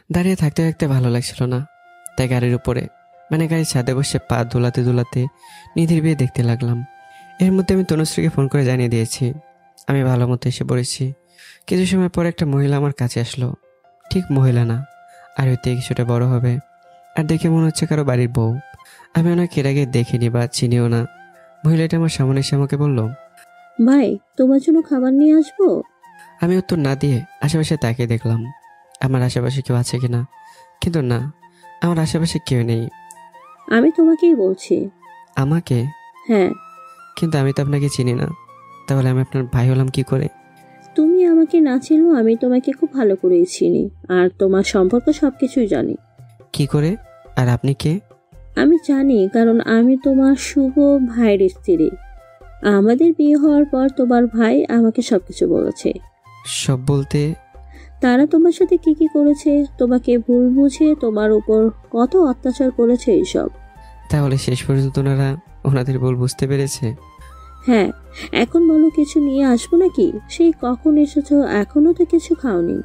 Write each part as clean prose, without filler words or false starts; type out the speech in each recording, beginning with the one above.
দাঁড়িয়ে থাকতে থাকতে ভালো লাগছিল না, তাই গাড়ির উপরে মানে গাড়ির ছাদে বসে পা দোলাতে দোলাতে নিধির বিয়ে দেখতে লাগলাম। এর মধ্যে আমি তনুশ্রীকে ফোন করে জানিয়ে দিয়েছি আমি ভালো মতো এসে পড়েছি। কিছু সময় পর একটা মহিলা আমার কাছে আসলো। ঠিক মহিলা না, আর হইতে কিছুটা বড় হবে, আর দেখে মনে হচ্ছে কারো বাড়ির বউ। আমি ওনাকে এর আগে দেখিনি বা চিনিও না। মহিলাটা আমার সামনে এসে আমাকে বলল, ভাই, তোমার জন্য খাবার নিয়ে আসবো? আমি উত্তর না দিয়ে আশেপাশে তাকিয়ে দেখলাম আমার আশেপাশে কেউ আছে কিনা, কিন্তু না, আমার আশেপাশে কেউ নেই। আমি তোমাকেই বলছি। আমাকে? হ্যাঁ। কিন্তু আমি তো আপনাকে চিনি না, তাহলে আমি আপনার ভাই হলাম কি করে? তুমি আমাকে না চিনলেও আমি তোমাকে খুব ভালো করেই চিনি, আর তোমার সম্পর্কে সবকিছুই জানি। কি করে? আর আপনি কে? আমি জানি, কারণ আমি তোমার শুভ ভাইয়ের স্ত্রী। আমাদের বিয়ে হওয়ার পর তোমার ভাই আমাকে সবকিছু বলেছে। সব বলতে? তারা তোমার সাথে কি কি করেছে, তোমাকে ভুল বুঝে তোমার উপর কত অত্যাচার করেছে, এইসব। তাহলে শেষ পর্যন্ত ওনারা ওনাদের ভুল বুঝতে পেরেছে? হ্যাঁ। এখন বলো, কিছু নিয়ে আসবো নাকি? সেই কখন এসেছো, এখনো তো কিছু খাওনি।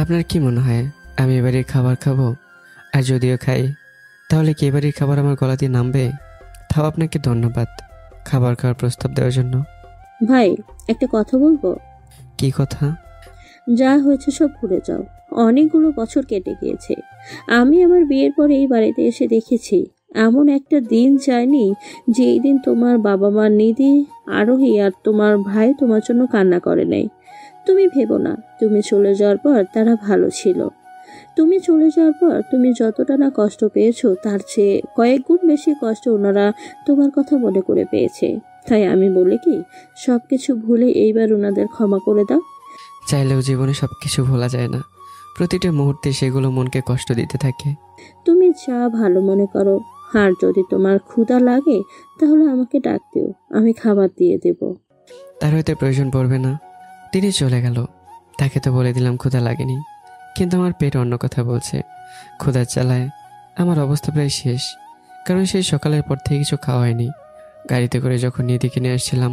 আপনার কি মনে হয় আমি এবারে খাবার খাবো? আর যদিও খাই, তাহলে কি এবারের খাবার আমার গলা দিয়ে নামবে? তাও আপনাকে ধন্যবাদ খাবার খাওয়ার প্রস্তাব দেওয়ার জন্য। ভাই, একটা কথা বলবো? কি কথা? যা হয়েছে সব ভুলে যাও। অনেকগুলো বছর কেটে গিয়েছে। আমি আমার বিয়ের পরে এই বাড়িতে এসে দেখেছি এমন একটা দিন যায়নি যে এই দিন তোমার বাবা মা, নিধি, আরোহী আর তোমার ভাই তোমার জন্য কান্না করে নাই। তুমি ভেবো না, তুমি চলে যাওয়ার পর তারা ভালো ছিল। তুমি চলে যাওয়ার পর তুমি যতটা না কষ্ট পেয়েছো, তার চেয়ে কয়েক গুণ বেশি কষ্ট ওনারা তোমার কথা মনে করে পেয়েছে। তাই আমি বলি কি, সবকিছু ভুলে এইবার ওনাদের ক্ষমা করে দাও। চাইলেও জীবনে সব কিছু ভোলা যায় না, প্রতিটা মুহূর্তে সেগুলো মনকে কষ্ট দিতে থাকে। তুমি যা ভালো মনে করো। আর যদি তোমার ক্ষুধা লাগে তাহলে আমাকে ডাক দিও, আমি খাবার দিয়ে দেব। তার হয়তো প্রয়োজন পড়বে না। তিনি চলে গেল। তাকে তো বলে দিলাম ক্ষুধা লাগেনি, কিন্তু আমার পেট অন্য কথা বলছে। ক্ষুধার জ্বালায় আমার অবস্থা প্রায় শেষ, কারণ সেই সকালের পর থেকে কিছু খাওয়া হয়নি। গাড়িতে করে যখন নিধি কিনে আসছিলাম,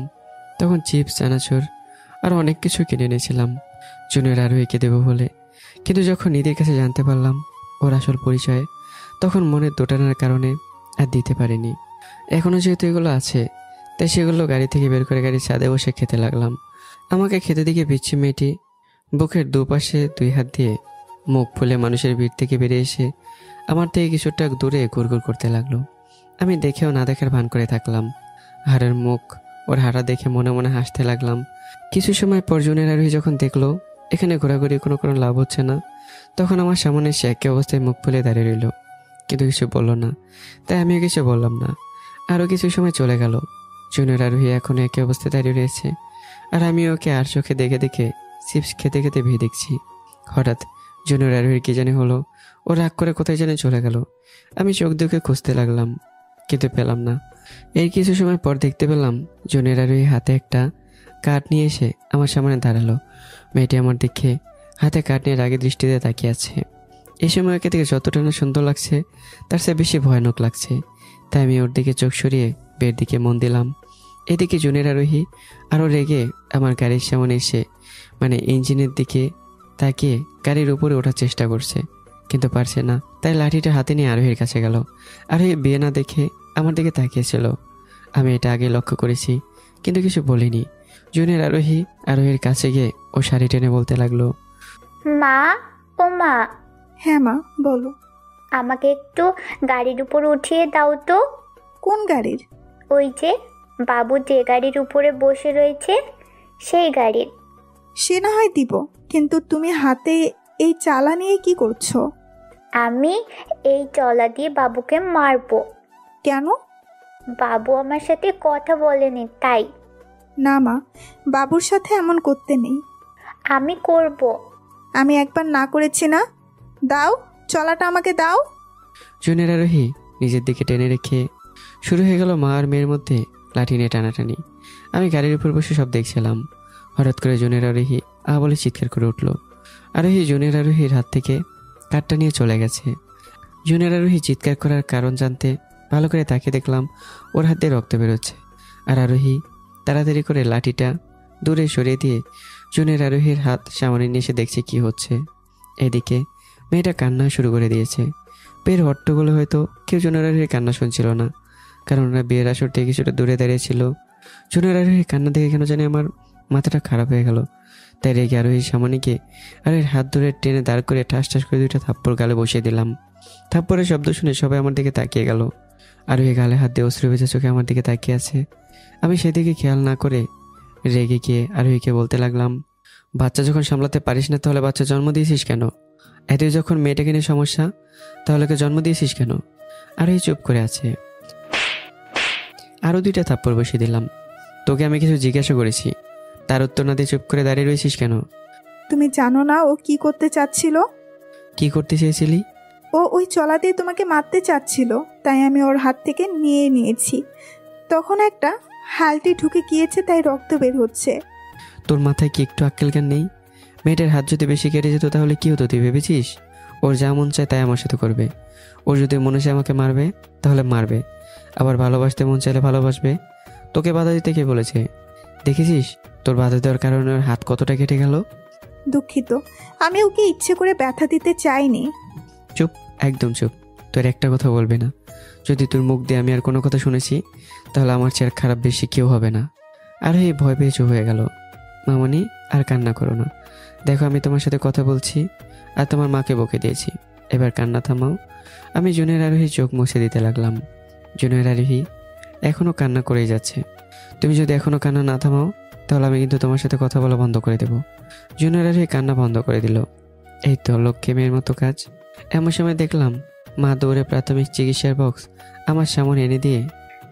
তখন চিপস, চানাচুর আর অনেক কিছু কিনে এনেছিলাম জুনিয়র আরোহীকে দেবো বলে। কিন্তু যখন নিধির কাছে জানতে পারলাম ওর আসল পরিচয়, তখন মনের দোটানার কারণে আর দিতে পারিনি। এখনও যেহেতু এগুলো আছে, তাই সেগুলো গাড়ি থেকে বের করে গাড়ির ছাদে বসে খেতে লাগলাম। আমাকে খেতে দিকে পিচ্ছি মেয়েটি বুকের দুপাশে দুই হাত দিয়ে মুখ ফুলে মানুষের ভিড় থেকে বেরিয়ে এসে আমার থেকে কিছুটা দূরে গুড়গুড় করতে লাগলো। আমি দেখেও না দেখার ভান করে থাকলাম। হাড়ের মুখ ওর হাঁটা দেখে মনে মনে হাসতে লাগলাম। কিছু সময় পর জুনিয়র আরোহী যখন দেখলো এখানে ঘোরাঘুরি কোনো লাভ হচ্ছে না, তখন আমার সামনে সে একই অবস্থায় মুখ ফুলে দাঁড়িয়ে রইল, কিন্তু কিছু বলল না। তাই আমিও কিছু বললাম না। আরও কিছু সময় চলে গেল। জুনিয়র আরোহী এখনো একই অবস্থায় দাঁড়িয়ে রয়েছে, আর আমি ওকে আর চোখে দেখে দেখে চিপস খেতে খেতে ভিড় দেখছি। হঠাৎ জুনিয়র আরোহীর কি জানি হলো, ও রাগ করে কোথায় জানি চলে গেল। আমি চোখ দুঃখে খুঁজতে লাগলাম, কিন্তু পেলাম না। এর কিছু সময় পর দেখতে পেলাম জুনিয়র আরোহী হাতে একটা কার্ড নিয়ে এসে আমার সামনে দাঁড়ালো। মেয়েটি আমার দিকে হাতে কার্ড নিয়ে রাগে দৃষ্টিতে তাকিয়ে আছে। এই সময় ওকে থেকে যতটা না সুন্দর লাগছে, তার চেয়ে বেশি ভয়ানক লাগছে। তাই আমি ওর দিকে চোখ সরিয়ে বের দিকে মন দিলাম। এদিকে জুনিয়র আরোহী আরও রেগে আমার গাড়ির সামনে এসে ইঞ্জিনের দিকে তাকিয়ে গাড়ির উপরে ওঠার চেষ্টা করছে, কিন্তু পারছে না। তাই লাঠিটা হাতে নিয়ে আরোহীর কাছে গেল। আরোহী বিয়ে না দেখে আমার দিকে তাকিয়েছিল। আমি এটা আগে লক্ষ্য করেছি, কিন্তু কিছু বলিনি। জুনিয়র আরোহী আরোহীর কাছে গিয়ে ও শাড়ি টেনে বলতে লাগলো, মা, ও মা, হ্যাঁ মা, বলো। আমাকে একটু গাড়ির উপর উঠিয়ে দাও তো। কোন গাড়ির? ওই যে বাবু যে গাড়ির উপরে বসে রয়েছে, সেই গাড়ির। সে না হয় দিব, কিন্তু তুমি হাতে এই চালা নিয়ে কি করছো? আমি এই চলা দিয়ে বাবুকে মারবো। কেন? বাবু আমার সাথে কথা বলেনি তাই। না মা, বাবুর সাথে এমন করতে নেই। আমি করব। আমি একবার না করেছি না? দাও, চলাটা আমাকে দাও। জুনিয়র আরোহী নিজের দিকে টেনে রেখে শুরু হয়ে গেল মা আর মেয়ের মধ্যে লাঠি নিয়ে টানাটানি। আমি গাড়ির উপর বসে সব দেখছিলাম। হঠাৎ করে জুনিয়র আরোহী বলে চিৎকার করে উঠল। আরোহী জুনিয়র আরোহীর হাত থেকে কাঠটা নিয়ে চলে গেছে। জুনিয়র আরোহী চিৎকার করার কারণ জানতে ভালো করে তাকিয়ে দেখলাম ওর হাত দিয়ে রক্ত বেরোচ্ছে। আর আরোহী তাড়াতাড়ি করে লাঠিটা দূরে সরিয়ে দিয়ে জুনিয়র আরোহীর হাত সামনে নিয়ে এসে দেখছে কি হচ্ছে। এদিকে মেয়েটা কান্না শুরু করে দিয়েছে। বের হট্টগোলে হয়তো কেউ জুনিয়র আরোহীর কান্না শুনছিল না, কারণ ওরা বিয়ের আসর থেকে কিছুটা দূরে দাঁড়িয়েছিল। জুনিয়র আরোহীর কান্না দেখে কেন জানি আমার মাথাটা খারাপ হয়ে গেল। তাই রেগে আরোহীর সামনে গিয়ে আরোহীর হাত ধরে টেনে দাঁড় করে ঠাস ঠাস করে 2টা থাপ্পড় গালে বসিয়ে দিলাম। থাপ্পড়ের শব্দ শুনে সবাই আমার দিকে তাকিয়ে গেল। আরোহী গালে হাত দিয়ে অশ্রু ভেজা চোখে আমার দিকে তাকিয়ে আছে। আমি সেদিকে খেয়াল না করে রেগে গিয়ে আরোহীকে বলতে লাগলাম, বাচ্চা যখন সামলাতে পারিস না তাহলে বাচ্চা জন্ম দিয়েছিস কেন? এতই যখন মেয়েটাকে নিয়ে সমস্যা, তাহলে ওকে জন্ম দিয়েছিস কেন? আরোহী চুপ করে আছে। আরও 2টা থাপ্পড় বসিয়ে দিলাম। তোকে আমি কিছু জিজ্ঞাসা করেছি, তার উত্তর না দিয়ে চুপ করে দাঁড়িয়ে রয়েছিস কেন? তুমি জানো না ও কি করতে চাচ্ছিল? কি করতে চেয়েছিলি? ও ওই চলা দিয়ে তোমাকে মারতে চাচ্ছিল, তাই আমি ওর হাত থেকে নিয়ে নিয়েছি। তখন একটা হালটি ঢুকে গিয়েছে, তাই রক্ত বের হচ্ছে। তোর মাথায় কি একটু আক্কেল জ্ঞান নেই? মেয়েটার হাত যদি বেশি কেটে যেত তাহলে কি হতো তুই ভেবেছিস? ওর যা মন চায় তাই আমার সাথে করবে। ওর যদি মনে চায় আমাকে মারবে তাহলে মারবে, আবার ভালোবাসতে মন চাইলে ভালোবাসবে। তোকে বাধা দিতে কে বলেছে? দেখেছিস তোর বাধা দেওয়ার কারণে ওর হাত কতটা কেটে গেল। দুঃখিত, আমি ওকে ইচ্ছে করে ব্যথা দিতে চাইনি। চুপ, একদম চুপ। তোর একটা কথা বলবি না। যদি তোর মুখ দিয়ে আমি আর কোনো কথা শুনেছি তাহলে আমার চেয়ে আর খারাপ বেশি কেউ হবে না। আর এই ভয় পেয়ে চুপ হয়ে গেল। মামনি, আর কান্না করো না। দেখো আমি তোমার সাথে কথা বলছি আর তোমার মাকে বকে দিয়েছি, এবার কান্না থামাও। আমি জুনিয়র আরোহী চোখ মুছে দিতে লাগলাম। জুনিয়র আরোহী এখনও কান্না করেই যাচ্ছে। তুমি যদি এখনও কান্না না থামাও তাহলে আমি কিন্তু তোমার সাথে কথা বলা বন্ধ করে দেব। জুনিয়র আরোহী কান্না বন্ধ করে দিল। এই তো লক্ষ্মী মেয়ের মতো কাজ। এমন সময় দেখলাম মা দৌড়ে প্রাথমিক চিকিৎসার বক্স আমার সামনে এনে দিয়ে,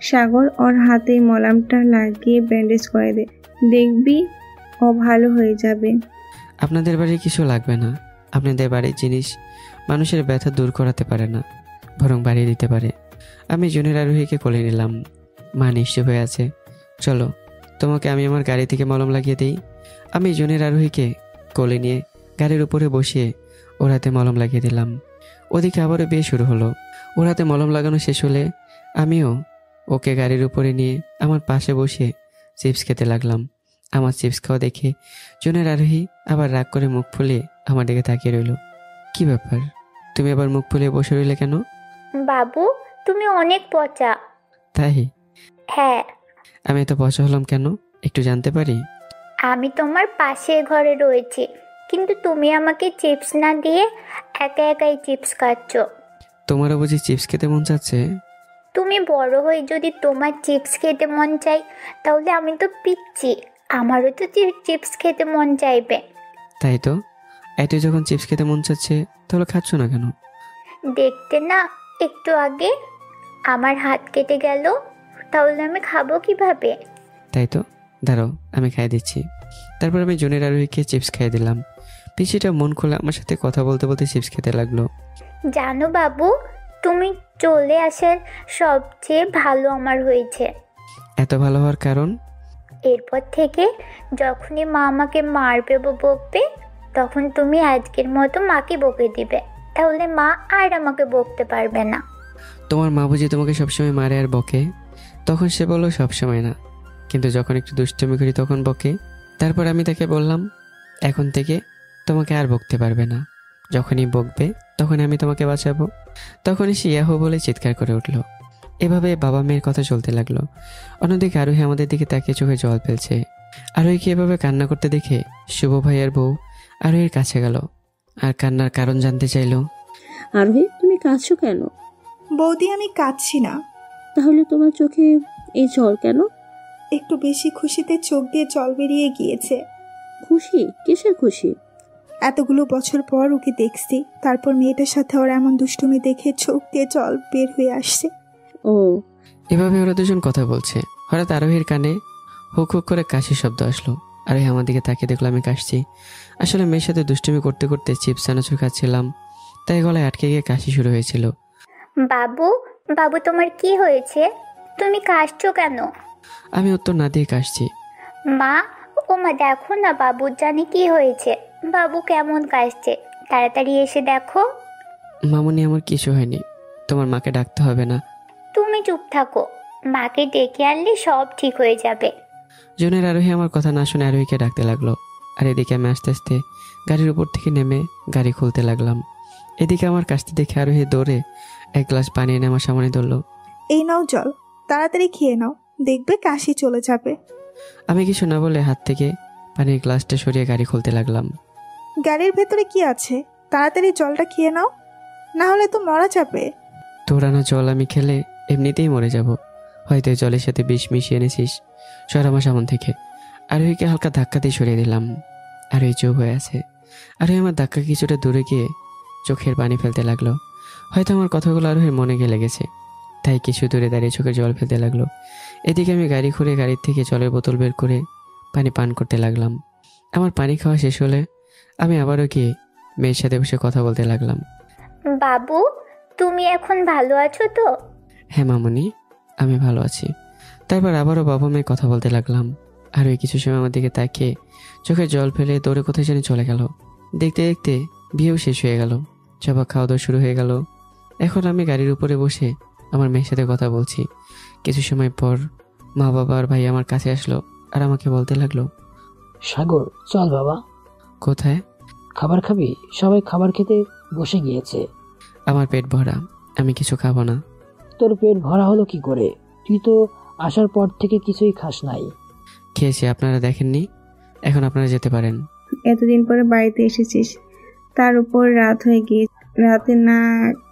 সাগর ওর হাতে মলমটা লাগিয়ে ব্যান্ডেজ করে দে, দেখবি ও ভালো হয়ে যাবে। আপনাদের বাড়ির কিছু লাগবে না। আপনাদের বাড়ির জিনিস মানুষের ব্যথা দূর করাতে পারে না, বরং বাড়িয়ে দিতে পারে। আমি জুনিয়র আরোহীকে কোলে নিলাম। মা নিশ্চুপ হয়ে আছে। চলো তোমাকে আমি আমার গাড়ি থেকে মলম লাগিয়ে দিই। আমি জুনিয়র আরোহীকে কোলে নিয়ে গাড়ির উপরে বসিয়ে ওর হাতে মলম লাগিয়ে দিলাম। ওদিকে আবারও বিয়ে শুরু হলো। ওর হাতে মলম লাগানো শেষ হলে আমিও ওকে গাড়ির উপরে নিয়ে আমার পাশে বসে চিপস খেতে লাগলাম। আমার চিপস খাওয়া দেখে জুনিয়র আরোহী আবার রাগ করে মুখ ফুলিয়ে আমার দিকে তাকিয়ে রইল। কি ব্যাপার, তুমি আবার মুখ ফুলিয়ে বসে রইলে কেন? বাবু, তুমি অনেক পচা। তাই? হ্যাঁ। আমি এত পচা হলাম কেন একটু জানতে পারি? আমি তোমার পাশের ঘরে রয়েছি, কিন্তু তুমি আমাকে চিপস না দিয়ে একা একাই চিপস খাচ্ছ। তোমারও বুঝি চিপস খেতে মন চাচ্ছে? তুমি বড় হয়ে যদি তোমার চিপস খেতে মন চাই তাহলে আমি তো পিচ্ছি, আমারও তো চিপস খেতে মন চাইবে। তাই তো, এত যখন চিপস খেতে মন চাচ্ছে তাহলে খাচ্ছ না কেন? দেখতে না একটু আগে আমার হাত কেটে গেল, তাহলে আমি খাবো কিভাবে? তাই তো, দাঁড়াও আমি খাইয়ে দিচ্ছি। তারপর আমি জুনিয়র আরোহীকে চিপস খাইয়ে দিলাম। পিসিটা মন খুলে আমার সাথে কথা বলতে বলতে চিপস খেতে লাগলো। জানো বাবু, তুমি চলে আসার সবচেয়ে ভালো আমার হয়েছে। এত ভালো হওয়ার কারণ? এরপর থেকে যখনই মা আমাকে মারবে বা বকবে তখন তুমি আজকের মতো মাকে বকে দিবে, তাহলে মা আর আমাকে বকতে পারবে না। তোমার মা বুঝি তোমাকে সবসময় মারে আর বকে? তখন সে বললো সবসময় না, কিন্তু যখন একটু দুষ্টুমি করি তখন বকে। তারপর আমি তাকে বললাম, এখন থেকে তোমাকে আর বকতে পারবে না, যখনই বকবে তখন আমি তোমাকে বাঁচাবো। তখনই সে ইয়াহো বলে চিৎকার করে উঠলো। এভাবে বাবা মেয়ের কথা চলতে লাগলো। অন্যদিকে আরোহী আমাদের দিকে তাকিয়ে চোখে জল ফেলছে। আরোহীকে এভাবে কান্না করতে দেখে শুভ ভাইয়ের বউ আরোহীর কাছে গেল আর কান্নার কারণ জানতে চাইলো। আরোহী, তুমি কাঁদছো কেন? বৌদি, আমি কাঁদছি না। তাহলে তোমার চোখে এই জল কেন? একটু বেশি খুশিতে চোখ দিয়ে জল বেরিয়ে গিয়েছে। খুশি? কিসের খুশি? এতগুলো বছর পর ওকে দেখছি, তারপর মেয়েটার সাথে ওর এমন দুষ্টুমি দেখে চোখ দিয়ে জল বের হয়ে আসছে। ও। এভাবে ওরা দুজন কথা বলছে। হঠাৎ আরোহীর কানে হুক হুক করে কাশির শব্দ আসলো। আরোহী আমার দিকে তাকিয়ে দেখলো আমি কাশছি। আসলে মেয়ের সাথে দুষ্টুমি করতে করতে চিপস চানাচুর খাচ্ছিলাম, তাই গলায় আটকে গিয়ে কাশি শুরু হয়েছিল। বাবু, বাবু তোমার কি হয়েছে? তুমি কাশছো কেন? আমি উত্তর না দিয়ে কাশছি। মা, ও মা, দেখো না বাবুর জানি কি হয়েছে, বাবু কেমন কাশছে, তাড়াতাড়ি এসে দেখো। মামুনি, আমার কিছু হয়নি, তোমার মাকে ডাকতে হবে না। তুমি চুপ থাকো, মাকে ডেকে আনলে সব ঠিক হয়ে যাবে। জনের আরোহী আমার কথা না শুনে আরোহীকে ডাকতে লাগলো। আর এদিকে আমি আস্তে আস্তে গাড়ির উপর থেকে নেমে গাড়ি খুলতে লাগলাম। এদিকে আমার কাছতে দেখে আরোহী দৌড়ে এক গ্লাস পানি এনে আমার সামনে ধরলো। এই নাও জল, তাড়াতাড়ি খেয়ে নাও, দেখবে কাশি চলে যাবে। আমি কিছু না বলে হাত থেকে পানির গ্লাসটা সরিয়ে গাড়ি খুলতে লাগলাম। গাড়ির ভেতরে কি আছে? তাড়াতাড়ি জলটা খেয়ে নাও, না হলে তো মরা যাবে। তোরানো জল আমি খেলে এমনিতেই মরে যাব। হয়তো এই জলের সাথে বিষ মিশিয়ে এনেছিস, সর আমার সামন থেকে। আরোহীকে হালকা ধাক্কা দিয়ে সরিয়ে দিলাম। আরোহী চুপ হয়ে আছে। আরোহী আমার ধাক্কা কিছুটা দূরে গিয়ে চোখের পানি ফেলতে লাগলো। হয়তো আমার কথাগুলো আরোহীর মনে গিয়ে লেগেছে, তাই কিছু দূরে দাঁড়িয়ে চোখের জল ফেলতে লাগলো। এদিকে আমি গাড়ি ঘুরে গাড়ির থেকে জলের বোতল বের করে পানি পান করতে লাগলাম। আমার পানি খাওয়া শেষ হলে আমি আবারও গিয়ে মেয়ের সাথে বসে কথা বলতে লাগলাম। বাবু, তুমি এখন ভালো আছো তো? হ্যাঁ মামুনি, আমি ভালো আছি। তারপর আবারও বাবা মেয়ে কথা বলতে লাগলাম। আর ওই কিছু সময় আমার দিকে তাকিয়ে চোখে জল ফেলে দৌড়ে কোথায় যেন চলে গেল। দেখতে দেখতে বিয়েও শেষ হয়ে গেল, সবার খাওয়া দাওয়া শুরু হয়ে গেল। এখন আমি গাড়ির উপরে বসে আমার মেয়ের সাথে কথা বলছি। কিছু সময় পর মা বাবা আর ভাই আমার কাছে আসলো আর আমাকে বলতে লাগলো, সাগর চল বাবা। কোথায়? খাবার খাবি? সবাই খাবার খেতে বসে গিয়েছে। আমার পেট ভরা, আমি কিছু খাবো না। তোর পেট ভরা হলো কি করে? তুই তো আসার পর থেকে কিছুই খাস নাই। খেয়েছি, আপনারা দেখেননি? এখন আপনারা যেতে পারেন। এতদিন পরে বাড়িতে এসেছিস, তার উপর রাত হয়ে গিয়ে রাতে না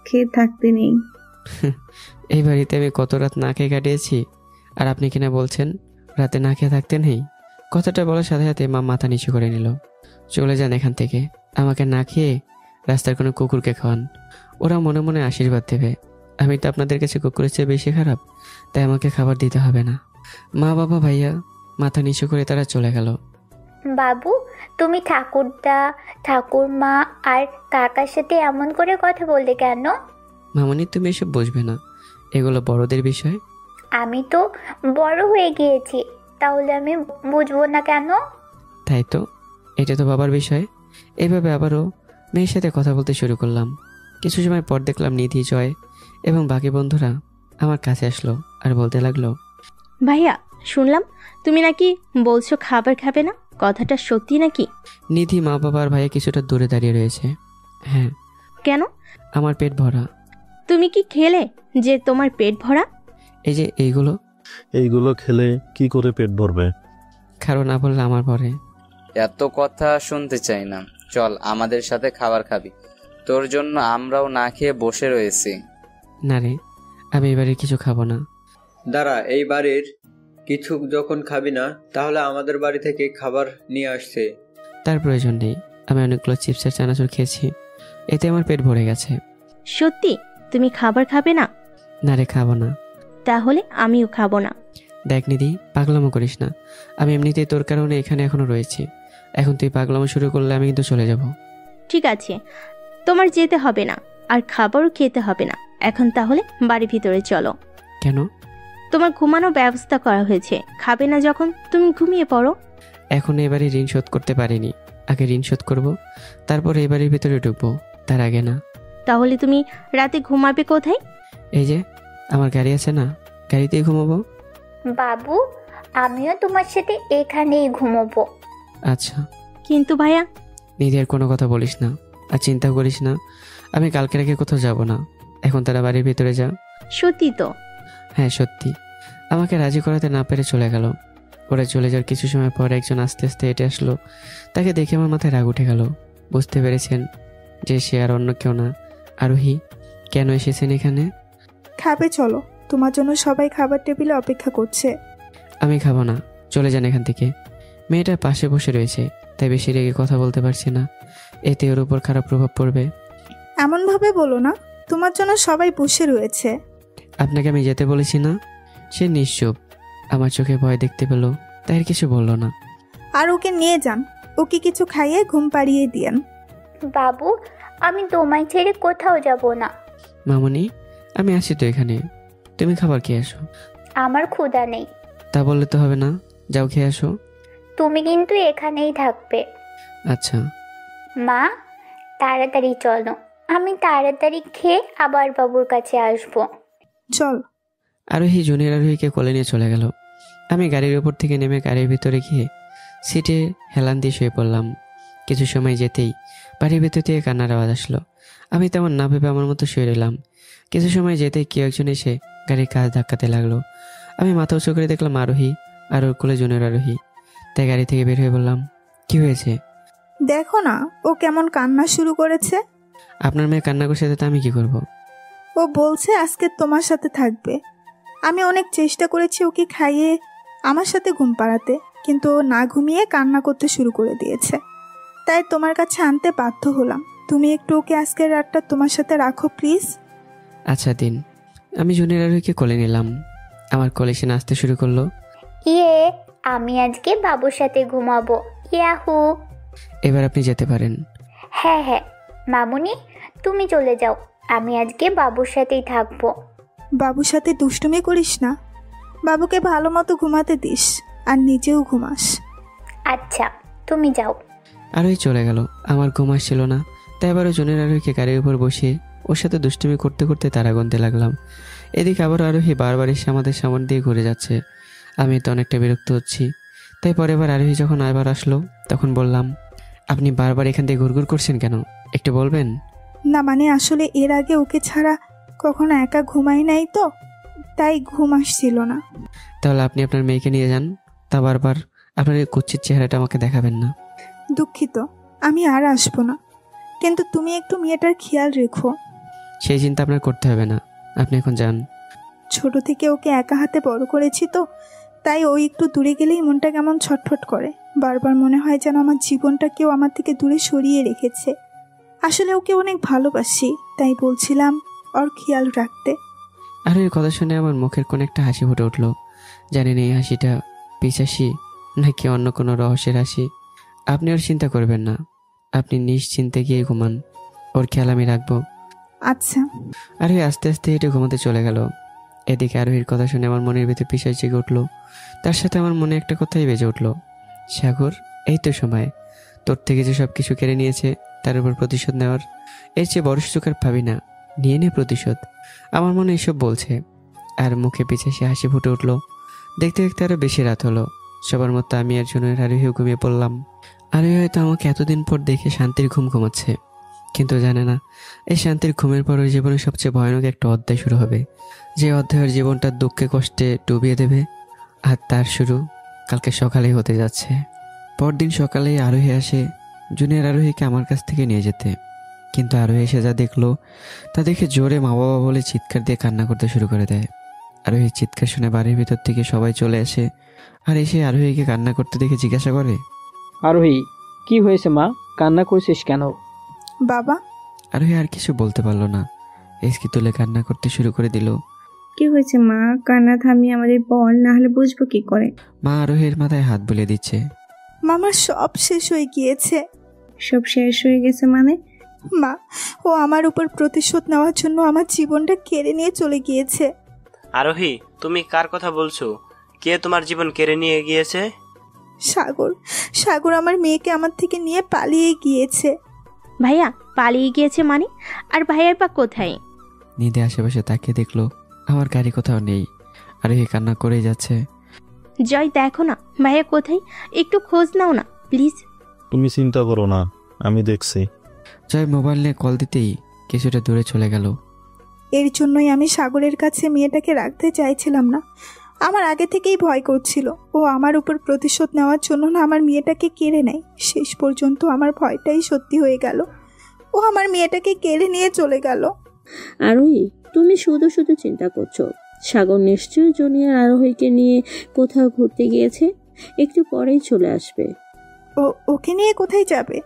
খেয়ে থাকতে নেই। এই বাড়িতে আমি কত রাত না খেয়ে কাটিয়েছি, আর আপনি কিনা বলছেন রাতে না খেয়ে থাকতে নেই? কথাটা বলার সাথে সাথে মা মাথা নিচু করে নিল। চলে যান এখান থেকে, আমাকে না খেয়ে রাস্তার কোনো কুকুরকে খাওয়ান, ওরা মনে মনে আশীর্বাদ দেবে। আমি তো আপনাদের কাছে কুকুরের চেয়ে বেশি খারাপ, তাই আমাকে খাবার দিতে হবে না। মা বাবা ভাইয়া মাথা নিচু করে তারা চলে গেল। বাবু, তুমি ঠাকুরদা, ঠাকুরমা আর কাকার সাথে এমন করে কথা বললে কেন? মামনি, তুমি এসব বুঝবে না, এগুলো বড়দের বিষয়। আমি তো বড় হয়ে গিয়েছি, তাহলে আমি বুঝবো না কেন? তাই তো, এটা তো বাবার বিষয়। এইভাবে আবারও মেয়ের সাথে কথা বলতে শুরু করলাম। কিছু সময় পর দেখলাম নিধি, জয় এবং বাকি বন্ধুরা আমার কাছে আসলো আর বলতে লাগলো, ভাইয়া, শুনলাম তুমি নাকি বলছো খাবার খাবে না, কথাটা সত্যি নাকি? নিধি, মা বাবা আর ভাইয়া কিছুটা দূরে দাঁড়িয়ে রয়েছে। হ্যাঁ। কেন? আমার পেট ভরা। তুমি কি খেলে যে তোমার পেট ভরা? এই যে এইগুলো খেলে কি করে পেট ভরবে? খারো না বললে আমার ভরে। এত কথা শুনতে চাই না, চল আমাদের সাথে খাবার খাবি। তোর জন্য আমরাও না খেয়ে বসে রয়েছি। না রে, আমি এবারে কিছু খাবো না। দাঁড়া, এই বাড়ির কিছু যখন খাবি না, তাহলে আমাদের বাড়ি থেকে খাবার নিয়ে আসছে। তার প্রয়োজন নেই, আমি অনেকগুলো চিপসের চানাচুর খেয়েছি, এতে আমার পেট ভরে গেছে। সত্যি তুমি খাবার খাবে না? না রে, খাবো না। তাহলে আমিও খাবো না। দেখ নিধি, পাগলামো করিস না। আমি এমনিতেই তোর কারণে এখানে এখনো রয়েছি। এখন তুই পাগলামো শুরু করলে আমি কিন্তু চলে যাব। ঠিক আছে, তোমার যেতে হবে না, আর খাবারও খেতে হবে না। এখন তাহলে বাড়ি ভিতরে চলো। কেন? তোমার ঘুমানোর ব্যবস্থা করা হয়েছে, খাবে না যখন তুমি ঘুমিয়ে পড়ো। এখন এবারে ঋণ শোধ করতে পারিনি, আগে ঋণ শোধ করবো, তারপর এই বাড়ির ভিতরে ঢুকবো, তার আগে না। তাহলে তুমি রাতে ঘুমাবে কোথায়? এই যে আমার গাড়ি আছে না, গাড়িতেই ঘুমাবো। বাবু, আমিও তোমার সাথে এখানেই ঘুমোবো। আচ্ছা। কিন্তু ভাইয়া। নিজের কোনো কথা বলিস না, আর চিন্তা করিস না, আমি কালকে রেখে কোথাও যাব না। এখন তারা বাড়ির ভিতরে যা। সত্যি তো? হ্যাঁ সত্যি। আমাকে রাজি করাতে না পেরে চলে গেল। ওরা চলে যাওয়ার কিছু সময় পর একজন আস্তে আস্তে হেঁটে আসলো। তাকে দেখে আমার মাথায় রাগ উঠে গেল। বুঝতে পেরেছেন যে সে আর অন্য কেউ না, আরোহী। কেন এসেছেন এখানে? খাবে চলো, তোমার জন্য সবাই খাবার টেবিলে অপেক্ষা করছে। আমি খাবো না, চলে যান এখান থেকে। মেয়েটা পাশে বসে রয়েছে, তাই বেশি রেগে কথা বলতে পারছি না, এতে ওর উপর খারাপ প্রভাব পড়বে। এমনভাবে বলো না, তোমার জন্য সবাই বসে রয়েছে। আপনাকে আমি যেতে বলেছি না? সে নিশ্চুপ, আমার চোখে ভয় দেখতে পেল, তাই আর কিছু বলল না। আর ওকে নিয়ে যান, ওকে কিছু খাইয়ে ঘুম পাড়িয়ে দিয়েন। বাবু, আমি তোমায় ছেড়ে কোথাও যাব না। মামুনি, আমি আছি তো এখানে, তুমি খাবার খেয়ে আসো। আমার ক্ষুধা নেই। তা বললে তো হবে না, যাও খেয়ে আসো। তুমি কিন্তু এখানেই থাকবে। আচ্ছা। মা, তাড়াতাড়ি চলো, আমি তাড়াতাড়ি খেয়ে আবার বাবুর কাছে আসবো। চল। আরোহী জুনিয়র আরোহীকে কোলে নিয়ে চলে গেল। আমি গাড়ির উপর থেকে নেমে গাড়ির ভিতরে গিয়ে সিটে হেলান দিয়ে শুয়ে পড়লাম। কিছু সময় যেতেই বাড়ির ভেতর থেকে কান্নার আওয়াজ আসলো। আমি তেমন না ভেবে আমার মতো শুয়ে রইলাম। কিছু সময় যেতেই কেউ একজন এসে গাড়ির কাজ ধাক্কাতে লাগলো। আমি মাথা উঁচু করে দেখলাম আরোহী আর ওর কোলে জুনিয়র আরোহী। তাই গাড়ি থেকে বের হয়ে বললাম, কি হয়েছে? দেখো না ও কেমন কান্না শুরু করেছে। আপনার মেয়ে কান্না করছে, তো আমি কি করব? ও বলছে আজকে তোমার সাথে থাকবে। আমি অনেক চেষ্টা করেছি ওকে খাইয়ে আমার সাথে ঘুম পাড়াতে, কিন্তু ও না ঘুমিয়ে কান্না করতে শুরু করে দিয়েছে। তাই তোমার কাছে আনতে বাধ্য হলাম। তুমি একটু ওকে আজকের রাতটা তোমার সাথে রাখো প্লিজ। আচ্ছা দিন। আমি জুনিয়র আরোহীকে কোলে নিলাম। আমার কোলে সে নাচতে শুরু করলো। ইয়ে, আমি আজকে বাবুর সাথে ঘুমাবো। ইয়াহু। এবার আপনি যেতে পারেন। হ্যাঁ হ্যাঁ, মামুনি তুমি চলে যাও, আমি আজকে বাবুর সাথেই থাকবো। বাবুর সাথে দুষ্টুমি করিস না, বাবুকে ভালো মতো ঘুমাতে দিস আর নিজেও ঘুমাস। আচ্ছা তুমি যাও। আরোহী চলে গেল। আমার ঘুম আসছিল না, তাই আবারও জুনিয়র আরোহীকে গাড়ির উপর বসিয়ে ওর সাথে দুষ্টুমি করতে করতে তারা গুনতে লাগলাম। এদিকে আবার আরোহী বারবার এসে আমাদের সামনে দিয়ে ঘুরে যাচ্ছে। আমি তো অনেকটা বিরক্ত হচ্ছি। তাই পরের বার আরোহী যখন আবার আসলো তখন বললাম, আপনি বারবার এখান থেকে ঘুরঘুর করছেন কেন, একটু বলবেন? না মানে আসলে এর আগে ওকে ছাড়া কখনো একা ঘুমাই নাই তো, তাই ঘুম আসছিল না। তাহলে আপনি আপনার মেয়েকে নিয়ে যান, তা বারবার আপনার এই কুচ্ছিত চেহারাটা আমাকে দেখাবেন না। দুঃখিত, আমি আর আসবো না, কিন্তু তুমি একটু মেয়েটার খেয়াল রেখো। সেই চিন্তা আপনার করতে হবে না, আপনি এখন যান। ছোট থেকে ওকে একা হাতে বড় করেছি তো, তাই ও একটু দূরে গেলেই মনটা কেমন ছটফট করে। বারবার মনে হয় যেন আমার জীবনটা কেউ আমার থেকে দূরে সরিয়ে রেখেছে। আসলে ওকে অনেক ভালোবাসি, তাই বলছিলাম ওর খেয়াল রাখতে। আর এই কথা শুনে আমার মুখের কোন একটা হাসি ফুটে উঠলো। জানি না এই হাসিটা পিছাসি নাকি অন্য কোনো রহস্যের হাসি। আপনি ওর চিন্তা করবেন না, আপনি নিশ্চিন্তে গিয়ে ঘুমান, ওর খেয়াল আমি রাখবো। আচ্ছা। আরোহী আস্তে আস্তে হেঁটে ঘুমাতে চলে গেল। এদিকে আরোহীর কথা শুনে আমার মনের ভিতরে পিছায় জেগে উঠলো। তার সাথে আমার মনে একটা কথাই বেজে উঠলো, সাগর এই তো সময় তোর থেকে যে সব কিছু কেড়ে নিয়েছে তার উপর প্রতিশোধ নেওয়ার। এর চেয়ে বড় সুযোগ আর পাবি না, নিয়ে নে প্রতিশোধ। আমার মনে এসব বলছে আর মুখে পিছে সে হাসি ফুটে উঠলো। দেখতে দেখতে আরো বেশি রাত হলো। সবার মতো আমি আর জুনিয়র আরোহীও ঘুমিয়ে পড়লাম। আরোহী হয়তো আমাকে এতদিন পর দেখে শান্তির ঘুম ঘুমাচ্ছে, কিন্তু জানে না এই শান্তির ঘুমের পর ওর জীবনের সবচেয়ে ভয়ানক একটা অধ্যায় শুরু হবে, যে অধ্যায়ের জীবনটা দুঃখে কষ্টে ডুবিয়ে দেবে। আর তার শুরু কালকে সকালেই হতে যাচ্ছে। পরদিন সকালেই আরোহী আসে জুনিয়র আরোহীকে আমার কাছ থেকে নিয়ে যেতে, কিন্তু আরোহী এসে যা দেখলো তা দেখে জোরে মা বাবা বলে চিৎকার দিয়ে কান্না করতে শুরু করে দেয়। আরোহীর চিৎকার শুনে বাড়ির ভিতর থেকে সবাই চলে আসে আর এসে আরোহীকে কান্না করতে দেখে জিজ্ঞাসা করে, আরোহী কি হয়েছে মা, কান্না করছিস কেন? বাবা। আরোহী আর কিছু বলতে পারলো না, এসকি তুলে কান্না করতে শুরু করে দিল। কি হয়েছে মা, কান্না থামিয়ে আমাদের বল, না হলে বুঝবো কি করে। মা আরোহীর মাথায় হাত বুলিয়ে দিচ্ছে। মামার সব শেষ হয়ে গিয়েছে। সব শেষ হয়ে গেছে মানে? মা, ও আমার উপর প্রতিশোধ নেওয়ার জন্য আমার জীবনটা কেড়ে নিয়ে চলে গিয়েছে। আরোহী, তুমি কার কথা বলছো? কে তোমার জীবন কেড়ে নিয়ে গিয়েছে? সাগর। সাগর আমার মেয়েকে আমার থেকে নিয়ে পালিয়ে গিয়েছে। ভাইয়া পালিয়ে গিয়েছে মানে? আর ভাইয়ার পা কোথায়? নিদে আশেপাশে তাকিয়ে দেখলো আমার গাড়ি কোথাও নেই। আরোহী কান্না করেই যাচ্ছে। জয় দেখো না ভাইয়া কোথায়, একটু খোঁজ নাও না প্লিজ। তুমি চিন্তা করো না, আমি দেখছি। জয় মোবাইল নিয়ে কল দিতেই কিছুটা দূরে চলে গেল। এর জন্যই আমি সাগরের কাছে মেয়েটাকে রাখতে চাইছিলাম না। আমার আগে থেকেই ভয় করছিল ও আমার উপর প্রতিশোধ নেওয়ার জন্য না আমার মেয়েটাকে কেড়ে নেয়। শেষ পর্যন্ত আমার ভয়টাই সত্যি হয়ে গেল, ও আমার মেয়েটাকে কেড়ে নিয়ে চলে গেল। আরোহী, তুমি শুধু শুধু চিন্তা করছো। সাগর নিশ্চয়ই জুনিয়র আরোহীকে নিয়ে কোথাও ঘুরতে গিয়েছে, একটু পরেই চলে আসবে। ওকে নিয়ে কোথায় যাবে?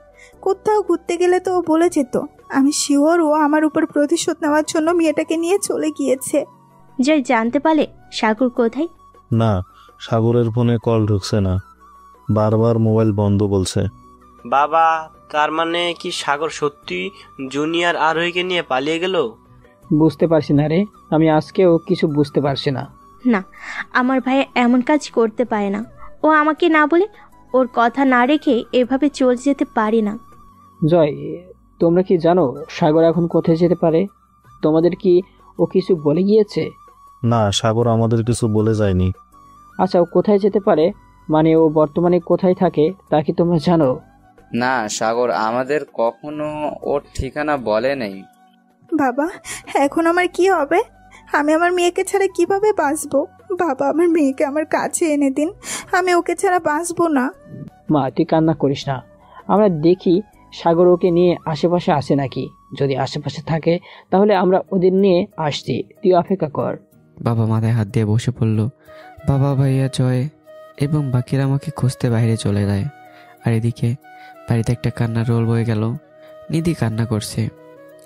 কোথাও ঘুরতে গেলে তো ও বলে যেত। আমি শিওর ও আমার উপর প্রতিশোধ নেওয়ার জন্য মেয়েটাকে নিয়ে চলে গিয়েছে। জয় জানতে পারলে সাগর কোথায়? না, সাগরের ফোনে কল ঢুকছে না, বারবার মোবাইল বন্ধ বলছে। বাবা, তার মানে কি সাগর সত্যি জুনিয়র আরোহীকে নিয়ে পালিয়ে গেল? বুঝতে পারছি না রে, আমি আজকেও কিছু বুঝতে পারছি না। না, আমার ভাই এমন কাজ করতে পারে না। ও আমাকে না বলে, ওর কথা না রেখে এভাবে চলে যেতে পারি না। জয়, তোমরা কি জানো সাগর এখন কোথায় যেতে পারে? তোমাদের কি ও কিছু বলে গিয়েছে? না, সাগর আমাদের কিছু বলে যায়নি। আচ্ছা, ও কোথায় যেতে পারে মানে ও বর্তমানে কোথায় থাকে তা কি তোমরা জানো? না সাগর, আমাদের কখনো ওর ঠিকানা বলে নেই। বাবা, এখন আমার কি হবে? আমি আমার মেয়েকে ছাড়া কিভাবে বাঁচবো? বাবা, আমার মেয়েকে আমার কাছে এনে দিন, আমি ওকে ছাড়া বাঁচবো না। মা তুই কান্না করিস না, আমরা দেখি সাগর ওকে নিয়ে আশেপাশে আসে নাকি। যদি আশেপাশে থাকে তাহলে আমরা ওদের নিয়ে আসছি, তুই অপেক্ষা কর। বাবা মাথায় হাত দিয়ে বসে পড়ল। বাবা, ভাইয়া, জয় এবং বাকিরা আমাকে খুঁজতে বাইরে চলে যায়। আর এদিকে বাড়িতে একটা কান্নার রোল বয়ে গেল। নিধি কান্না করছে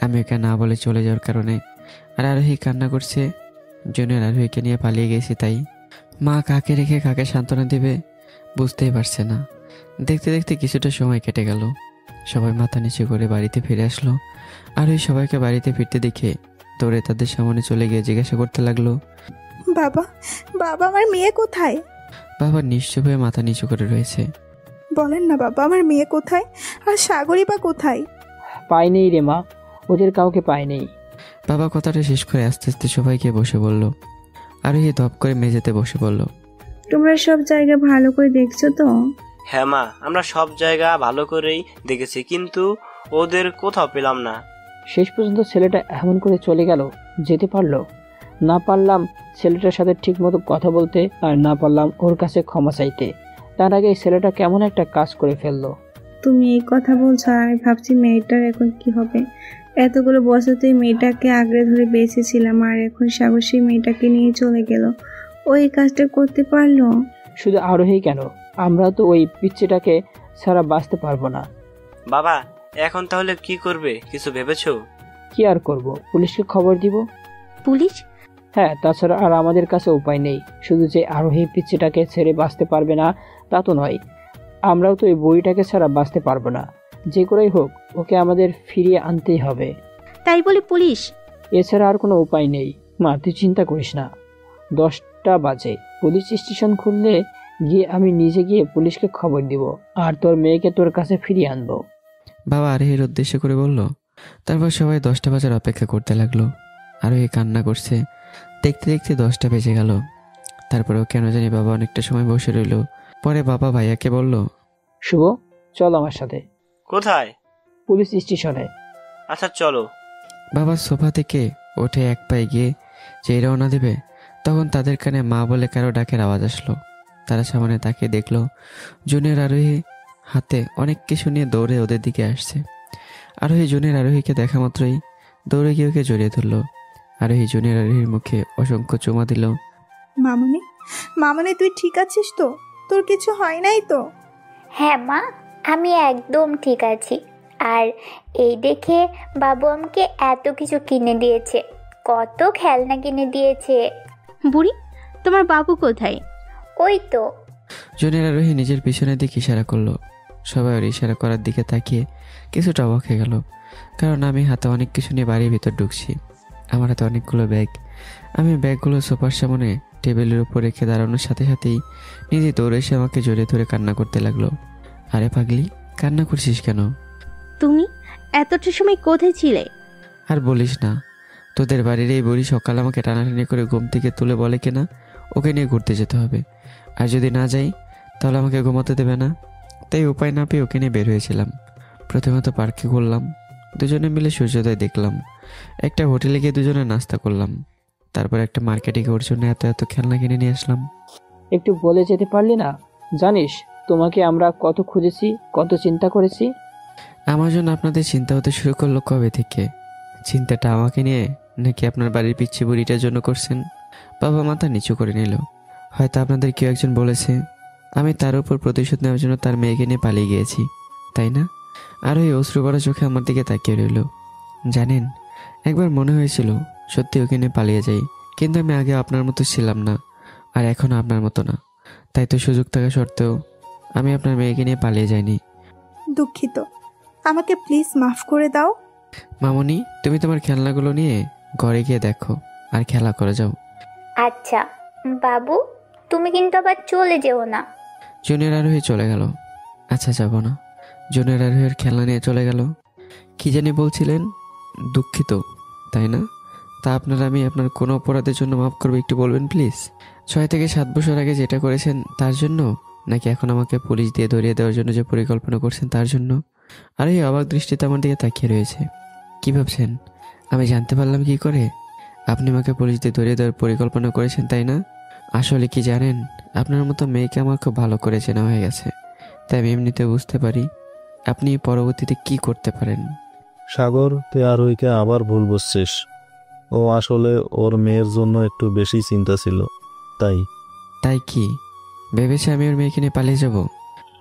আমি ওকে না বলে চলে যাওয়ার কারণে, আর আরোহী কান্না করছে জুনিয়র আরোহীকে নিয়ে পালিয়ে গেছি তাই। মা কাকে রেখে কাকে সান্ত্বনা দেবে বুঝতেই পারছে না। দেখতে দেখতে কিছুটা সময় কেটে গেল। সবাই মাথা নিচু করে বাড়িতে ফিরে আসলো। আরোহী সবাইকে বাড়িতে ফিরতে দেখে দৌড়ে তাদের সামনে চলে গিয়ে জিজ্ঞাসা করতে লাগলো, বাবা, বাবা, আমার মেয়ে কোথায়? বাবা নিশ্চুপ হয়ে মাথা নিচু করে রয়েছে। বলেন না বাবা, আমার মেয়ে কোথায়? আর সাগরই বা কোথায়? পাই নেই রে মা, ওদের কাউকে পাই নেই। বাবা কথাটা শেষ করে আস্তে আস্তে সবাইকে বসে বলল। আরোহী ধপ করে মেঝেতে বসে পড়ল। তোমরা সব জায়গা ভালো করে দেখছো তো? হ্যাঁ মা, আমরা সব জায়গা ভালো করেই দেখেছি, কিন্তু ওদের কোথাও পেলাম না। শেষ পর্যন্ত ছেলেটা এমন করে চলে গেল, যেতে পারলো না। পারলাম ছেলেটার সাথে ঠিক মতো কথা বলতে, আর না পারলাম ওর কাছে ক্ষমা চাইতে। তার আগে ছেলেটা কেমন একটা কাজ করে ফেললো। তুমি এই কথা বলছো আর আমি ভাবছি মেয়েটার এখন কি হবে। এতগুলো বছরতেই মেয়েটাকে আগড়ে ধরে বেঁচেছিলাম, আর এখন সাগর সেই মেয়েটাকে নিয়ে চলে গেল। ওই কাজটা করতে পারলো? শুধু আরোহী কেন, আমরা তো ওই পিচ্চিটাকে ছাড়া বাঁচতে পারবো না। বাবা, এখন তাহলে কি করবে, কিছু ভেবেছো? কি আর করব, পুলিশকে খবর দিব। পুলিশ? হ্যাঁ, তাছাড়া আর আমাদের কাছে উপায় নেই। শুধু যে আরোহী পিচ্চিটাকে ছেড়ে বাঁচতে পারবে না তা তো নয়, আমরাও তো এই বইটাকে ছাড়া বাঁচতে পারবো না। যে করেই হোক ওকে আমাদের ফিরিয়ে আনতেই হবে। তাই বলে পুলিশ? এছাড়া আর কোনো উপায় নেই। মা তুই চিন্তা করিস না, 10টা বাজে পুলিশ স্টেশন খুললে গিয়ে আমি নিজে গিয়ে পুলিশকে খবর দিব, আর তোর মেয়েকে তোর কাছে ফিরিয়ে আনবো। বাবা আরোহীর উদ্দেশ্য করে বলল। তারপর সবাই 10টা বাজার অপেক্ষা করতে লাগলো। আরোহী কান্না করছে। দেখতে দেখতে 10টা বেজে গেল। তারপরেও কেন জানি বাবা অনেকটা সময় বসে রইল। পরে বাবা ভাইয়াকে বলল, শুভ চল আমার সাথে। কোথায়? পুলিশ স্টেশনে। আচ্ছা চলো। বাবা সোফা থেকে উঠে এক পায়ে গিয়ে যেই রওনা দেবে, তখন তাদের কানে মা বলে কারো ডাকের আওয়াজ আসলো। তারা সামনে তাকিয়ে দেখলো জুনিয়র আরোহী হাতে অনেক কিছু নিয়ে দৌড়ে ওদের দিকে আসছে। আরোহী জুনিয়র আরোহীকে দেখা মাত্রই দৌড়ে গিয়ে ওকে জড়িয়ে ধরলো। আরোহী জুনিয়র আরোহীর মুখে অসংখ্য চুমা দিল। মামনি, মামনি, তুই ঠিক আছিস তো? তোর কিছু হয় নাই তো? হ্যাঁ মা, আমি একদম ঠিক আছি। আর এই দেখে বাবু আমাকে এত কিছু কিনে দিয়েছে, কত খেলনা কিনে দিয়েছে। বুড়ি, তোমার বাবু কোথায়? ওই তো। জুনিয়র আরোহী নিজের পিছনের দিকে ইশারা করলো। সবাই ওর ইশারা করার দিকে তাকিয়ে কিছুটা অবাক হয়ে গেল, কারণ আমি হাতে অনেক কিছু নিয়ে বাড়ির ভিতর ঢুকছি। আমার হাতে অনেকগুলো ব্যাগ। আমি ব্যাগগুলো সোফার সামনে টেবিলের উপর রেখে দাঁড়ানোর সাথে সাথেই নিজে দৌড়ে এসে আমাকে জড়িয়ে ধরে কান্না করতে লাগলো। আরে পাগলি, কান্না করছিস কেন? তুমি এতটা সময় কোথায় ছিলে? আর বলিস না, তোদের বাড়ির এই বুড়ি সকাল আমাকে টানাটানি করে ঘুম থেকে তুলে বলে কিনা ওকে নিয়ে ঘুরতে যেতে হবে, আর যদি না যাই তাহলে আমাকে ঘুমাতে দেবে না। তাই উপায় না পেয়ে ওকে নিয়ে বের হয়েছিলাম। প্রথমে তো পার্কে ঘুরলাম, দুজনে মিলে সূর্যোদয় দেখলাম। একটা হোটেলে গিয়ে দুজনে নাস্তা করলাম। তারপর একটা মার্কেটে গিয়ে ওর জন্য এত এত খেলনা কিনে নিয়ে আসলাম। একটু বলে যেতে পারলি না? জানিস তোমাকে আমরা কত খুঁজেছি, কত চিন্তা করেছি। আমার জন্য আপনাদের চিন্তা হতে শুরু করলো কবে থেকে? চিন্তাটা আমাকে নিয়ে নাকি আপনার বাড়ির পিচ্ছি বুড়িটার জন্য করছেন? বাবা মাথা নিচু করে নিল। হয়তো আপনাদের কেউ একজন বলেছে আমি তার উপর প্রতিশোধ নেওয়ার জন্য তার মেয়েকে নিয়ে পালিয়ে গিয়েছি, তাই না? আর ওই অশ্রু ভরা চোখে আমার দিকে তাকিয়ে রইল। জানেন, একবার মনে হয়েছিল সত্যি ওকে নিয়ে পালিয়ে যাই, কিন্তু আমি আগে আপনার মতো ছিলাম না, আর এখনও আপনার মতো না। তাই তো সুযোগ থাকা সত্ত্বেও আমি আপনার মেয়েকে নিয়ে পালিয়ে যাইনি। দুঃখিত, আমাকে প্লিজ মাফ করে দাও। মামনি, তুমি তোমার খেলনাগুলো নিয়ে ঘরে গিয়ে দেখো আর খেলা করে যাও। আচ্ছা বাবু, তুমি কিন্তু আবার চলে যেও না। জুনিয়র আরোহী চলে গেল। আচ্ছা যাব না। জুনিয়র আরোহীর খেলনা নিয়ে চলে গেল। কি জানি বলছিলেন? দুঃখিত, তাই না? তা আপনারা আমি আপনার কোনো অপরাধের জন্য মাফ করবো একটু বলবেন প্লিজ? 6 থেকে 7 বছর আগে যেটা করেছেন তার জন্য, নাকি এখন আমাকে পুলিশ দিয়ে ধরিয়ে দেওয়ার জন্য যে পরিকল্পনা করছেন তার জন্য? আর এই অবাক দৃষ্টিতে আমার দিকে তাকিয়ে রয়েছে। কি ভাবছেন আমি জানতে পারলাম কি করে? আপনি আমাকে পুলিশ দিয়ে ধরিয়ে দেওয়ার পরিকল্পনা করেছেন, তাই না? আসলে কি জানেন, আপনার মতো মেয়েকে আমার খুব ভালো করে চেনা হয়ে গেছে, তাই আমি এমনিতে বুঝতে পারি আপনি পরবর্তীতে কি করতে পারেন। সাগর, তুই আরোহীকে আবার ভুল বুঝছিস। ও আসলে ওর মেয়ের জন্য একটু বেশি চিন্তা ছিল, তাই। তাই কি ভেবেছে আমি ওর মেয়েকে নিয়ে পালিয়ে যাব?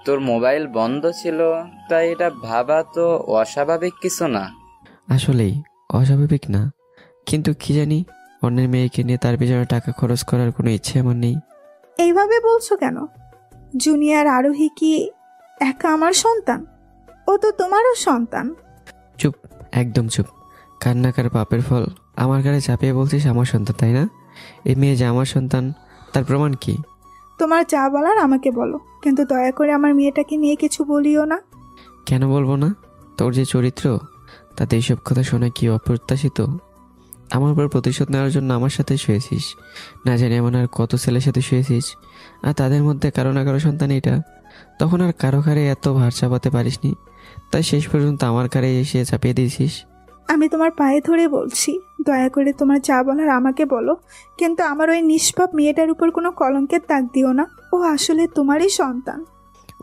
তোর মোবাইল বন্ধ ছিল, তাই এটা ভাবা তো অস্বাভাবিক কিছু না। আসলেই অস্বাভাবিক না, কিন্তু কি জানি অন্যের মেয়েকে নিয়ে তার পেছনে টাকা খরচ করার কোনো ইচ্ছে আমার নেই। এইভাবে বলছো কেন? জুনিয়র আরোহী কি একা আমার সন্তান? ও তো তোমারও সন্তান। চুপ, একদম চুপ। কান্নাকার পাপের ফল আমার ঘরে চাপিয়ে বলছিস আমার সন্তান, তাই না? এই মেয়ে যে আমার সন্তান তার প্রমাণ কি? তোমার যা বলার আমাকে বলো, কিন্তু দয়া করে আমার মেয়েটাকে নিয়ে কিছু বলিও না। কেন বলবো না? তোর যে চরিত্র তাতে এইসব কথা শোনা কি অপ্রত্যাশিত? আমার উপর প্রতিশোধ নেওয়ার জন্য আমার সাথে শুয়েছিস, না জানি এমন আর কত ছেলের সাথে শুয়েছিস, আর তাদের মধ্যে কারো না কারো সন্তান এটা। তখন আর কারো ঘাড়ে এত ভার চাপাতে পারিসনি, তাই শেষ পর্যন্ত আমার ঘাড়ে এসে চাপিয়ে দিয়েছিস। আমি তোমার পায়ে ধরে বলছি, দয়া করে তোমার যা বলার আমাকে বলো, কিন্তু আমার ওই নিষ্পাপ মেয়েটার উপর কোনো কলঙ্কের দাগ দিও না। ও আসলে তোমারই সন্তান।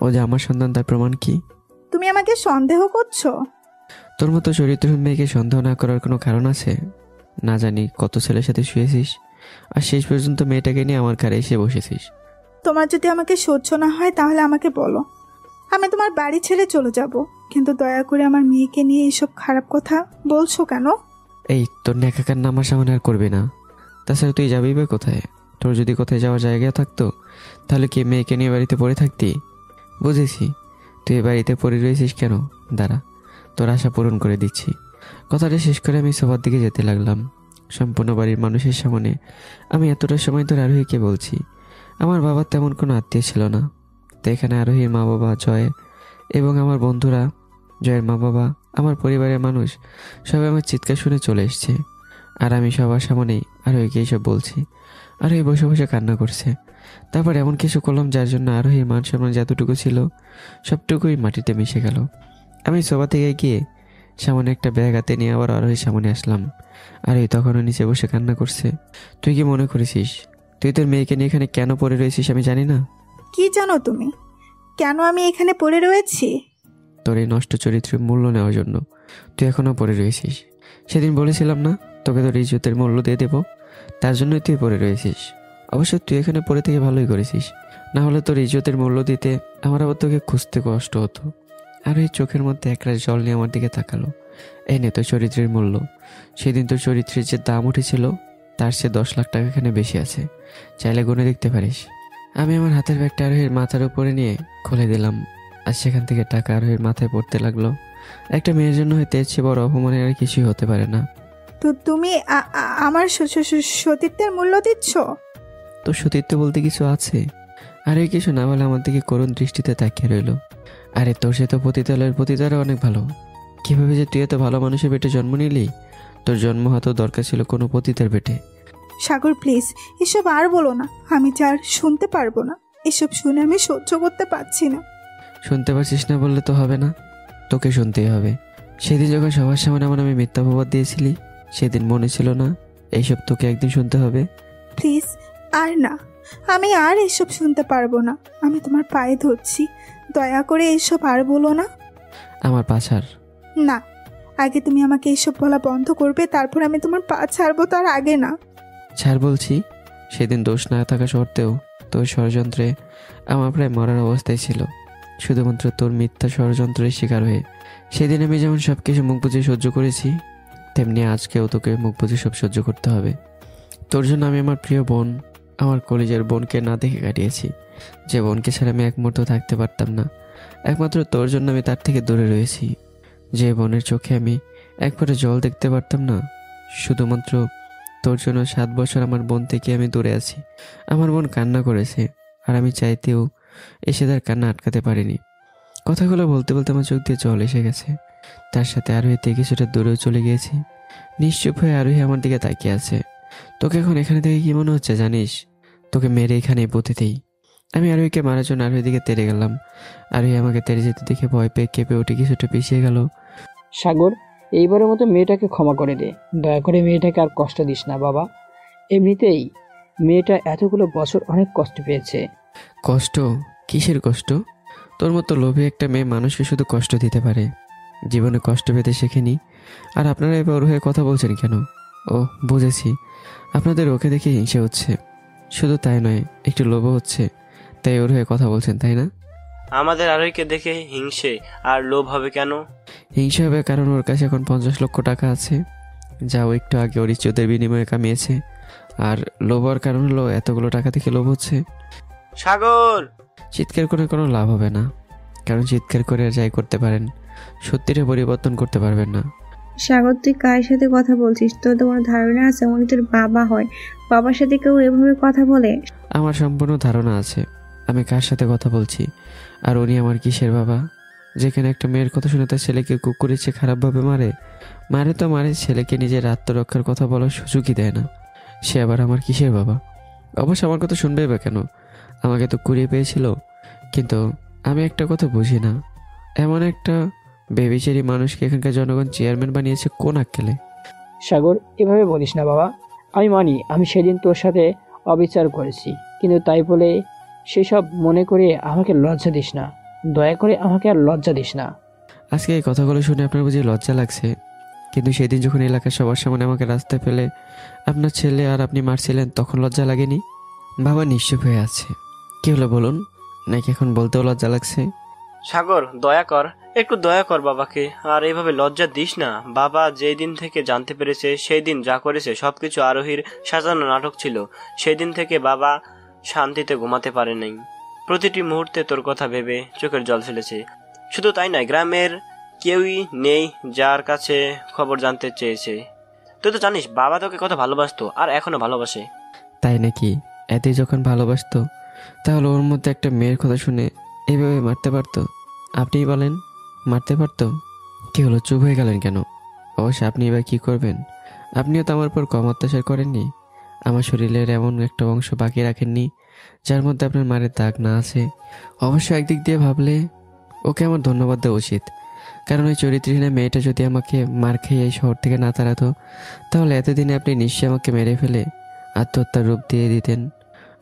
ও যে আমার সন্তান তার প্রমাণ কি? তুমি আমাকে সন্দেহ করছো? তোর মতো চরিত্রহীন মেয়েকে সন্দেহ না করার কোনো কারণ আছে? না জানি কত ছেলের সাথে শুয়েছিস, আর শেষ পর্যন্ত মেয়েটাকে নিয়ে আমার ঘাড়ে এসে বসেছিস। তোমার যদি আমাকে সহ্য না হয় তাহলে আমাকে বলো, আমি তোমার বাড়ি ছেড়ে চলে যাব, কিন্তু দয়া করে আমার মেয়েকে নিয়ে এইসব খারাপ কথা বলছো কেন? এই তোর নেকাকার নাম আমার সামনে আর করবি না। তাছাড়া তুই যাবি বা কোথায়? তোর যদি কোথায় যাওয়ার জায়গা থাকতো তাহলে কি মেয়েকে নিয়ে বাড়িতে পড়ে থাকতি? বুঝেছি তুই বাড়িতে পড়ে রয়েছিস কেন, দাঁড়া তোর আশা পূরণ করে দিচ্ছি। কথাটা শেষ করে আমি সবার দিকে যেতে লাগলাম। সম্পূর্ণ বাড়ির মানুষের সামনে আমি এতটা সময় ধরে আরোহীকে বলছি আমার বাবার তেমন কোনো আত্মীয় ছিল না। তো এখানে আরোহীর মা বাবা, জয় এবং আমার বন্ধুরা, জয়ের মা বাবা, আমার পরিবারের মানুষ সবাই আমার চিৎকার শুনে চলে এসছে, আর আমি সবার সামনেই আরোহীকে এইসব বলছি। আরোহী বসে বসে কান্না করছে। তারপর এমন কিছু করলাম যার জন্য আরোহীর মান সম্মান যতটুকু ছিল সবটুকুই মাটিতে মিশে গেল। আমি সোফা থেকে গিয়ে সামনে একটা ব্যাগ হাতে নিয়ে আবার আরোহীর সামনে আসলাম। আরোহী তখনও নিচে বসে কান্না করছে। তুই কি মনে করেছিস তুই তোর মেয়েকে নিয়ে এখানে কেন পড়ে রয়েছিস আমি জানি না? কি জানো তুমি কেন আমি এখানে পড়ে রয়েছি? তোর এই নষ্ট চরিত্রের মূল্য নেওয়ার জন্য তুই এখনও পড়ে রয়েছিস। সেদিন বলেছিলাম না তোকে তোর ইজ্জতের মূল্য দিয়ে দেবো, তার জন্যই তুই পড়ে রয়েছিস। অবশ্য তুই এখানে পড়ে থেকে ভালোই করেছিস, না হলে তোর ইজ্জতের মূল্য দিতে আমার আবার তোকে খুঁজতে কষ্ট হতো। আর এই চোখের মধ্যে একরাশ জল নিয়ে আমার দিকে তাকালো। এই নে তোর চরিত্রের মূল্য। সেদিন তোর চরিত্রের যে দাম উঠেছিল তার সে 10 লাখ টাকা এখানে বেশি আছে, চাইলে গুনে দেখতে পারিস। আমি আমার হাতের ব্যাগটা আরোহীর মাথার উপরে নিয়ে খুলে দিলাম, আর সেখান থেকে টাকা আরোহীর মাথায় পড়তে লাগলো। একটা মেয়ের জন্য হয়তো এর চেয়ে বড় অপমানের আর কিছুই হতে পারে না। তো তুমি আমার সতীত্বের মূল্য দিচ্ছ? তোর সতীত্ব বলতে কিছু আছে? আরে কিছু না বলে আমার দিকে করুণ দৃষ্টিতে তাকিয়ে রইল। আরে তোর সে তো পতিতালয়ের পতিতারা অনেক ভালো। কিভাবে যে তুই এত ভালো মানুষের পেটে জন্ম নিলি? তোর জন্ম হয়তো দরকার ছিল কোনো পতিতার পেটে। সাগর প্লিজ এসব আর বলো না, আমি যা আর শুনতে পারবো না। এসব শুনে আমি সহ্য করতে পারছি না। শুনতে পারছিস না বললে তো হবে না, তোকে শুনতেই হবে। সেদিন যখন সবার সামনে আমার আমি মিথ্যা অপবাদ দিয়েছিলি, সেদিন মনে ছিল না এইসব তোকে একদিন শুনতে হবে? প্লিজ আর না, আমি আর এসব শুনতে পারবো না। আমি তোমার পায়ে ধরছি, দয়া করে এসব আর বলো না। আমার পা ছাড়। না, আগে তুমি আমাকে এসব বলা বন্ধ করবে, তারপর আমি তোমার পা ছাড়বো, তার আগে না। ছাড় বলছি। সেদিন দোষ না থাকা সত্ত্বেও তোর ষড়যন্ত্রে আমার প্রায় মরার অবস্থায় ছিল, শুধুমাত্র তোর মিথ্যা ষড়যন্ত্রের শিকার হয়ে। সেদিন আমি যেমন সব কিছু মুখ বুঝে সহ্য করেছি, তেমনি আজকেও তোকে মুখ বুঝে সব সহ্য করতে হবে। তোর জন্য আমি আমার প্রিয় বোন, আমার কলেজের বোনকে না দেখে কাটিয়েছি, যে বোনকে ছাড়া আমি এক মুহূর্ত থাকতে পারতাম না। একমাত্র তোর জন্য আমি তার থেকে দূরে রয়েছি, যে বোনের চোখে আমি একবারে জল দেখতে পারতাম না। শুধুমাত্র তোর জন্য 7 বছর আমার বোন থেকে আমি দূরে আছি। আমার বোন কান্না করেছে, আর আমি চাইতেও এসে তার কান্না আটকাতে পারিনি। কথাগুলো বলতে বলতে আমার চোখ দিয়ে জল এসে গেছে। তার সাথে আরোহীতে কিছুটা দূরেও চলে গিয়েছি। নিশ্চুপ হয়ে আরোহী আমার দিকে তাকিয়ে আছে। তোকে এখন এখানে থেকে কি মনে হচ্ছে জানিস? তোকে মেরে এখানেই পুঁতে দেই, আমি আরোহীকে মারার জন্য আরোহীর দিকে তেড়ে গেলাম। আরোহী আমাকে তেড়ে যেতে দেখে ভয় পেয়ে কেঁপে উঠে কিছুটা পিছিয়ে গেল। সাগর, এইবারের মতো মেয়েটাকে ক্ষমা করে দে। দয়া করে মেয়েটাকে আর কষ্ট দিস না বাবা। এমনিতেই মেয়েটা এতগুলো বছর অনেক কষ্ট পেয়েছে। কষ্ট? কিসের কষ্ট? তোর মতো লোভী একটা মেয়ে মানুষকে শুধু কষ্ট দিতে পারে, জীবনে কষ্ট পেতে শেখেনি। আর আপনারা এবার ওর হয়ে কথা বলছেন কেন? ও বুঝেছি, আপনাদের ওকে দেখে হিংসা হচ্ছে। শুধু তাই নয়, একটু লোভও হচ্ছে, তাই ওর হয়ে কথা বলছেন, তাই না? আমাদের আরোহীকে দেখে হিংসে আর লোভ হবে কেন? হিংসা হবে কারণ ওর কাছে এখন 50 লক্ষ টাকা আছে, যা ও একটু আগে ওর ইজ্জতের বিনিময়ে কামিয়েছে। আর লোভ হওয়ার কারণ হলো এতগুলো টাকা থেকে লোভ হচ্ছে। সাগর! চিৎকার করে কোনো লাভ হবে না, কারণ চিৎকার করে আর যাই করতে পারেন, সত্যিটা পরিবর্তন করতে পারবেন না। সাগর, তুই কার সাথে কথা বলছিস? তোর তো কোনো ধারণা আছে উনি তোর বাবা হয়? বাবার সাথে কেউ এভাবে কথা বলে? আমার সম্পূর্ণ ধারণা আছে আমি কার সাথে কথা বলছি। আর উনি আমার কিসের বাবা? যেখানে একটা মেয়ের কথা শুনে তার ছেলেকে কুকুরের চেয়ে খারাপভাবে মারে। মারে তো মারে, ছেলেকে নিজের আত্মরক্ষার কথা বলার সুযোগই দেয় না। সে আবার আমার কিসের বাবা? অবশ্য আমার কথা শুনবে বা কেন? আমাকে তো কুড়িয়ে পেয়েছিল। কিন্তু আমি একটা কথা বুঝি না, এমন একটা বেবিচারি মানুষকে এখানকার জনগণ চেয়ারম্যান বানিয়েছে কোন আক্কেলে? সাগর, এভাবে বলিস না বাবা। আমি মানি আমি সেদিন তোর সাথে অবিচার করেছি, কিন্তু তাই বলে সেসব মনে করে আমাকে লজ্জা দিস না। দয়া করে আমাকে আর লজ্জা দিস না। আজকে এই কথাগুলো শুনে আপনার বুঝি লজ্জা লাগছে, কিন্তু সেদিন যখন এলাকার সবার সামনে আমাকে রাস্তায় ফেলে আপনার ছেলে আর আপনি মারছিলেন, তখন লজ্জা লাগেনি? বাবা নিশ্চুপ হয়ে আছে। কি হলো বলুন? নাকি এখন বলতেও লজ্জা লাগছে? সাগর, দয়া কর, একটু দয়া কর বাবাকে। আর এইভাবে লজ্জা দিস না। বাবা যেই দিন থেকে জানতে পেরেছে সেই দিন যা করেছে সবকিছু আরোহীর সাজানো নাটক ছিল। সেই দিন থেকে বাবা শান্তিতে ঘুমাতে পারে নাই। প্রতিটি মুহূর্তে তোর কথা ভেবে চোখের জল ফেলেছে। শুধু তাই নয়, গ্রামের কেউই নেই যার কাছে খবর জানতে চেয়েছে। তুই তো জানিস বাবা তোকে কত ভালোবাসতো, আর এখনো ভালোবাসে। তাই নাকি? এতেই যখন ভালোবাসতো, তাহলে ওর মধ্যে একটা মেয়ের কথা শুনে এইভাবে মারতে পারতো? আপনিই বলেন, মারতে পারতো? কি হলো, চুপ হয়ে গেলেন কেন? অবশ্য আপনি এবার কি করবেন? আপনিও তো আমার পর কম অত্যাচার করেননি। আমার শরীরের এমন একটা অংশ বাকি রাখেননি যার মধ্যে আপনার মারের দাগ না আছে। অবশ্য একদিক দিয়ে ভাবলে ওকে আমার ধন্যবাদ দেওয়া উচিত, কারণ ওই চরিত্রহীন মেয়েটা যদি আমাকে মার খেয়ে এই শহর থেকে না তাড়াতো, তাহলে এতদিনে আপনি নিশ্চয়ই আমাকে মেরে ফেলে আত্মহত্যার রূপ দিয়ে দিতেন।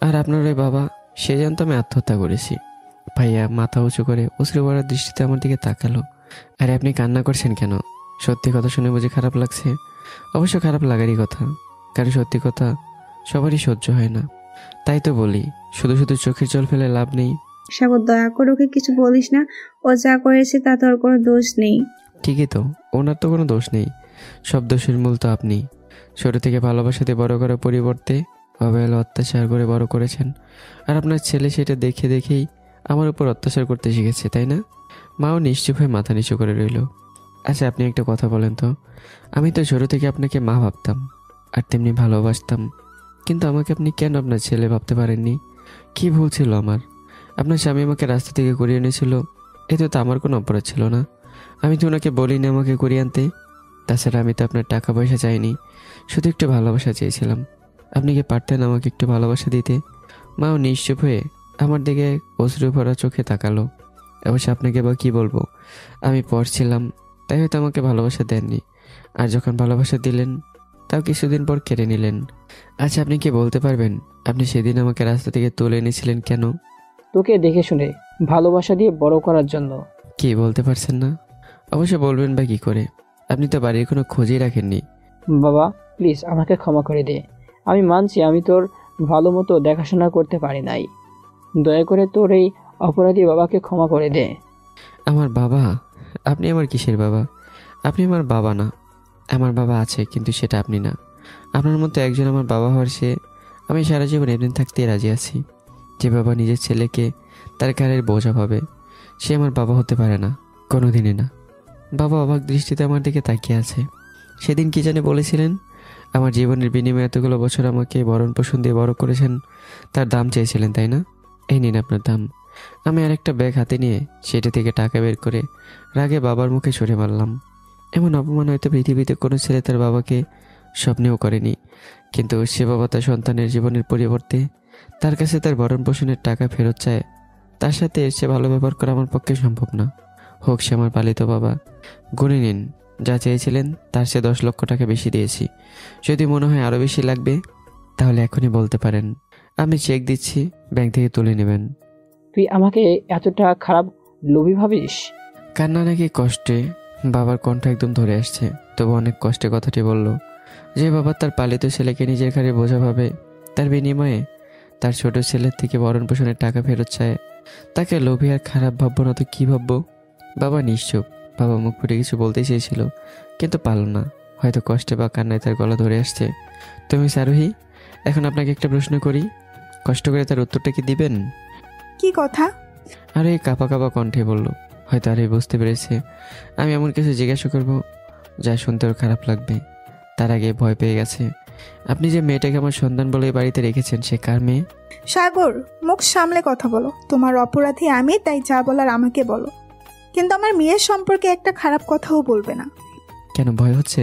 আর আপনার ওই বাবা, সে জানতো আমি আত্মহত্যা করেছি। ভাইয়া মাথা উঁচু করে অশ্রু ভরা দৃষ্টিতে আমার দিকে তাকালো। আরে আপনি কান্না করছেন কেন? সত্যি কথা শুনে বুঝি খারাপ লাগছে? অবশ্য খারাপ লাগারই কথা, কারণ সত্যি কথা সবারই সহ্য হয় না। তাই তো বলি, শুধু শুধু চোখের জল ফেলে লাভ নেই। সাগর, দয়া করে ওকে কিছু বলিস না। ও যা করেছে তা তোর কোনো দোষ নেই। ঠিকই তো, ওনার তো কোনো দোষ নেই। সব দোষের মূল তো আপনি। ছোট থেকে ভালোবাসাতে বড় করার পরিবর্তে অবহেলা অত্যাচার করে বড় করেছেন। আর আপনার ছেলে সেটা দেখে দেখেই আমার উপর অত্যাচার করতে শিখেছে, তাই না? মাও নিশ্চুপ হয়ে মাথা নিচু করে রইল। আচ্ছা আপনি একটা কথা বলেন তো, আমি তো ছোট থেকে আপনাকে মা ভাবতাম আর তেমনি ভালোবাসতাম, কিন্তু আমাকে আপনি কেন আপনার ছেলে ভাবতে পারেননি? কি ভুল ছিল আমার? আপনার স্বামী আমাকে রাস্তা থেকে করিয়ে এনেছিল, এতে তো আমার কোনো অপরাধ ছিল না। আমি তো ওনাকে বলিনি আমাকে করিয়ে আনতে। তাছাড়া আমি তো আপনার টাকা পয়সা চাইনি, শুধু একটু ভালোবাসা চেয়েছিলাম। আপনি কি পারতেন আমাকে একটু ভালোবাসা দিতে? মাও নিশ্চুপ হয়ে আমার দিকে অশ্রু ভরা চোখে তাকালো। অবশ্য আপনাকে বা কী বলবো, আমি পড়ছিলাম তাই হয়তো আমাকে ভালোবাসা দেননি, আর যখন ভালোবাসা দিলেন তাও কিছুদিন পর কেড়ে নিলেন। আচ্ছা আপনি কি বলতে পারবেন আপনি সেদিন আমাকে রাস্তা থেকে তুলে এনেছিলেন কেন? তোকে দেখে শুনে, ভালোবাসা দিয়ে বড় করার জন্য। কি বলতে পারছেন না? অবশ্য বলবেন বা কি করে? আপনি তো বাড়ির কোনো খোঁজই রাখেননি। বাবা প্লিজ আমাকে ক্ষমা করে দে। আমি মানছি আমি তোর ভালো মতো দেখাশোনা করতে পারি নাই। দয়া করে তোর এই অপরাধী বাবাকে ক্ষমা করে দে। আমার বাবা? আপনি আমার কিসের বাবা? আপনি আমার বাবা না। আমার বাবা আছে, কিন্তু সেটা আপনি না। আপনার মতো একজন আমার বাবা হওয়ার সে আমি সারা জীবন এমনি থাকতে রাজি আছি। যে বাবা নিজের ছেলেকে তার ঘাড়ের বোঝা ভাবে, সে আমার বাবা হতে পারে না, কোনোদিনই না। বাবা অবাক দৃষ্টিতে আমার দিকে তাকিয়ে আছে। সেদিন কি জানে বলেছিলেন, আমার জীবনের বিনিময়ে এতগুলো বছর আমাকে ভরণ পোষণ দিয়ে বড় করেছেন, তার দাম চেয়েছিলেন, তাই না? এই নিন আপনার দাম। আমি আরেকটা ব্যাগ হাতে নিয়ে সেটা থেকে টাকা বের করে রাগে বাবার মুখে ছুঁড়ে মারলাম। এমন অপমান হয়তো পৃথিবীতে কোনো ছেলে তার বাবাকে স্বপ্নেও করেনি, কিন্তু সে বাবা তার সন্তানের জীবনের পরিবর্তে তার কাছে তার ভরণ পোষণের টাকা ফেরত চায়, তার সাথে এসে ভালো ব্যবহার করা আমার পক্ষে সম্ভব না। হোক সে আমার পালিত বাবা। গুনে নিন, যা চেয়েছিলেন তার চেয়ে 10 লক্ষ টাকা বেশি দিয়েছি। যদি মনে হয় আরও বেশি লাগবে তাহলে এখনই বলতে পারেন, আমি চেক দিচ্ছি, ব্যাংক থেকে তুলে নেবেন। তুই আমাকে এতটা খারাপ লোভী ভাবিস? কান্না নাকি কষ্টে বাবার কণ্ঠ একদম ধরে আসছে, তবু অনেক কষ্টে কথাটি বলল। যে বাবা তার পালিত ছেলেকে নিজের ঘাড়ে বোঝা ভাবে, তার বিনিময়ে তার ছোট ছেলের থেকে ভরণ পোষণের টাকা ফেরত চায়, তাকে লোভী আর খারাপ ভাববো না তো কী ভাববো? বাবা নিশ্চুপ। বাবা মুখ ফুটে কিছু বলতে চেয়েছিল কিন্তু পারল না, হয়তো কষ্টে বা কান্নায় তার গলা ধরে আসছে। তুমি আরোহী, এখন আপনাকে একটা প্রশ্ন করি, কষ্ট করে তার উত্তরটা কি দিবেন? কি কথা? আরে কাঁপা কাঁপা কণ্ঠে বলল। হয়তো আরে বুঝতে পেরেছে আমি এমন কিছু জিজ্ঞাসা করব যা শুনতে ওর খারাপ লাগবে। তার আগে ভয় পেয়ে গেছে। আপনি যে মেয়েটাকে আমার সন্তান বলে বাড়িতে রেখেছেন, সে কার মেয়ে? সাগর, মুখ সামলে কথা বলো। তোমার অপরাধী আমি, তাই যা বলার আমাকে বলো, কিন্তু আমার মেয়ের সম্পর্কে একটা খারাপ কথাও বলবে না। কেন ভয় হচ্ছে?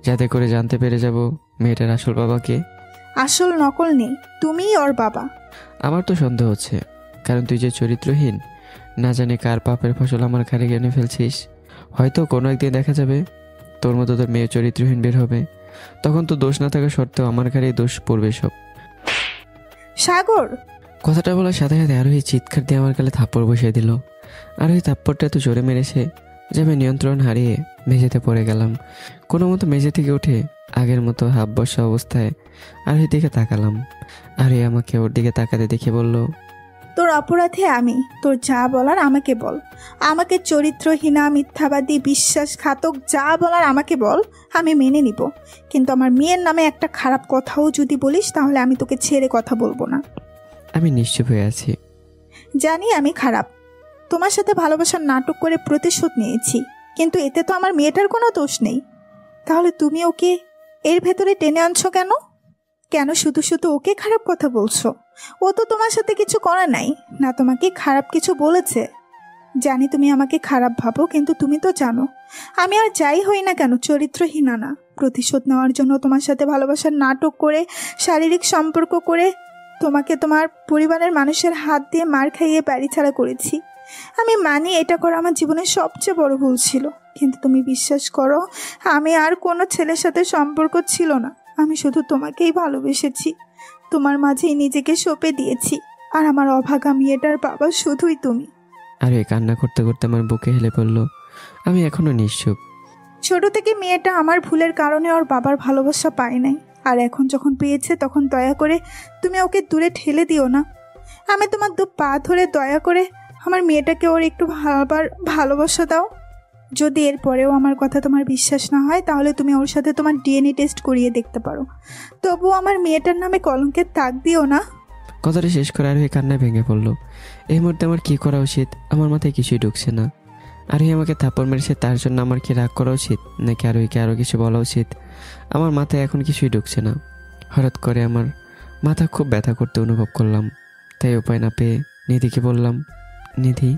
যাতে করে জানতে পেরে যাব মেয়েটার আসল বাবাকে। আসল নকল নেই, তুমিই ওর বাবা। আমার তো সন্দেহ হচ্ছে, কারণ তুই যে চরিত্রহীন, না জানি কার পাপের ফসল আমার ঘাড়ে এনে ফেলছিস। হয়তো কোনো একদিন দেখা যাবে তোর মতো তোর মেয়ে চরিত্রহীন বের হবে, তখন তো দোষ না থাকা সত্ত্বেও আমার ঘাড়েই দোষ পড়বে সব। সাগর! কথাটা বলার সাথে সাথে আরোহী চিৎকার দিয়ে আমার গালে থাপ্পড় বসিয়ে দিল। আরোহী থাপ্পড়টা এত জোরে মেরেছে যে আমি নিয়ন্ত্রণ হারিয়ে মেঝেতে পড়ে গেলাম। কোনো মতো মেঝে থেকে উঠে আগের মতো হাফ বসা অবস্থায় আরোহীর দিকে তাকালাম। আরোহী আমাকে ওর দিকে তাকাতে দেখে বলল, তোর অপরাধে আমি, তোর যা বলার আমাকে বল। আমাকে চরিত্রহীনা, মিথ্যাবাদী, বিশ্বাসঘাতক যা বলার আমাকে বল, আমি মেনে নিব। কিন্তু আমার মেয়ের নামে একটা খারাপ কথাও যদি বলিস তাহলে আমি তোকে ছেড়ে কথা বলবো না। আমি নিশ্চুপ হয়ে আছি। জানি আমি খারাপ, তোমার সাথে ভালোবাসার নাটক করে প্রতিশোধ নিয়েছি, কিন্তু এতে তো আমার মেয়েটার কোনো দোষ নেই। তাহলে তুমি ওকে এর ভেতরে টেনে আনছো কেন? কেন শুধু শুধু ওকে খারাপ কথা বলছো? ও তো তোমার সাথে কিছু করা নাই, না তোমাকে খারাপ কিছু বলেছে। জানি তুমি আমাকে খারাপ ভাবো, কিন্তু তুমি তো জানো আমি আর যাই হই না কেন চরিত্রহীনা না। প্রতিশোধ নেওয়ার জন্য তোমার সাথে ভালোবাসার নাটক করে, শারীরিক সম্পর্ক করে, তোমাকে তোমার পরিবারের মানুষের হাত দিয়ে মার খাইয়ে বাড়ি ছাড়া করেছি। আমি মানি এটা করা আমার জীবনের সবচেয়ে বড় ভুল ছিল, কিন্তু তুমি বিশ্বাস করো আমি আর কোনো ছেলের সাথে সম্পর্ক ছিল না। আমি শুধু তোমাকেই ভালোবেসেছি, তোমার মাঝেই নিজেকে সঁপে দিয়েছি, আর আমার অভাগা মেয়েটার বাবা শুধুই তুমি। আর এই কান্না করতে করতে আমার বুকে হেলে পড়ল। আমি এখনো নিশ্চুপ। ছোট থেকে মেয়েটা আমার ভুলের কারণে ওর বাবার ভালোবাসা পায় নাই, আর এখন যখন পেয়েছে তখন দয়া করে তুমি ওকে দূরে ঠেলে দিও না। আমি তোমার দু পা ধরে দয়া করে আমার মেয়েটাকে ওর একটু ভালোবাসা দাও। যদি এরপরেও আমার কথা তোমার বিশ্বাস না হয় তাহলে তুমি ওর সাথে তোমার ডিএনএ টেস্ট করিয়ে দেখতে পারো, তবুও আমার মেয়েটার নামে কলঙ্কের দাগ দিও না। কথাটা শেষ করে আরোহী কান্নায় ভেঙে পড়লো। এই মুহূর্তে আমার কি করা উচিত আমার মাথায় কিছুই ঢুকছে না। আরোহী আমাকে থাপ্পড় মেরেছে, তার জন্য আমার কি রাগ করা উচিত, নাকি আরোহীকে আরও কিছু বলা উচিত? আমার মাথায় এখন কিছুই ঢুকছে না। হঠাৎ করে আমার মাথা খুব ব্যথা করতে অনুভব করলাম, তাই উপায় না পেয়ে নিধিকে বললাম, নিধি।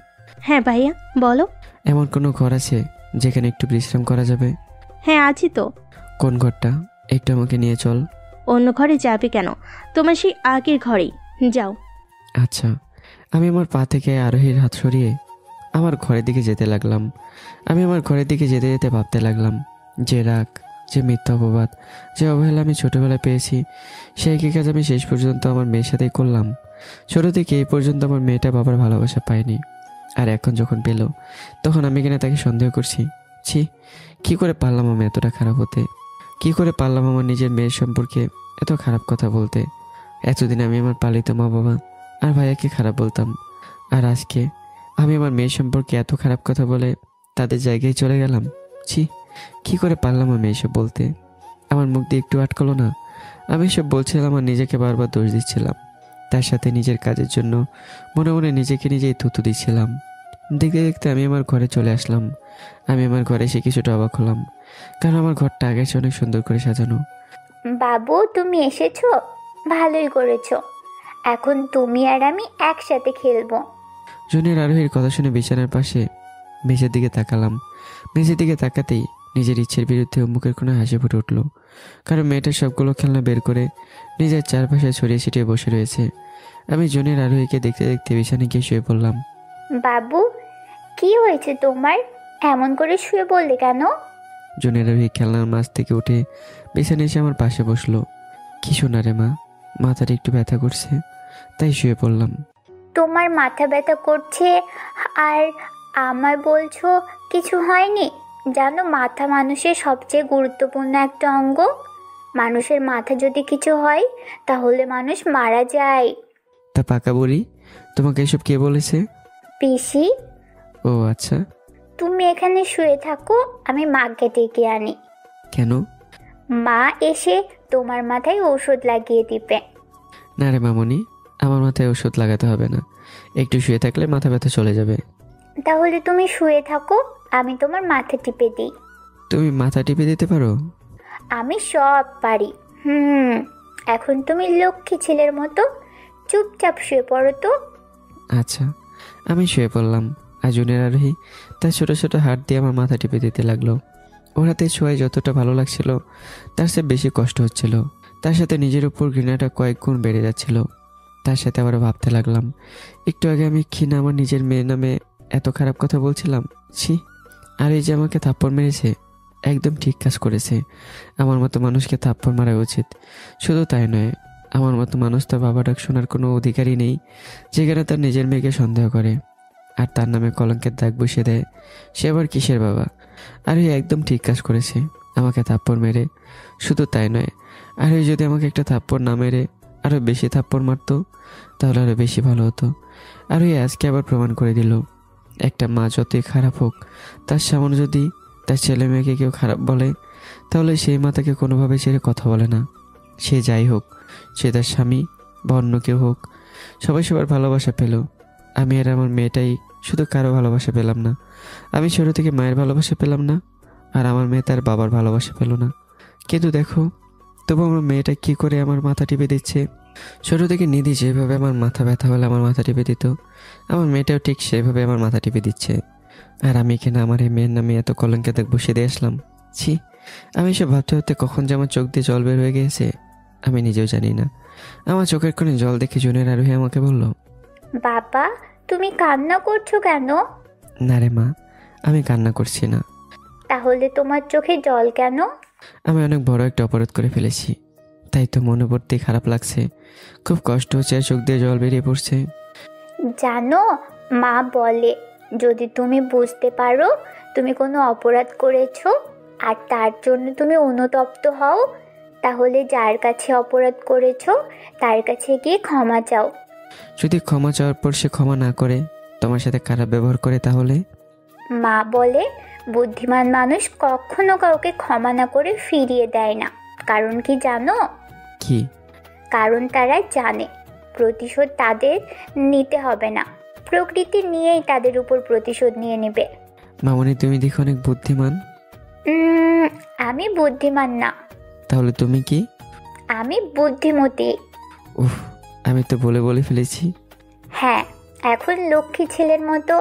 হ্যাঁ ভাইয়া বলো। এমন কোনো ঘর আছে যেখানে একটু বিশ্রাম করা যাবে? হ্যাঁ আছি তো। কোন ঘরটা? একটু আমাকে নিয়ে চল। অন্য ঘরে যাবে কেন, তোমার সেই আগের ঘরেই যাও। আচ্ছা। আমি আমার পা থেকে আরোহীর হাত সরিয়ে আমার ঘরের দিকে যেতে লাগলাম। আমি আমার ঘরের দিকে যেতে যেতে ভাবতে লাগলাম, যে রাগ, যে মিথ্যা অপবাদ, যে অবহেলা আমি ছোটোবেলায় পেয়েছি, সেই একই কাজ আমি শেষ পর্যন্ত আমার মেয়ের সাথেই করলাম। ছোটো থেকে এই পর্যন্ত আমার মেয়েটা বাবার ভালোবাসা পায়নি, আর এখন যখন পেল তখন আমি কিনা তাকে সন্দেহ করছি। ছি, কী করে পারলাম আমি এতটা খারাপ হতে? কী করে পারলাম আমার নিজের মেয়ের সম্পর্কে এত খারাপ কথা বলতে? এতদিন আমি আমার পালিত মা বাবা আর ভাইয়াকে খারাপ বলতাম, আর আজকে আমি আমার মেয়ের সম্পর্কে এত খারাপ কথা বলে তাদের জায়গায় চলে গেলাম। ছি, কী করে পারলাম আমি এসব বলতে? আমার মুখ দিয়ে একটু আটকলো না। আমি এসব বলছিলাম আর নিজেকে বারবার দোষ দিচ্ছিলাম, তার সাথে নিজের কাজের জন্য মনে মনে নিজেকে নিজেই থুতু দিচ্ছিলাম। দেখতে দেখতে আমি আমার ঘরে চলে আসলাম। আমি আমার ঘরে এসে কিছুটা অবাক হলাম, কারণ আমার ঘরটা আগের চেয়ে অনেক সুন্দর করে সাজানো। বাবু তুমি এসেছো, ভালোই করেছো। এখন তুমি আর আমি একসাথে খেলবো। জুনিয়র আরোহীর কথা শুনে বিছানার পাশে মেঝের দিকে তাকালাম। মেঝের দিকে তাকাতেই নিজের ইচ্ছের বিরুদ্ধে মুখের কোনো হাসি ফুটে উঠল। কারণ মেয়েটা সবগুলো খেলনা বের করে নিজের চারপাশে ছড়িয়ে ছিটিয়ে বসে রয়েছে। আমি জুনিয়র আরোহীকে দেখতে দেখতে বিছানায় গিয়ে শুয়ে পড়লাম। বাবু, কি হয়েছে তোমার? এমন করে শুয়ে বললে কেন? জুনিয়র আরোহী খেলনার মাছ থেকে উঠে বিছানায় এসে আমার পাশে বসলো। কিছু না রে মা, মাথাটা একটু ব্যথা করছে, তাই শুয়ে পড়লাম। তোমার মাথা ব্যথা করছে আর আমার বলছো কিছু হয়নি? জানো, মাথা মানুষের সবচেয়ে গুরুত্বপূর্ণ একটা অঙ্গ। মানুষের মাথা যদি কিছু হয় তাহলে মানুষ মারা যায়। তা পাকা বুড়ি, তোমাকে এসব কে বলেছে? পিসি। ও আচ্ছা। তুমি এখানে শুয়ে থাকো, আমি মাকে ডেকে আনি। কেন? মা এসে তোমার মাথায় ঔষধ লাগিয়ে দিবে। না রে মামনি, আমার মাথায় ওষুধ লাগাতে হবে না, একটু শুয়ে থাকলে মাথা ব্যথা চলে যাবে। তাহলে তুমি শুয়ে থাকো, আমি তোমার মাথা টিপে দিই। তুমি মাথা টিপে দিতে পারো? আমি সব পারি। এখন তুমি লক্ষ্মী ছেলের মতো চুপচাপ শুয়ে পড়ো তো। আচ্ছা, আমি শুয়ে পড়লাম। আর জুনিয়র আরোহী তার ছোট ছোট হাত দিয়ে আমার মাথা টিপে দিতে লাগলো। ওর হাতে ছোঁয়ায় যতটা ভালো লাগছিল তার চেয়ে বেশি কষ্ট হচ্ছিল। তার সাথে নিজের উপর ঘৃণাটা কয়েক গুণ বেড়ে যাচ্ছিল। তার সাথে আবার ভাবতে লাগলাম, একটু আগে আমি কিনা আমার নিজের মেয়ের নামে এত খারাপ কথা বলছিলাম। ছি, আর এই যে আমাকে থাপ্পড় মেরেছে, একদম ঠিক কাজ করেছে। আমার মতো মানুষকে থাপ্পড় মারা উচিত। শুধু তাই নয়, আমার মতো মানুষ তার বাবা ডাক শোনার কোনো অধিকারই নেই, যেখানে তার নিজের মেয়েকে সন্দেহ করে আর তার নামে কলঙ্কের দাগ বসিয়ে দেয়। সে আবার কিসের বাবা? আর ওই একদম ঠিক কাজ করেছে আমাকে থাপ্পড় মেরে। শুধু তাই নয়, আর ওই যদি আমাকে একটা থাপ্পড় না মেরে আরও বেশি থাপ্পড় মারতো তাহলে আরও বেশি ভালো হতো। আর ওই আজকে আবার প্রমাণ করে দিল, একটা মা যতই খারাপ হোক, তার সামনে যদি তার ছেলে মেয়েকে কেউ খারাপ বলে তাহলে সেই মা তাকে কোনোভাবে ছেড়ে কথা বলে না। সে যাই হোক, সে তার স্বামী বা অন্য কেউ হোক, সবাই সবার ভালোবাসা পেল। আমি আর আমার মেয়েটাই শুধু কারো ভালোবাসা পেলাম না। আমি ছোট থেকে মায়ের ভালোবাসা পেলাম না, আর আমার মেয়ে তার বাবার ভালোবাসা পেল না। কিন্তু দেখো, তবু আমার মেয়েটা কি করে আমার মাথা টিপে দিচ্ছে। ছোট থেকে নিধি যেভাবে আমার মাথা ব্যথা হলে আমার মাথা টিপে দিত, আমার মেয়েটাও ঠিক সেভাবে আমার মাথা টিপে দিচ্ছে। আর আমি এখানে আমার এই মেয়ের নামে এত কলঙ্কের দাগ বসিয়ে দিয়ে আসলাম। ছি, আমি এসব ভাবতে ভাবতে কখন যে আমার চোখ দিয়ে জল বের হয়ে গিয়েছে আমি নিজেও জানি না। আমার চোখের কোণে জল দেখে জুনিয়র আরোহী আমাকে বলল, বাবা, তুমি কান্না করছো কেন? না রে মা, আমি কান্না করছি না। তাহলে তোমার চোখে জল কেন? আমি অনেক বড় একটা অপরাধ করে ফেলেছি, তাই তো মনে পড়তেই খারাপ লাগছে। খুব কষ্ট হচ্ছে আর চোখ দিয়ে জল বেরিয়ে পড়ছে। জানো, মা বলে যদি তুমি বুঝতে পারো তুমি কোনো অপরাধ করেছো আর তার জন্য তুমি অনুতপ্ত হও, তাহলে যার কাছে অপরাধ করেছো তার কাছে গিয়ে ক্ষমা চাও। যদি ক্ষমা চাওয়ার পর সে ক্ষমা না করে, তোমার সাথে খারাপ ব্যবহার করে, তাহলে? মা বলে বুদ্ধিমান মানুষ কখনো কাউকে ক্ষমা না করে ফিরিয়ে দেয় না। কারণ কি জানো? কি? কারণ তারা জানে প্রতিশোধ তাদের নিতে হবে না, প্রকৃতি নিয়েই তাদের উপর প্রতিশোধ নিয়ে নেবে। মামনি, তুমি দেখো অনেক বুদ্ধিমান। আমি বুদ্ধিমান না। তাহলে তুমি কি? আমি বুদ্ধিমতী। উফ, আমি তো বলে ফেলেছি। হ্যাঁ, এখন লক্ষ্মী ছেলের মতো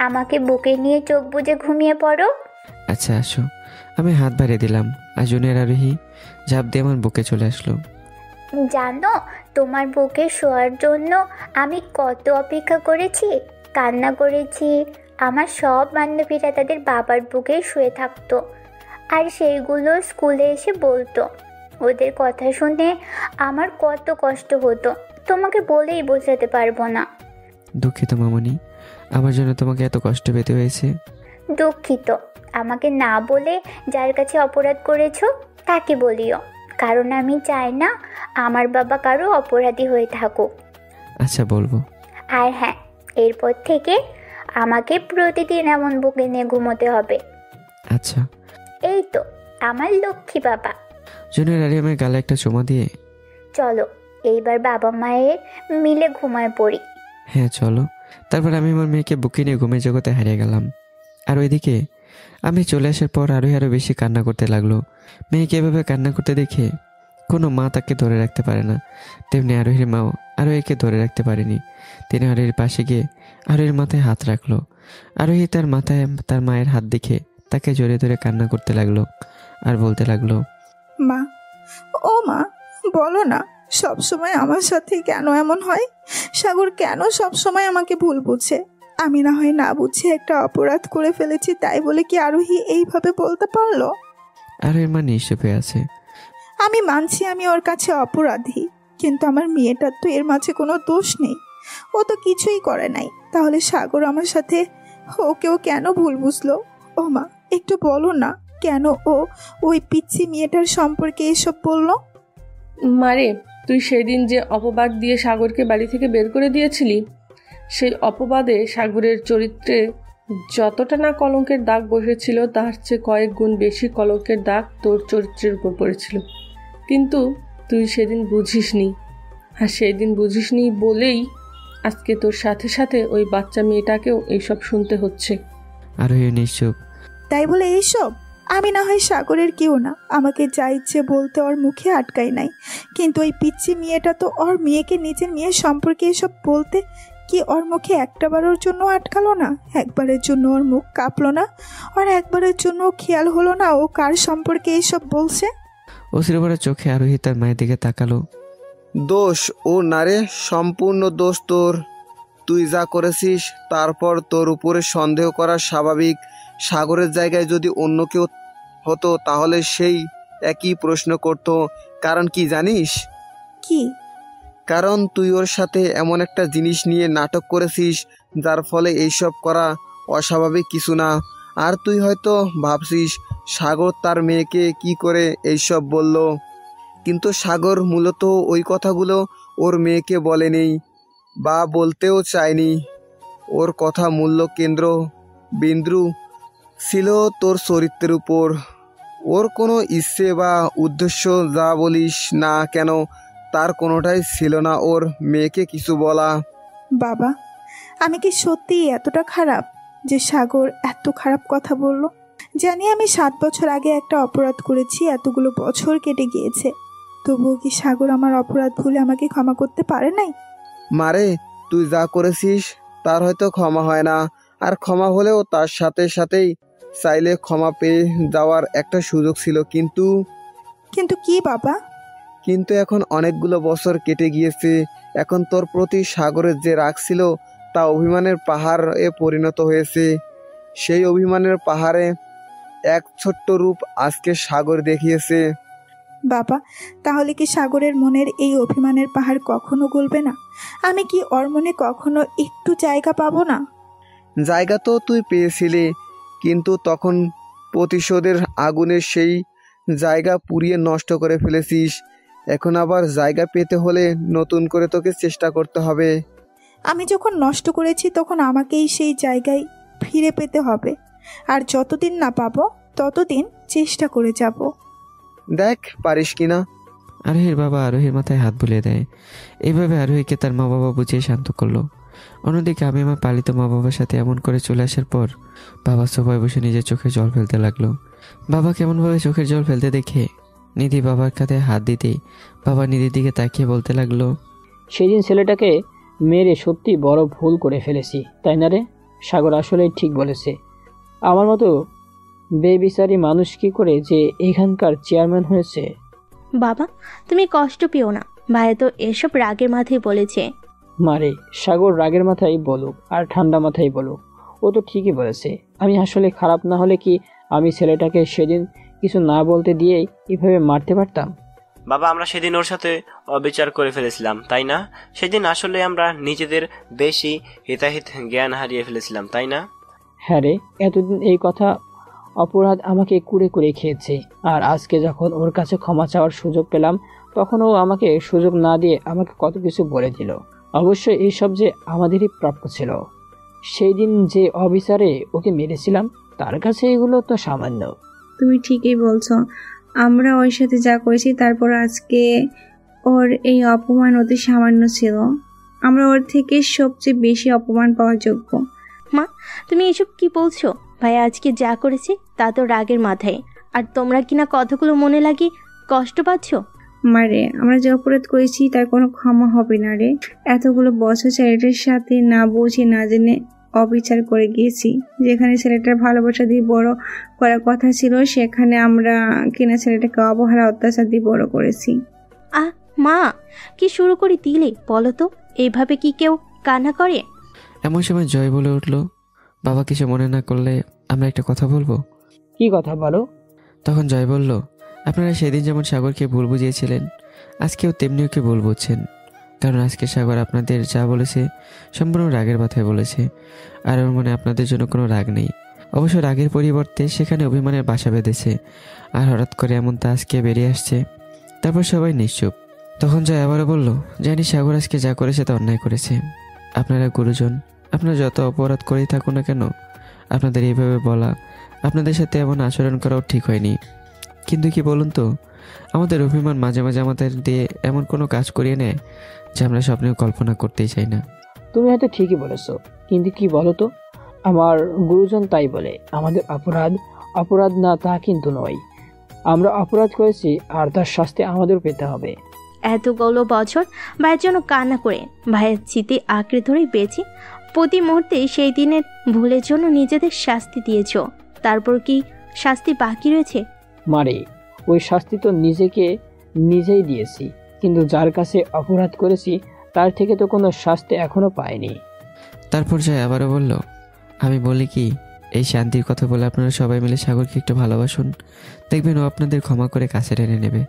আমাকে বুকে নিয়ে চোখ বুজে ঘুমিয়ে পড়ো। আচ্ছা আসো। আমি হাত বাড়িয়ে দিলাম আর জুনিয়র আরোহী ঝাঁপ দিয়ে আমার বুকে চলে আসলো। জানো, তোমার বুকে শোয়ার জন্য আমি কত অপেক্ষা করেছি, কান্না করেছি। আমার সব বান্ধবীরা তাদের বাবার বুকে শুয়ে থাকতো আর সেইগুলো স্কুলে এসে বলতো। ওদের কথা শুনে আমার কত কষ্ট হতো, তোমাকে বলেই বোঝাতে পারবো না। দুঃখিত মামনি, আমার জন্য তোমাকে এত কষ্ট পেতে হয়েছে। দুঃখিত, আমাকে না বলে যার কাছে অপরাধ করেছো তাকে বলিও, কারণ আমি চাই না আমার বাবা কারো অপরাধী হয়ে থাকুক। আচ্ছা, বলবো। আর হ্যাঁ, এরপর থেকে আমাকে প্রতিদিন এমন বুকে নিয়ে ঘুমোতে হবে। আচ্ছা। এই তো আমার লক্ষ্মী বাবা। জুনিয়র আরোহী আমার গালে একটা চুমা দিয়ে, চলো এইবার বাবা মায়ের মিলে ঘুমায় পড়ি। হ্যাঁ চলো। তারপর আমি আমার মেয়েকে বুকে নিয়ে ঘুমের জগতে হারিয়ে গেলাম। আর ওইদিকে আমি চলে আসার পর আরও বেশি কান্না করতে লাগলো। মেয়েকে এভাবে কান্না করতে দেখে কোনো মা তাকে ধরে রাখতে পারে না, তেমনি আরোহীর মাও আরোহীকে ধরে রাখতে পারেনি। তিনি আরোহীর পাশে গিয়ে আরোহীর মাথায় হাত রাখলো। আরোহী তার মাথায় তার মায়ের হাত দেখে তাকে জড়িয়ে ধরে কান্না করতে লাগলো আর বলতে লাগলো, মা, ও মা, বলো না, সব সময় আমার সাথে কেন এমন হয়? সাগর কেন সব সময় আমাকে ভুল বুঝে? আমি না হয় না বুঝে একটা অপরাধ করে ফেলেছি, তাই বলে কি আরোহী এইভাবে বলতে পারলো? আরোহীর মা নিশ্চুপে আছে। আমি মানছি আমি ওর কাছে অপরাধী, কিন্তু আমার মেয়েটার তো এর মাঝে কোনো দোষ নেই। ও তো কিছুই করে নাই। তাহলে সাগর আমার সাথে ওকেও কেন ভুল বুঝলো? ও মা, একটু বলো না, কেন ও ওই পিচ্ছি মেয়েটার সম্পর্কে এসব বললো? মারে, তুই সেদিন যে অপবাদ দিয়ে সাগরকে বাড়ি থেকে বের করে দিয়েছিলি, সেই অপবাদে সাগরের চরিত্রে যতটা না কলঙ্কের দাগ বসেছিল, তার চেয়ে কয়েক গুণ বেশি কলঙ্কের দাগ তোর চরিত্রের উপর পড়েছিল। কিন্তু তুই সেদিন বুঝিসনি, আর সেই দিন বুঝিসনি বলেই আজকে তোর সাথে সাথে ওই বাচ্চা মেয়েটাকেও এইসব শুনতে হচ্ছে। আরোহী নিশ্চুপ। তাই বলে এইসব? আমি না হয় সাগরের কেউ না, আমাকে যা ইচ্ছে বলতে ওর মুখে আটকাই নাই, কিন্তু ওই পিচ্ছি মেয়েটা তো ওর মেয়েকে নিজের মেয়ের সম্পর্কে এসব বলতে কি ওর মুখে একটাবারের জন্য আটকালো না? একবারের জন্য ওর মুখ কাঁপলো না? আর একবারের জন্য খেয়াল হলো না ও কার সম্পর্কে এইসব বলছে? অশ্রুভরা চোখে আরোহী তার মায়ের দিকে তাকালো। দোষ ও না রে, সম্পূর্ণ দোষ তোর। তুই যা করেছিস তারপর তোর উপরে সন্দেহ করা স্বাভাবিক। সাগরের জায়গায় যদি অন্য কেউ হতো তাহলে সেই একই প্রশ্ন করতো। কারণ কি জানিস? কি? কারণ তুই ওর সাথে এমন একটা জিনিস নিয়ে নাটক করেছিস যার ফলে এইসব করা অস্বাভাবিক কিছু না। আর তুই হয়তো ভাবছিস সাগর তার মেয়েকে কি করে এইসব বলল, কিন্তু সাগর মূলত ওই কথাগুলো ওর মেয়েকে বলেনি বা বলতেও চায়নি। ওর কথা মূল্য কেন্দ্র বিন্দু ছিল তোর চরিত্রের উপর। ওর কোনো ইচ্ছে বা উদ্দেশ্য যা বলিস না কেন তার কোনোটাই ছিল না ওর মেয়েকে কিছু বলা। বাবা, আমি কি সত্যিই এতটা খারাপ যে সাগর এত খারাপ কথা বলল? জানি আমি 7 বছর আগে একটা অপরাধ করেছি, এতগুলো বছর কেটে গিয়েছে, তবুও কি সাগর আমার অপরাধ ভুলে আমাকে ক্ষমা করতে পারে নাই? মারে, তুই যা করেছিস তার হয়তো ক্ষমা হয় না, আর ক্ষমা হলেও তার সাথে সাথেই চাইলে ক্ষমা পেয়ে যাওয়ার একটা সুযোগ ছিল। কিন্তু কি বাবা? কিন্তু এখন অনেকগুলো বছর কেটে গিয়েছে। এখন তোর প্রতি সাগরের যে রাগ ছিল তা অভিমানের পাহাড়ে পরিণত হয়েছে। সেই অভিমানের পাহাড়ে এক ছোট্ট রূপ আজকে সাগর দেখিয়েছে। বাবা, তাহলে কি সাগরের মনের এই অভিমানের পাহাড় কখনো গলবে না? আমি কি ওর মনে কখনো একটু জায়গা পাবো না? জায়গা তো তুই পেয়েছিলি, কিন্তু তখন প্রতিশোধের আগুনে সেই জায়গা পুড়িয়ে নষ্ট করে ফেলেছিস। এখন আবার জায়গা পেতে হলে নতুন করে তোকে চেষ্টা করতে হবে। আমি যখন নষ্ট করেছি তখন আমাকেই সেই জায়গায় ফিরে পেতে হবে, আর যতদিন না পাবো ততদিন চেষ্টা করে যাব। দেখ পারিস কিনা। আরোহীর বাবা আরোহীর মাথায় হাত বুলিয়ে দেয়। এইভাবে আরোহীকে তার মা বাবা বুঝিয়ে শান্ত করলো। অন্যদিকে আমি আমার পালিত মা বাবার সাথে এমন করে চলে আসার পর বাবা সোফায় বসে নিজের চোখে জল ফেলতে লাগলো। বাবা কেমনভাবে চোখের জল ফেলতে দেখে নিধি বাবার কাঁধে হাত দিতেই বাবা নিধির দিকে তাকিয়ে বলতে লাগলো, সেদিন ছেলেটাকে মেরে সত্যি বড় ভুল করে ফেলেছি, তাই না রে? সাগর আসলেই ঠিক বলেছে। আমার মতো বেবিচারি মানুষ কি করে যে এখানকার চেয়ারম্যান হয়েছে। বাবা, তুমি কষ্ট পেও না, ভাইয়া তো এসব রাগের মাথায় বলেছে। মারে, সাগর রাগের মাথায় বলুক আর ঠান্ডা মাথায় বলুক, ও তো ঠিকই বলেছে। আমি আসলে খারাপ না হলে কি আমি ছেলেটাকে সেদিন কিছু না বলতে দিয়েই এভাবে মারতে পারতাম? বাবা, আমরা সেদিন ওর সাথে অবিচার করে ফেলেছিলাম, তাই না? সেদিন আসলে আমরা নিজেদের বেশি হিতাহিত জ্ঞান হারিয়ে ফেলেছিলাম, তাই না? হ্যাঁ রে, এতদিন এই কথা অপরাধ আমাকে কুড়ে কুড়ে খেয়েছে, আর আজকে যখন ওর কাছে ক্ষমা চাওয়ার সুযোগ পেলাম তখন ও আমাকে সুযোগ না দিয়ে আমাকে কত কিছু বলে দিল। অবশ্যই এইসব যে আমাদেরই প্রাপ্য ছিল। সেই দিন যে অবিচারে ওকে মেরেছিলাম তার কাছে এগুলো তো সামান্য। তুমি ঠিকই বলছো, আমরা ওর সাথে যা করেছি তারপর আজকে ওর এই অপমান অতি সামান্য ছিল। আমরা ওর থেকে সবচেয়ে বেশি অপমান পাওয়ার যোগ্য। মা, তুমি এসব কি বলছো? ভাইয়া আজকে যা করেছে তা তো রাগের মাথায়, আর তোমরা কিনা কথাগুলো মনে লাগিয়ে কষ্ট পাচ্ছ। মারে, আমরা যে অপরাধ করেছি তার কোনো ক্ষমা হবে না রে। এতগুলো বছর ছেলেটার সাথে না বুঝে না জেনে অবিচার করে গিয়েছি। যেখানে ছেলেটার ভালোবাসা দিয়ে বড় করার কথা ছিল, সেখানে আমরা কিনা ছেলেটাকে অবহেলা অত্যাচার দিয়ে বড় করেছি। মা, কি শুরু করে দিলে বলো তো? এইভাবে কি কেউ কান্না করে? এমন সময় জয় বলে উঠল, বাবা কিছু মনে না করলে আমরা একটা কথা বলবো। কি কথা বলো? তখন জয় বলল, আপনারা সেদিন যেমন সাগরকে ভুল বুঝিয়েছিলেন, আজকেও তেমনি ওকে ভুল বুঝছেন। কারণ আজকে সাগর আপনাদের যা বলেছে সম্পূর্ণ রাগের কথায় বলেছে, আর ওর মনে আপনাদের জন্য কোনো রাগ নেই। অবশ্য রাগের পরিবর্তে সেখানে অভিমানের বাসা বেঁধেছে। আর হঠাৎ করে এমন তা আজকে বেরিয়ে আসছে। তারপর সবাই নিশ্চুপ। তখন জয় আবারও বলল, জানি সাগর আজকে যা করেছে তা অন্যায় করেছে। আপনারা গুরুজন, আপনারা যত অপরাধ করেই থাকুন না কেন, আপনাদের এইভাবে বলা, আপনাদের সাথে এমন আচরণ করাও ঠিক হয়নি। কিন্তু কি বলুন তো, আমাদের অভিমান মাঝে মাঝে আমাদের দিয়ে এমন কোনো কাজ করিয়ে নেয় যা আমরা স্বপ্নেও কল্পনা করতেই চাই না। তুমি হয়তো ঠিকই বলেছো, কিন্তু কি বলো তো, আমার গুরুজন তাই বলে আমাদের অপরাধ না তা কিন্তু নয়। আমরা অপরাধ করেছি আর তার শাস্তি আমাদের পেতে হবে। এতগুলো বছর ভাইয়ের জন্য কান্না করে ভাইয়ের চিতে আঁকড়ে ধরে বেঁচে প্রতি মুহূর্তে সেই দিনের ভুলের জন্য নিজেদের শাস্তি দিয়েছ। তারপর কি শাস্তি বাকি রয়েছে? মারে, ওই শাস্তি তো নিজেই দিয়েছি, কিন্তু যার কাছে অপরাধ করেছি তার থেকে তো কোনো শাস্তি এখনো পাইনি। তারপর জয় আবারও বলল, আমি বলি কি, এই শান্তির কথা বলে আপনারা সবাই মিলে সাগরকে একটু ভালোবাসুন, দেখবেন ও আপনাদের ক্ষমা করে কাছে টেনে নেবে।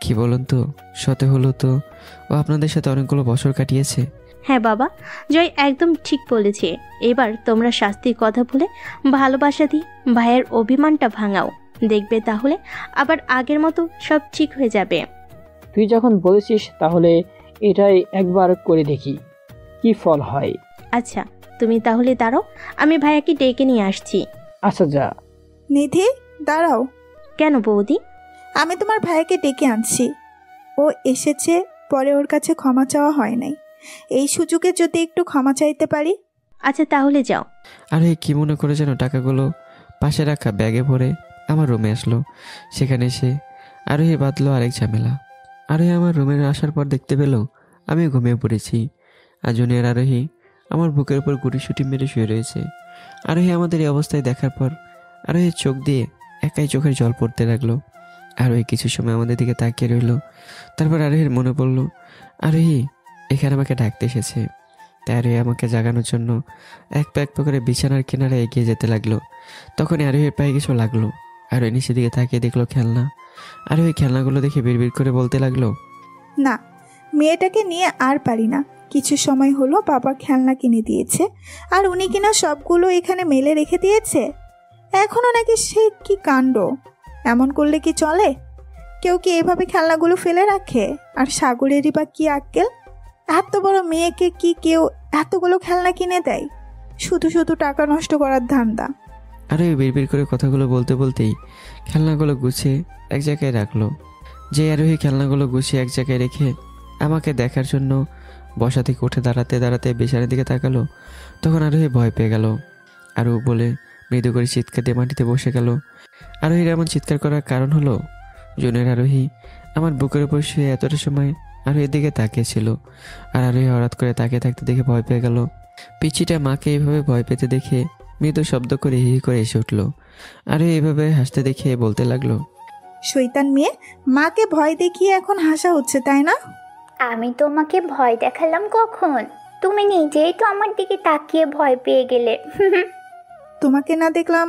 কি বলুন তো, সতে হলো তো ও আপনাদের সাথে অনেকগুলো বছর কাটিয়েছে। হ্যাঁ বাবা, জয় একদম ঠিক বলেছে। এবার তোমরা শাস্তির কথা বলে ভালোবাসা দিয়ে ভাইয়ের অভিমানটা ভাঙাও, দেখবে তাহলে আবার আগের মতো সব ঠিক হয়ে যাবে। তুই যখন বলেছিস তাহলে এটাই একবার করে দেখি কি ফল হয়। আচ্ছা, তুমি তাহলে দাঁড়াও, আমি ভাইয়াকে ডেকে নিয়ে আসছি। আচ্ছা যা। নিধি, দাঁড়াও। কেন বৌদি? আমি তোমার ভাইকে ডেকে আনছি। ও এসেছে, পরে ওর কাছে ক্ষমা চাওয়া হয় নাই। এই সুযোগে যদি একটু ক্ষমা চাইতে পারি। আচ্ছা তাহলে যাও। আরে কি মনে করে যেন টাকাগুলো পাশে রাখা ব্যাগে ভরে আমার রুমে আসলো। সেখানে এসে আরোহী বাঁধলো আরেক ঝামেলা। আরোহী আমার রুমে আসার পর দেখতে পেল আমি ঘুমিয়ে পড়েছি, আর জুনিয়র আরোহী আমার বুকের উপর গুটিসুটি মেরে শুয়ে রয়েছে। আরোহী আমাদের এই অবস্থায় দেখার পর আরোহীর চোখ দিয়ে একাই চোখের জল পড়তে লাগলো। আরোহী কিছু সময় আমাদের দিকে তাকিয়ে রইল। তারপর আরোহীর মনে পড়ল আরোহী এখানে আমাকে ডাকতে এসেছে। তাই আরোহী আমাকে জাগানোর জন্য এক পা করে বিছানার কিনারে এগিয়ে যেতে লাগলো। তখনই আরোহীর পায়ে কিছু লাগলো। আরোহী নিচের দিকে তাকিয়ে দেখলো খেলনা। আরোহী খেলনাগুলো দেখে বিড়বিড় করে বলতে লাগলো, না, মেয়েটাকে নিয়ে আর পারি না। কিছু সময় হলো বাবা খেলনা কিনে দিয়েছে, আর উনি কিনা সবগুলো এখানে মেলে রেখে দিয়েছে। এখনো নাকি সে কি কাণ্ড! এমন করলে কি চলে? কেউ কি এভাবে খেলনাগুলো ফেলে রাখে? আর সাগরেরই বা কি আক্কেল? এত বড় মেয়েকে কি কেউ এতগুলো খেলনা কিনে দেয়? শুধু শুধু টাকা নষ্ট করার ধান্দা। আরোহী বিড়বিড় করে কথাগুলো বলতে বলতেই খেলনাগুলো গুছিয়ে এক জায়গায় রাখলো। যে আরোহী খেলনাগুলো গুছিয়ে এক জায়গায় রেখে আমাকে দেখার জন্য বসা থেকে উঠে দাঁড়াতে দাঁড়াতে বিছানার দিকে তাকালো, তখন আরোহী ভয় পেয়ে গেল। আরও বলে মৃদু করে চিৎকার দিয়ে মাটিতে বসে গেল। আরোহীর এমন চিৎকার করার কারণ হলো জুনিয়র আরোহী আমার বুকের উপর শুয়ে এতটা সময় আরোহীর দিকে তাকিয়েছিল। আর আরোহী হঠাৎ করে তাকিয়ে থাকতে দেখে ভয় পেয়ে গেল। পিচিটা মাকে এইভাবে ভয় পেতে দেখে মৃদু শব্দ করে হি করে এসে উঠল। আরোহী এইভাবে হাসতে দেখে বলতে লাগলো, শয়তান মেয়ে, মাকে ভয় দেখিয়ে এখন হাসা হচ্ছে, তাই না? আমি তোমাকে ভয় দেখালাম কখন? তুমি নিজেই তো আমার দিকে তাকিয়ে ভয় পেয়ে গেলে। তোমাকে না দেখলাম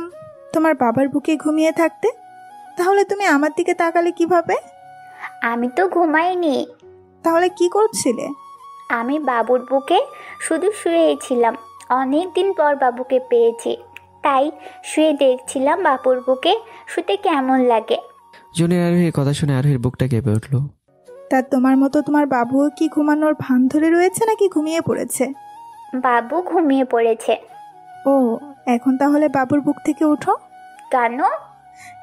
তোমার বাবার বুকে ঘুমিয়ে থাকতে, তাহলে তুমি আমার দিকে তাকালে কিভাবে? আমি তো ঘুমাইনি। তাহলে কি করছিলে? আমি বাবুর বুকে শুধু শুয়েছিলাম। অনেক দিন পর বাবুকে পেয়েছি, তাই শুয়ে দেখছিলাম বাবুর বুকে শুতে কেমন লাগে। জুনিয়র আরোহীর কথা শুনে আরোহীর বুকটা কেঁপে উঠল। তা তোমার মতো তোমার বাবু কি ঘুমানোর ভান ধরে রয়েছে নাকি ঘুমিয়ে পড়েছে? বাবু ঘুমিয়ে পড়েছে। ও, এখন তাহলে বাবুর বুক থেকে উঠো। কেন?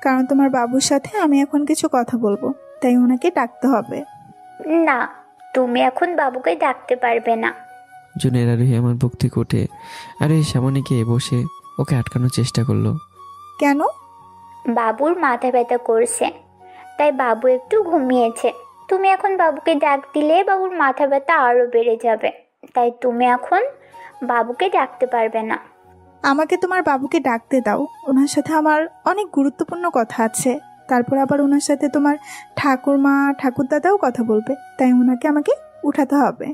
কারণ তোমার বাবুর সাথে আমি এখন কিছু কথা বলবো, তাই ওনাকে ডাকতে হবে। না, তুমি এখন বাবুকে ডাকতে পারবে না। জুনিয়র আরোহী আমার বুক থেকে উঠে আরোহীর সামনে গিয়ে বসে ওকে আটকানোর চেষ্টা করলো। কেন? বাবুর মাথা ব্যথা করছে, তাই বাবু একটু ঘুমিয়েছে। তুমি এখন বাবুকে ডাক দিলে বাবুর মাথা ব্যথা আরো বেড়ে যাবে, তাই তুমি এখন বাবুকে ডাকতে পারবে না। আমাকে তোমার বাবুকে ডাকতে দাও, ওনার সাথে আমার অনেক গুরুত্বপূর্ণ কথা আছে। তারপর আবার ওনার সাথে তোমার ঠাকুরমা ঠাকুরদাদাও কথা বলবে, তাই ওনাকে আমাকে উঠাতে হবে।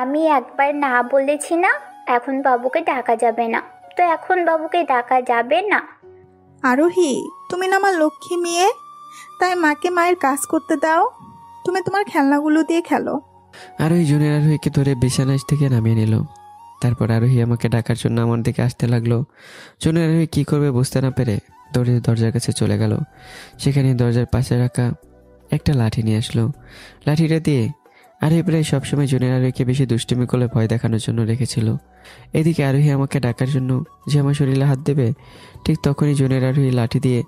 আমি একবার না বলেছি না এখন বাবুকে ডাকা যাবে না, তো এখন বাবুকে ডাকা যাবে না। আরোহী, তুমি না আমার লক্ষ্মী মেয়ে, তাই মাকে মায়ের কাজ করতে দাও। তুমি তোমার খেলনাগুলো দিয়ে খেলো। আরোহী জুনিয়র আরোহীকে ধরে বিছানায় থেকে নামিয়ে নিল। তারপর আরোহী আমাকে ডাকার জন্য আমার দিকে আসতে লাগলো। জুনিয়র আরোহী কী করবে বুঝতে না পেরে দৌড়ে দরজার কাছে চলে গেল। সেখানে দরজার পাশে রাখা একটা লাঠি নিয়ে আসলো। লাঠিটা দিয়ে আরোহী প্রায় সবসময় জুনিয়র আরোহীকে বেশি দুষ্টুমি করলে ভয় দেখানোর জন্য রেখেছিল। এদিকে আরোহী আমাকে ডাকার জন্য যে আমার শরীরে হাত দেবে, ঠিক তখনই জুনিয়র আরোহী লাঠি দিয়ে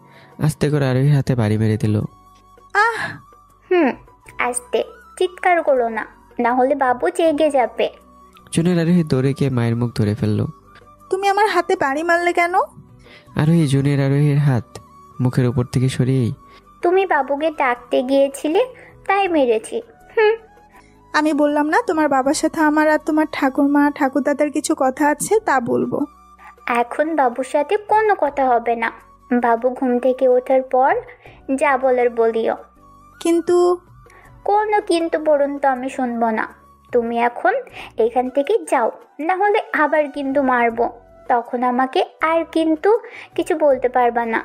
আস্তে করে আরোহীর হাতে বাড়ি মেরে দিল। আহ! আস্তে, চিৎকার করো না, না হলে বাবু জেগে যাবে। জুনিয়র আরোহী দৌড়ে গিয়ে মায়ের মুখ ধরে ফেললো। তুমি আমার হাতে বাড়ি মারলে কেন? আরোহী জুনিয়র আরোহীর হাত মুখের উপর থেকে সরিয়েই, তুমি বাবুকে ডাকতে গিয়েছিলে তাই মেরেছি। আমি বললাম না তোমার বাবার সাথে আমার আর তোমার ঠাকুরমা ঠাকুরদাদার কিছু কথা আছে, তা বলবো। এখন বাবুর সাথে কোনো কথা হবে না। বাবু ঘুম থেকে ওঠার পর যা বলার বলিও। কিন্তু কোনো কিন্তু বলুন তো আমি শুনবো না। তুমি এখন এখান থেকে যাও, না হলে আবার কিন্তু মারবো, তখন আমাকে আর কিন্তু কিছু বলতে পারবা না।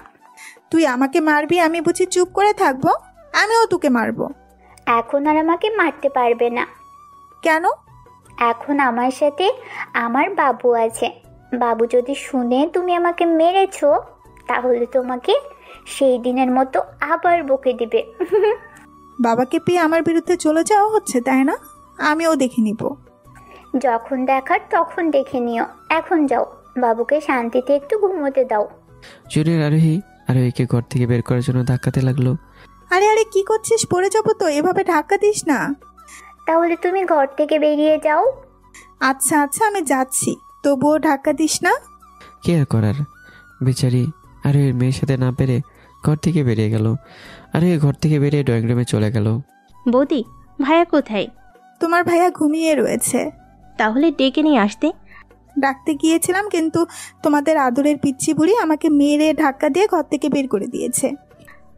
তুই আমাকে মারবি, আমি বুঝি চুপ করে থাকবো? আমিও তোকে মারবো। এখন আর আমাকে মারতে পারবে না। কেন? এখন আমার সাথে আমার বাবু আছে। বাবু যদি শুনে তুমি আমাকে মেরেছো, তাহলে তোমাকে সেই দিনের মতো আবার বকে দিবে। বাবাকে পেয়ে আমার বিরুদ্ধে চলে যাওয়া হচ্ছে, তাই না? আমিও দেখে নিব। যখন দেখার তখন দেখে নিও, এখন যাও, বাবুকে শান্তিতে একটু ঘুমোতে দাও। জুনিয়র আরোহীকে ঘর থেকে বের করার জন্য ধাক্কাতে লাগলো। আরে আরে, কি করছিস? পড়ে যাবো তো, এভাবে ধাক্কা দিস না। তাহলে তুমি ঘর থেকে বেরিয়ে যাও। আচ্ছা আচ্ছা, আমি যাচ্ছি, তবুও ধাক্কা দিস না। কি আর করার, বেচারি আরোহীর মেয়ের সাথে না পেরে ঘর থেকে বেরিয়ে গেল। আরোহী ঘর থেকে বেরিয়ে ড্রয়িং রুমে চলে গেল। বৌদি, ভাইয়া কোথায়? তোমার ভাইয়া ঘুমিয়ে রয়েছে। তাহলে ডেকে নিয়ে আসতে। ডাকতে গিয়েছিলাম, কিন্তু তোমাদের আদরের পিচ্চি বুড়ি আমাকে মেরে ধাক্কা দিয়ে ঘর থেকে বের করে দিয়েছে।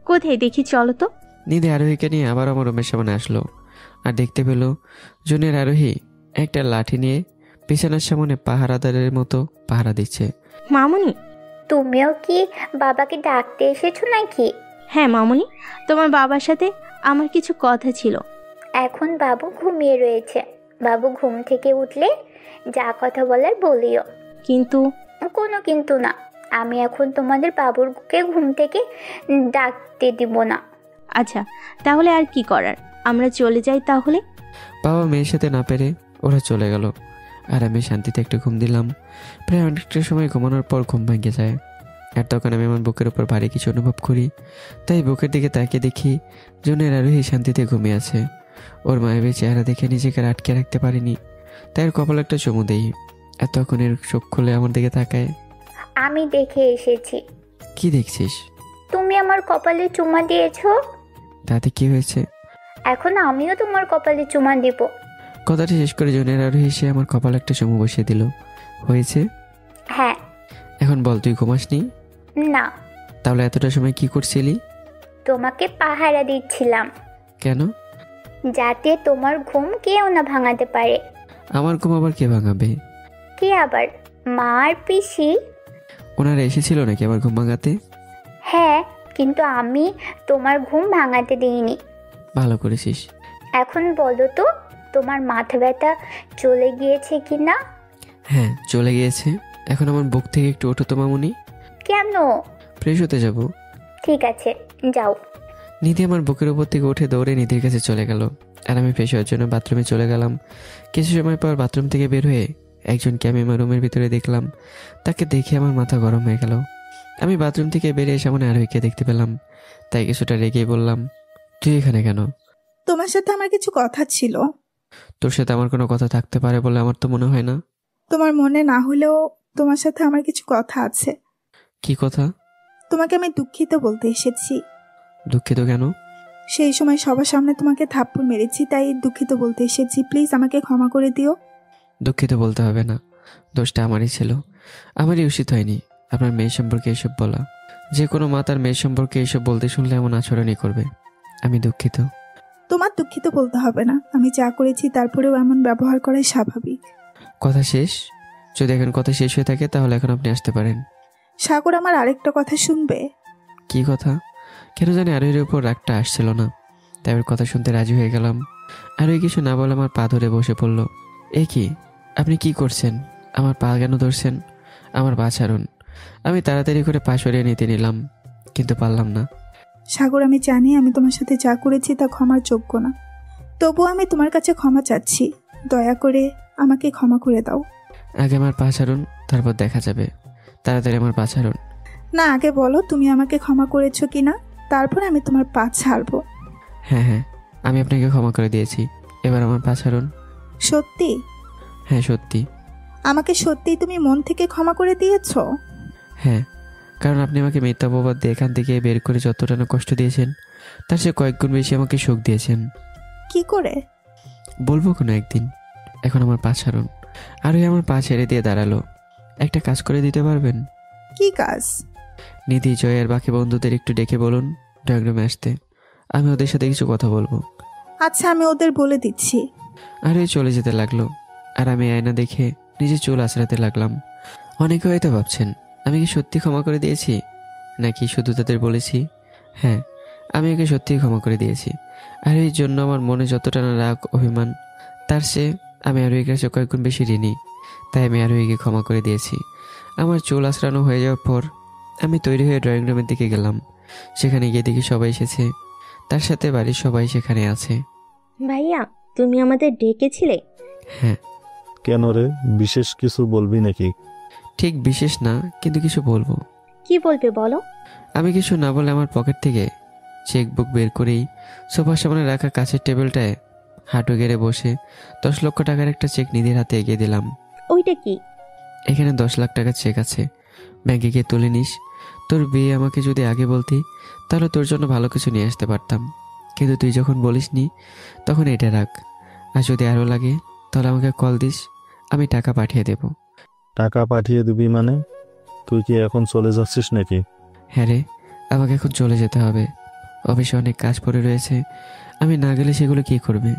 কোথায় দেখি, চলো তো। নিধি আরোহীকে নিয়ে আবার আমার রুমের সামনে আসলো আর দেখতে পেল জুনিয়র আরোহী একটা লাঠি নিয়ে বিছানার সামনে পাহারাদারের মতো পাহারা দিচ্ছে। মামুনি, তুমিও কি বাবাকে ডাকতে এসেছো নাকি? হ্যাঁ মামুনি, তোমার বাবার সাথে আমার কিছু কথা ছিল। এখন বাবু ঘুমিয়ে রয়েছে, বাবু ঘুম থেকে উঠলে যা কথা বলার বলিও। কিন্তু কোনো কিন্তু না, আমি এখন তোমাদের বাবুকে ঘুম থেকে ডাকতে দিব না। আচ্ছা, তাহলে আর কি করার, আমরা চলে যাই তাহলে। বাবা মেয়ের সাথে না পেরে ওরা চলে গেল আর আমি শান্তিতে একটু ঘুম দিলাম। প্রায় অনেকটা সময় ঘুমানোর পর ঘুম ভেঙে যায় আর তখন আমি আমার বুকের উপর ভারী কিছু অনুভব করি। তাই বুকের দিকে তাকিয়ে দেখি জুনিয়র আরোহী শান্তিতে ঘুমিয়ে আছে। ওর মায়াবী চেহারা দেখে নিজেকে আটকে রাখতে পারিনি, তাই ওর কপালে একটা চুমু দেই। আর তখন এর চোখ খুলে আমার দিকে তাকায়। আমি দেখে এসেছি। কি দেখছিস? তুমি আমার কপালে চুমা দিয়েছো। তাতে কি হয়েছে? এখন আমিও তোমার কপালে চুমা দিব। কথাটা শেষ করে জুনিয়র আরোহী এসে আমার কপালে একটা চুমু বসিয়ে দিল। হয়েছে? হ্যাঁ। এখন বল, তুই ঘুমাসনি? না। তাহলে এতটা সময় কি করছিলি? তোমাকে পাহারা দিচ্ছিলাম। কেন? যাতে তোমার ঘুম কেউ না ভাঙাতে পারে। আমার ঘুম আবার কে ভাঙাবে? কে আবার? মা আর পিসি। ওনারা এসেছিল নাকি আমার ঘুম ভাঙাতে? হ্যাঁ, কিন্তু আমি তোমার ঘুম ভাঙাতে দিইনি। ভালো করেছিস। এখন বলো তো, তোমার মাথা ব্যথা চলে গিয়েছে কি না? হ্যাঁ, চলে গিয়েছে। এখন আমার বুক থেকে একটু ওঠো তো মামুনি। কেন? ফ্রেশ হতে যাব। ঠিক আছে, যাও। নিধি আমার বুকের উপর থেকে উঠে দৌড়ে নিধির কাছে চলে গেল আর আমি ফ্রেশ হওয়ার জন্য বাথরুমে চলে গেলাম। কিছু সময় পর বাথরুম থেকে বের হয়ে একজনকে আমি আমার রুমের ভিতরে দেখলাম। তাকে দেখে আমার মাথা গরম হয়ে গেল। আমি বাথরুম থেকে বেরিয়ে সামনে আরোহীকে দেখতে পেলাম, তাই কিছুটা রেগে বললাম, তুই এখানে কেন? তোমার সাথে আমার কিছু কথা ছিল। তোর সাথে আমার কোনো কথা থাকতে পারে বলে আমার তো মনে হয় না। তোমার মনে না হলেও তোমার সাথে আমার কিছু কথা আছে। কি কথা? তোমাকে আমি দুঃখিত বলতে এসেছি। দুঃখিত কেন? সেই সময় সবার সামনে তোমাকে থাপ্পড় মেরেছি, তাই দুঃখিত বলতে এসেছি। প্লিজ আমাকে ক্ষমা করে দিও। দুঃখিত বলতে হবে না, দোষটা আমারই ছিল। আমারই উচিত হয়নি আপনার মেয়ে সম্পর্কে এসব বলা। যে কোনো মা তার মেয়ের সম্পর্কে এসব বলতে শুনলে এমন আচরণই করবে। আমি দুঃখিত। তোমার দুঃখিত বলতে হবে না, আমি যা করেছি তারপরেও এমন ব্যবহার করাই স্বাভাবিক। কথা শেষ? যদি এখন কথা শেষ হয়ে থাকে তাহলে এখন আপনি আসতে পারেন। সাগর, আমার আরেকটা কথা শুনবে? কি কথা? কেন জানি আরোহীর উপর রাগটা আসছিল না, তাই ওর কথা শুনতে রাজি হয়ে গেলাম। আরোহী কিছু না বলে আমার পা ধরে বসে পড়ল। এ কি, আপনি কি করছেন? আমার পা কেন ধরছেন? আমার পা ছাড়ুন। আমি তাড়াতাড়ি করে পা সরিয়ে নিতে নিলাম, কিন্তু পারলাম না। সাগর, আমি জানি আমি তোমার সাথে যা করেছি তা ক্ষমার যোগ্য না, তবুও আমি তোমার কাছে ক্ষমা চাচ্ছি। দয়া করে আমাকে ক্ষমা করে দাও। আগে আমার পা ছাড়ুন, তারপর দেখা যাবে। তাড়াতাড়ি আমার পা ছাড়ুন। না, আগে বলো তুমি আমাকে ক্ষমা করেছো কিনা, তারপর আমি তোমার পা ছাড়বো। হ্যাঁ হ্যাঁ, আমি আপনাকে ক্ষমা করে দিয়েছি, এবার আমার পা ছাড়ুন। সত্যি? হ্যাঁ সত্যি। আমাকে সত্যি তুমি মন থেকে ক্ষমা করে দিয়েছো? হ্যাঁ, কারণ আপনি আমাকে মিথ্যা অপবাদ দিয়ে এখান থেকে বের করে যতটা না কষ্ট দিয়েছেন, তার চেয়ে কয়েক গুণ বেশি আমাকে সুখ দিয়েছেন। কি করে বলবো কোনো একদিন। এখন আমার পা ছাড়ুন। আরোহী আমার পা ছেড়ে দিয়ে দাঁড়ালো। একটা কাজ করে দিতে পারবেন? কি কাজ? নিধি, জয় আর বাকি বন্ধুদের একটু ডেকে বলুন ড্রয়িং রুমে আসতে। আমি ওদের সাথে কিছু কথা বলবো। আচ্ছা, আমি ওদের বলে দিচ্ছি। আরোহী চলে যেতে লাগলো, আর আমি আয়না দেখে নিজের চুল আঁচড়াতে লাগলাম। অনেকে হয়তো ভাবছেন আমি কি সত্যি ক্ষমা করে দিয়েছি, নাকি শুধু তাদের বলেছি। হ্যাঁ, আমি ওকে সত্যিই ক্ষমা করে দিয়েছি। আর এই জন্য আমার মনে যতটা না রাগ অভিমান, তার চেয়ে আমি আরোহীর কাছে কয়েক গুণ বেশি ঋণী। তাই আমি আরোহীকে ক্ষমা করে দিয়েছি। আমার চুল আঁচড়ানো হয়ে যাওয়ার পর আমি তৈরি হয়ে ড্রয়িং রুমের দিকে গেলাম। সেখানে গিয়ে দেখি সবাই এসেছে, তার সাথে বাড়ির সবাই সেখানে আছে। ভাইয়া, তুমি আমাদের ডেকেছিলে? হ্যাঁ। কেন রে, বিশেষ কিছু বলবি নাকি? ঠিক বিশেষ না, কিন্তু কিছু বলবো। কি বলবে বলো? আমি কিছু না বলে আমার পকেট থেকে চেকবুক বের করেই সোফার সামনে রাখা কাছের টেবিলটায় হাঁটু গেড়ে বসে 10 লক্ষ টাকার একটা চেক নিধির হাতে এগিয়ে দিলাম। ওইটা কি? এখানে 10 লাখ টাকার চেক আছে, ব্যাংকে গিয়ে তুলে নিস। তোর বিয়ে আমাকে যদি আগে বলতি তাহলে তোর জন্য ভালো কিছু নিয়ে আসতে পারতাম, কিন্তু তুই যখন বলিসনি তখন এটা রাখ। আর যদি আরও লাগে তাহলে আমাকে কল দিস, আমি টাকা পাঠিয়ে দেব। টাকা পাঠিয়ে দিবি মানে? তুই কি এখন চলে যাচ্ছিস নাকি? হ্যাঁ রে, আমাকে এখন চলে যেতে হবে। অফিসে অনেক কাজ পড়ে রয়েছে, আমি না গেলে সেগুলো কি করবে?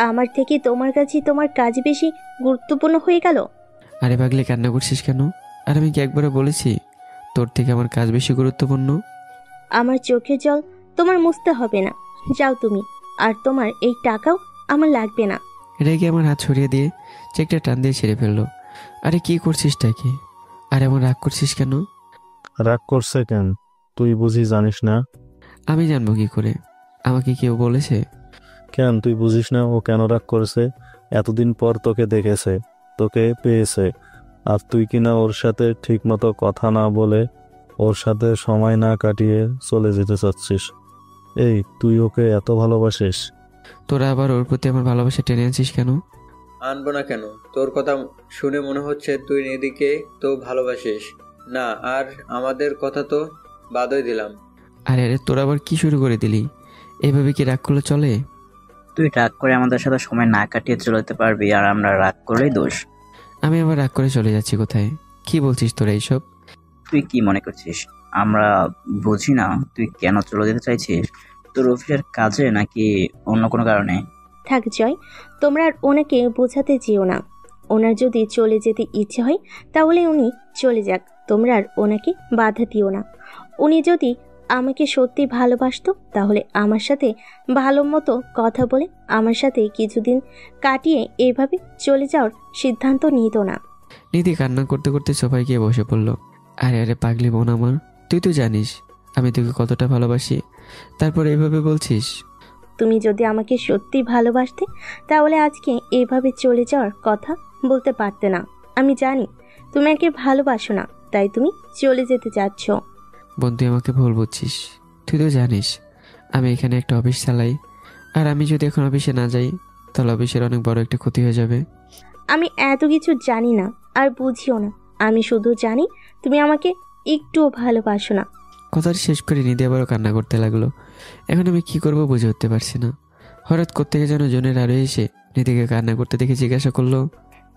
আমার থেকে তোমার কাছে তোমার কাজ বেশি গুরুত্বপূর্ণ হয়ে গেল? আরে পাগলি, কান্না করছিস কেন? আর আমি কি একবারে বলেছি তোর থেকে আমার কাজ বেশি গুরুত্বপূর্ণ? আমার চোখের জল তোমার মুছতে হবে না, যাও তুমি। আর তোমার এই টাকাও আমার লাগবে না। রেগে আমার হাত ছড়িয়ে দিয়ে চেকটা টান দিয়ে ছেড়ে ফেললো। আরে কি করছিসটা কি? আর এমন রাগ করছিস কেন? রাগ করছে কেন? তুই বুঝি জানিস না? আমি জানবো কি করে? আমাকে কেউ বলেছে? কেন তুই বুঝিস না ও কেন রাগ করেছে? এতদিন পর তোকে দেখেছে, তোকে পেয়েছে, আর তুই কিনা ওর সাথে ঠিক মতো কথা না বলে ওর সাথে সময় না কাটিয়ে চলে যেতে চাচ্ছিস। এই, তুই ওকে এত ভালোবাসিস? তোরা আবার ওর প্রতি আমার ভালোবাসা টেনে আনছিস কেন? আনবো না কেন? তোর কথা শুনে মনে হচ্ছে তুই নিধিকে তো ভালোবাসিস না, আর আমাদের কথা তো বাদই দিলাম। আরে আরে, তোরা আবার কি শুরু করে দিলি? এইভাবে কি রাগ করলে চলে? তুই রাগ করে আমাদের সাথে সময় না কাটিয়ে চলে যেতে পারবি, আর আমরা রাগ করলেই দোষ। আমি আবার রাগ করে চলে যাচ্ছি কোথায়? কি বলছিস তোরা এইসব? তুই কি মনে করছিস আমরা বুঝি না তুই কেন চলে যেতে চাইছিস? তোর অফিসের কাজে নাকি অন্য কোনো কারণে? থাক জয়, তোমরা আর ওনাকে বোঝাতে যেও না। ওনার যদি চলে যেতে ইচ্ছে হয় তাহলে উনি চলে যাক, তোমরা আর ওনাকে বাধা দিও না। উনি যদি আমাকে সত্যি ভালোবাসতো তাহলে আমার সাথে ভালো মতো কথা বলে আমার সাথে কিছুদিন কাটিয়ে এইভাবে চলে যাওয়ার সিদ্ধান্ত নিত না। নিধি কান্না করতে করতে সোফায় গিয়ে বসে পড়লো। আরে আরে পাগলি বোন আমার, তুই তো জানিস আমি তোকে কতটা ভালোবাসি, তারপর এইভাবে বলছিস? তুমি যদি আমাকে সত্যি ভালোবাসতে তাহলে আজকে এইভাবে চলে যাওয়ার কথা বলতে পারতে না। আমি জানি তুমি আমাকে ভালোবাসো না, তাই তুমি চলে যেতে চাচ্ছ। বোন, তুই আমাকে ভুল বুঝছিস। তুই তো জানিস আমি এখানে একটা অফিস চালাই, আর আমি যদি এখন অফিসে না যাই তাহলে অফিসের অনেক বড় একটা ক্ষতি হয়ে যাবে। আমি এত কিছু জানি না আর বুঝিও না, আমি শুধু জানি তুমি আমাকে একটুও ভালোবাসো না। কথাটা শেষ করে নিধি আবারও কান্না করতে লাগলো। এখন আমি কি করবো বুঝে উঠতে পারছি না। হঠাৎ কোত্থেকে যেন জনের আরো এসে নিধিকে কান্না করতে দেখে জিজ্ঞাসা করলো,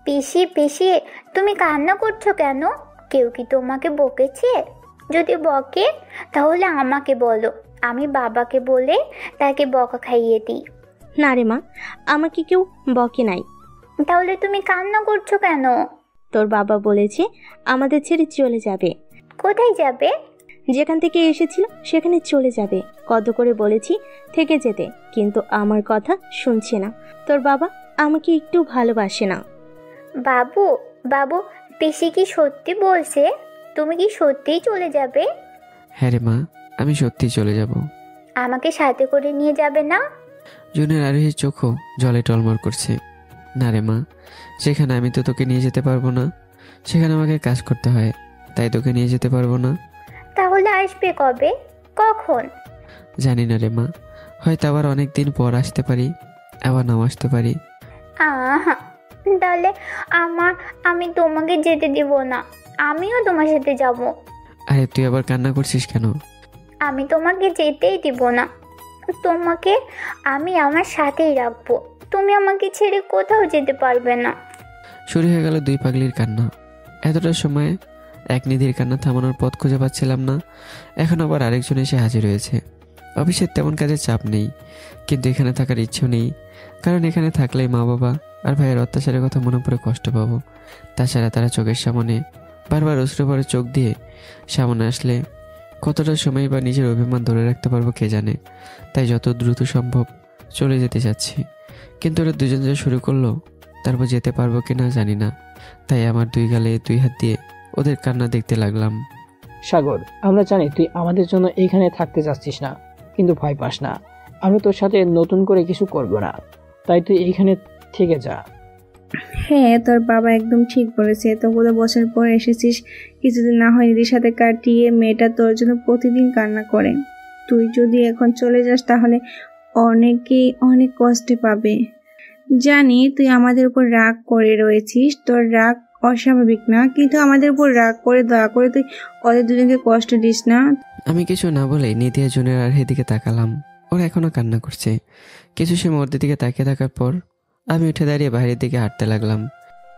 পিসি পিসি, তুমি কান্না করছো কেন? কেউ কি তোমাকে বকেছে? যদি বকে তাহলে আমাকে বলো, আমি বাবাকে বলে তাকে বকা খাইয়ে দিই। না রে মা, আমাকে কেউ বকে নাই। তাহলে তুমি কান্না করছো কেন? তোর বাবা বলেছে আমাদের ছেড়ে চলে যাবে। কোথায় যাবে? যেখান থেকে এসেছিল সেখানে চলে যাবে। কত করে বলেছি থেকে যেতে, কিন্তু আমার কথা শুনছে না। তোর বাবা আমাকে একটু ভালোবাসে না। বাবু বাবু, পিসি কি সত্যি বলছে? তুমি কি সত্যিই চলে যাবে? হ্যাঁ রে মা, আমি সত্যি চলে যাব। আমাকে সাথে করে নিয়ে যাবে না? জুনের আরোহীর চোখও জলে টলমল করছে। না রে মা, সেখানে আমি তো তোকে নিয়ে যেতে পারবো না। সেখানে আমাকে কাজ করতে হয়, তাই তোকে নিয়ে যেতে পারবো না। তাহলে আসবে কবে, কখন? জানি না রে মা, হয়তো আবার অনেক দিন পর আসতে পারি, আবার নাও আসতে পারি। আহা, তাহলে আমি তোমাকে যেতে দিব না, আমিও তোমার সাথে যাব। আরে তুই আবার কান্না করছিস কেন? আমি তোমাকে যেতেই দিব না, তোমাকে আমি আমার সাথেই রাখবো। তুমি আমাকে ছেড়ে কোথাও যেতে পারবে না। শুরু হয়ে গেল দুই পাগলির কান্না। এতটা সময় এক নিধির কান্না থামানোর পথ খুঁজে পাচ্ছিলাম না, এখন আবার আরেকজন এসে হাজির হয়েছে। অফিসের তেমন কাজের চাপ নেই, কিন্তু এখানে থাকার ইচ্ছেও নেই, কারণ এখানে থাকলেই মা বাবা আর ভাইয়ের অত্যাচারের কথা মনে পড়ে কষ্ট পাবো। তাছাড়া তারা চোখের সামনে বারবার অশ্রু ভরে চোখ দিয়ে সামনে আসলে কতটা সময় বা নিজের অভিমান ধরে রাখতে পারবো কে জানে। তাই যত দ্রুত সম্ভব চলে যেতে চাচ্ছি, কিন্তু ওরা দুজন যা শুরু করলো, তারপর যেতে পারবো কিনা জানি না। তাই আমার দুই গালে দুই হাত দিয়ে ওদের কান্না দেখতে লাগলাম। সাগর, আমরা জানি তুই আমাদের জন্য এইখানে থাকতে চাচ্ছিস না, কিন্তু ভয় পাস না, আমরা তোর সাথে নতুন করে কিছু করব না, তাই তুই এইখানে থেকে যা। হ্যাঁ, তোর বাবা একদম ঠিক বলেছে। এতগুলো বছর পর এসেছিস, কিছুদিন না হয় নিজের সাথে কাটিয়ে মেয়েটা তোর জন্য প্রতিদিন কান্না করে। তুই যদি এখন চলে যাস তাহলে অনেকেই অনেক কষ্টে পাবে। জানি তুই আমাদের উপর রাগ করে রয়েছিস, তোর রাগ অস্বাভাবিক না, কিন্তু আমাদের উপর রাগ করে দয়া করে তুই ওদের দুজনকে কষ্ট দিস না। আমি কিছু না বলে নিধি আর জুনের আরোহীর দিকে তাকালাম। ওরা এখনো কান্না করছে। কিছু সময় ওদের দিকে তাকিয়ে থাকার পর আমি উঠে দাঁড়িয়ে বাইরের দিকে হাঁটতে লাগলাম।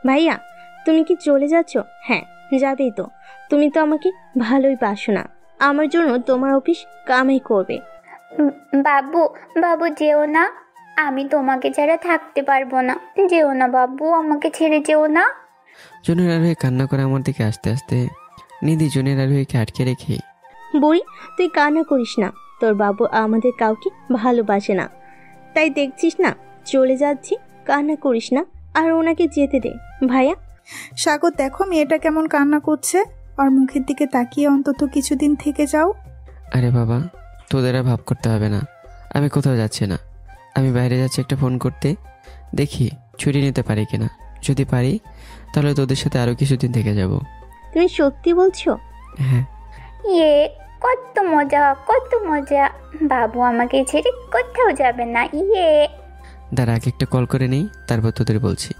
ভাইয়া, তুমি কি চলে যাচ্ছ? হ্যাঁ, যাবেই তো। তুমি তো আমাকে ভালোই বাসো না, আমার জন্য তোমার অফিস কামাই করবে। বাবু বাবু, যেও না, আমি তোমাকে ছাড়া থাকতে পারবো না। যেও না বাবু, আমাকে ছেড়ে যেও না। জুনের আরোহী কান্না করে আমার দিকে আসতে আসতে নিধি জুনের আরোহীকে আটকে রেখে, বুড়ি, তুই কান্না করিস না, তোর বাবু আমাদের কাউকে ভালোবাসে না, তাই দেখছিস না চলে যাচ্ছি। কান্না করিস না, আর ওনাকে যেতে দে। ভাইয়া। সাগর, দেখো মেয়েটা কেমন কান্না করছে, আর মুখের দিকে তাকিয়ে অন্তত কিছুদিন থেকে যাও। আরে বাবা, তোদের আর ভাব করতে হবে না, আমি কোথাও যাচ্ছি না। আমি বাইরে যাচ্ছি একটা ফোন করতে, দেখি ছুটি নিতে পারি কিনা। যদি পারি তাহলে তোদের সাথে আরো কিছুদিন থেকে যাব। তুমি সত্যি বলছো? হ্যাঁ। ইয়ে, কত মজা কত মজা। বাবু আমাকে ছেড়ে কোথাও যাবে না। ইয়ে। দাঁড়া, আগে একটা কল করে নেই, তারপর তোদের বলছি।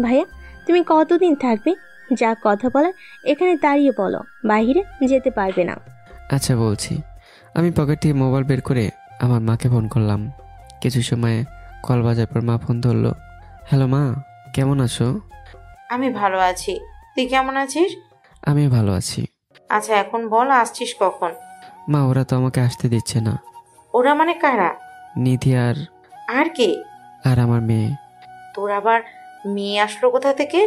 ভাইয়া, তুমি কতদিন থাকবে? যা কথা বলার এখানে দাঁড়িয়ে বলো, বাইরে যেতে পারবে না। আচ্ছা বলছি। আমি পকেট থেকে মোবাইল বের করে আমার মাকে ফোন করলাম। কিছু সময় কল বাজার পর মা ফোন ধরলো। হ্যালো মা, কেমন আছো? আমি ভালো আছি, তুই কেমন আছিস? আমি ভালো আছি। আচ্ছা এখন বল, আসছিস কখন? মা, ওরা তো আমাকে আসতে দিচ্ছে না। ওরা মানে কারা? নিধি আর কে? আর আমার মেয়ে। তোর আবার মেয়ে আসলো কোথা থেকে?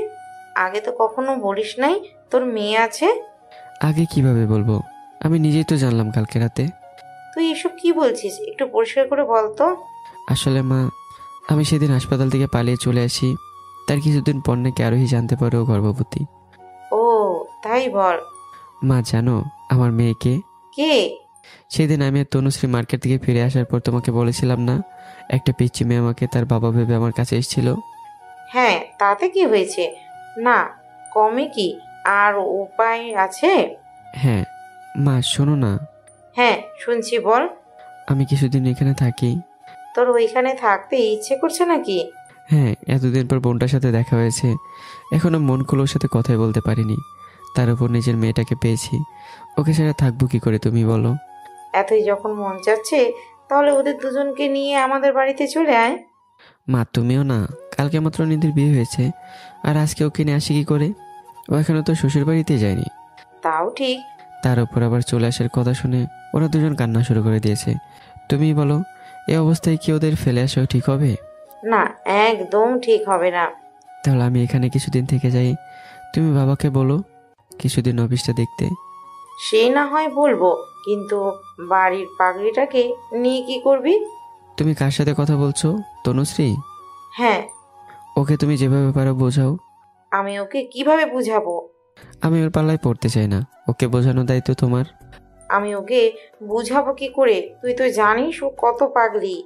আগে তো কখনো বলিস নাই তোর মেয়ে আছে। আগে কিভাবে বলবো, আমি নিজেই তো জানলাম কালকে রাতে। তুই এসব কি বলছিস, একটু পরিষ্কার করে বল তো। আসলে মা, আমি সেদিন হাসপাতাল থেকে পালিয়ে চলে আসি, তার কিছুদিন পর নাকি আরোহী জানতে পারে ও গর্ভবতী। ও তাই, বল। মা জানো আমার মেয়েকে? কে? সেদিন আমি আর তনুশ্রী মার্কেট থেকে ফিরে আসার পর তোমাকে বলেছিলাম না, একটা পিচ্চি মেয়ে আমাকে তার বাবা ভেবে আমার কাছে এসেছিল। হ্যাঁ, তাতে কি হয়েছে? না কমে কি আর উপায় আছে? হ্যাঁ মা, শোনো না। হ্যাঁ শুনছি, বল। আমি কিছুদিন এখানে থাকি। তোর ওইখানে থাকতে ইচ্ছে করছে নাকি? হ্যাঁ, এতদিন পর বোনটার সাথে দেখা হয়েছে, এখনো মন খুলে ওর সাথে কথাই বলতে পারিনি। তার উপর নিজের মেয়েটাকে পেয়েছি, ওকে ছাড়া থাকবো কি করে তুমি বলো? এতই যখন মন চাচ্ছে তাহলে ওদের দুজনকে নিয়ে আমাদের বাড়িতে চলে আয়। মা তুমিও না, কালকে মাত্র নিধির বিয়ে হয়েছে, আর আজকে ওকে নিয়ে আসি কি করে? ও এখনো তো শ্বশুর বাড়িতে যায়নি। তাও ঠিক। তার উপর আবার চলে আসার কথা শুনে ওরা দুজন কান্না শুরু করে দিয়েছে। তুমি বলো, এই অবস্থায় কি ওদের ফেলে আসাও ঠিক হবে? না, একদম ঠিক হবে না। তাহলে আমি এখানে কিছুদিন থেকে যাই, তুমি বাবাকে বলো কিছুদিন অফিসটা দেখতে। সে না হয় বলবো, কিন্তু বাড়ির পাগড়িটাকে নিয়ে কি করবি? তুমি কার সাথে কথা বলছো? তনুশ্রী? হ্যাঁ। ওকে তুমি যেভাবে পারো বোঝাও। আমি ওকে কিভাবে বুঝাবো? আমি ওর পাল্লায় পড়তে চাই না, ওকে বোঝানোর দায়িত্ব তোমার। আমি ওকে বুঝাবো কি করে? তুই তো জানিস ও কত পাগলি।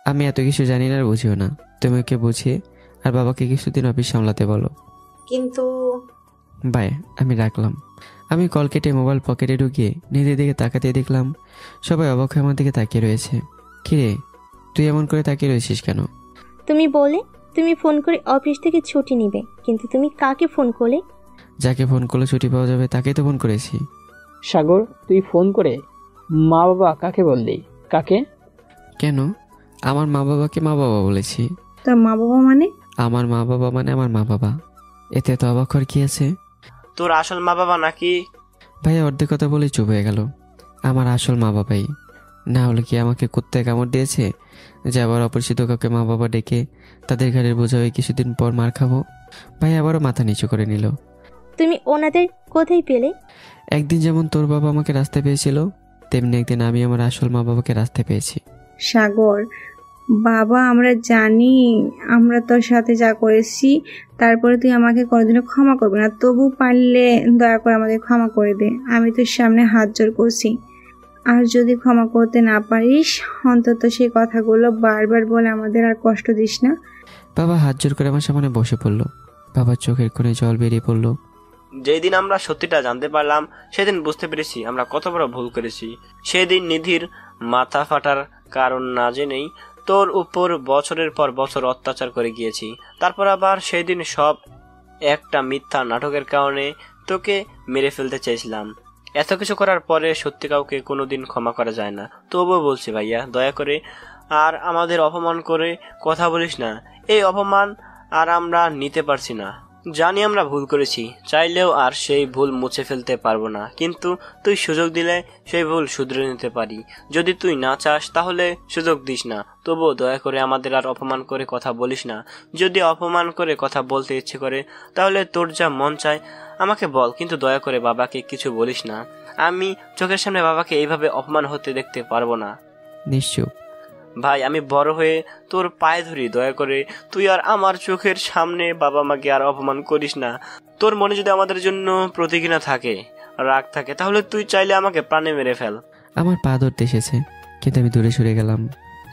আমি এত কিছু জানি না আর বুঝিও না, তুমি ওকে বুঝিয়ে আর বাবাকে কিছুদিন অফিস সামলাতে বলো। কিন্তু বাই, আমি রাখলাম। আমি কল কেটে মোবাইল পকেটে ঢুকিয়ে নিজের দিকে তাকাতে দেখলাম সবাই অবাক হয়ে আমার দিকে তাকিয়ে রয়েছে। কিরে, তুই এমন করে তাকিয়ে রয়েছিস কেন? তুমি বলে তুমি ফোন করে অফিস থেকে ছুটি নিবে, কিন্তু তুমি কাকে ফোন করলে? যাকে ফোন করলে ছুটি পাওয়া যাবে তাকেই তো ফোন করেছি। সাগর, তুই ফোন করে মা বাবা কাকে বললি? কাকে? কেন? আমার মা বাবাকে মা বাবা বলেছি। তোর মা বাবা মানে? আমার মা বাবা মানে আমার মা বাবা। এতে তো অবাক হওয়ার কি আছে? তোর আসল মা বাবা নাকি? ভাইয়া অর্ধেক কথা বলে চুপ হয়ে গেল। আমার আসল মা বাবাই, না হলে কি আমাকে কুত্তায় কামড় দিয়েছে যে আবার অপরিচিত কাউকে মা বাবা ডেকে তাদের ঘাড়ের বোঝা হয়ে কিছুদিন পর মার খাবো? ভাই আবারও মাথা নিচু করে নিল। তুমি ওনাদের কোথায় পেলে? একদিন যেমন তোর বাবা আমাকে রাস্তায় পেয়েছিল, তেমনি একদিন আমি আমার আসল মা বাবাকে রাস্তায় পেয়েছি। সাগর, বাবা আমরা জানি আমরা তোর সাথে যা করেছি, তারপরে তুই আমাকে কোনোদিনও ক্ষমা করবে না। তবু পারলে দয়া করে আমাদের ক্ষমা করে দে। আমি তোর সামনে হাত জোড় করছি। আর যদি ক্ষমা করতে না পারিস, অন্তত সেই কথাগুলো বারবার বলে আমাদের আর কষ্ট দিস না। বাবা হাত জোর করে আমার সামনে বসে পড়লো। বাবার চোখের কোণে জল বেরিয়ে পড়লো। যেই দিন আমরা সত্যিটা জানতে পারলাম সেদিন বুঝতে পেরেছি আমরা কত বড় ভুল করেছি। সেদিন নিধির মাথা ফাটার কারণ না জেনেই তোর উপর বছরের পর বছর অত্যাচার করে গিয়েছি। তারপর আবার সেই দিন সব একটা মিথ্যা নাটকের কারণে তোকে মেরে ফেলতে চেয়েছিলাম। এত কিছু করার পরে সত্যি কাউকে কোনোদিন ক্ষমা করা যায় না। তবুও বলছি ভাইয়া, দয়া করে আর আমাদের অপমান করে কথা বলিস না। এই অপমান আর আমরা নিতে পারছি না। জানি আমরা ভুল করেছি, চাইলেও আর সেই ভুল মুছে ফেলতে পারবো না, কিন্তু তুই সুযোগ দিলে সেই ভুল শুধরে নিতে পারি। যদি তুই না চাস তাহলে সুযোগ দিস না। তবুও দয়া করে আমাদের আর অপমান করে কথা বলিস না। যদি অপমান করে কথা বলতে ইচ্ছে করে তাহলে তোর যা মন চায় আমাকে বল, কিন্তু দয়া করে বাবাকে কিছু বলিস না। আমি চোখের সামনে বাবাকে এইভাবে অপমান হতে দেখতে পারবো না। নিশ্চয় ভাই, আমি বড় হয়ে তোর পায়ে ধরি, দয়া করে তুই আর আমার চোখের সামনে বাবা মাকে আর অপমান করিস না। তোর মনে যদি আমাদের জন্য প্রতিঘৃণা থাকে, রাগ থাকে, তাহলে তুই চাইলে আমাকে প্রাণে মেরে ফেল। আমার পা ধরতে এসেছে, কিন্তু আমি দূরে সরে গেলাম।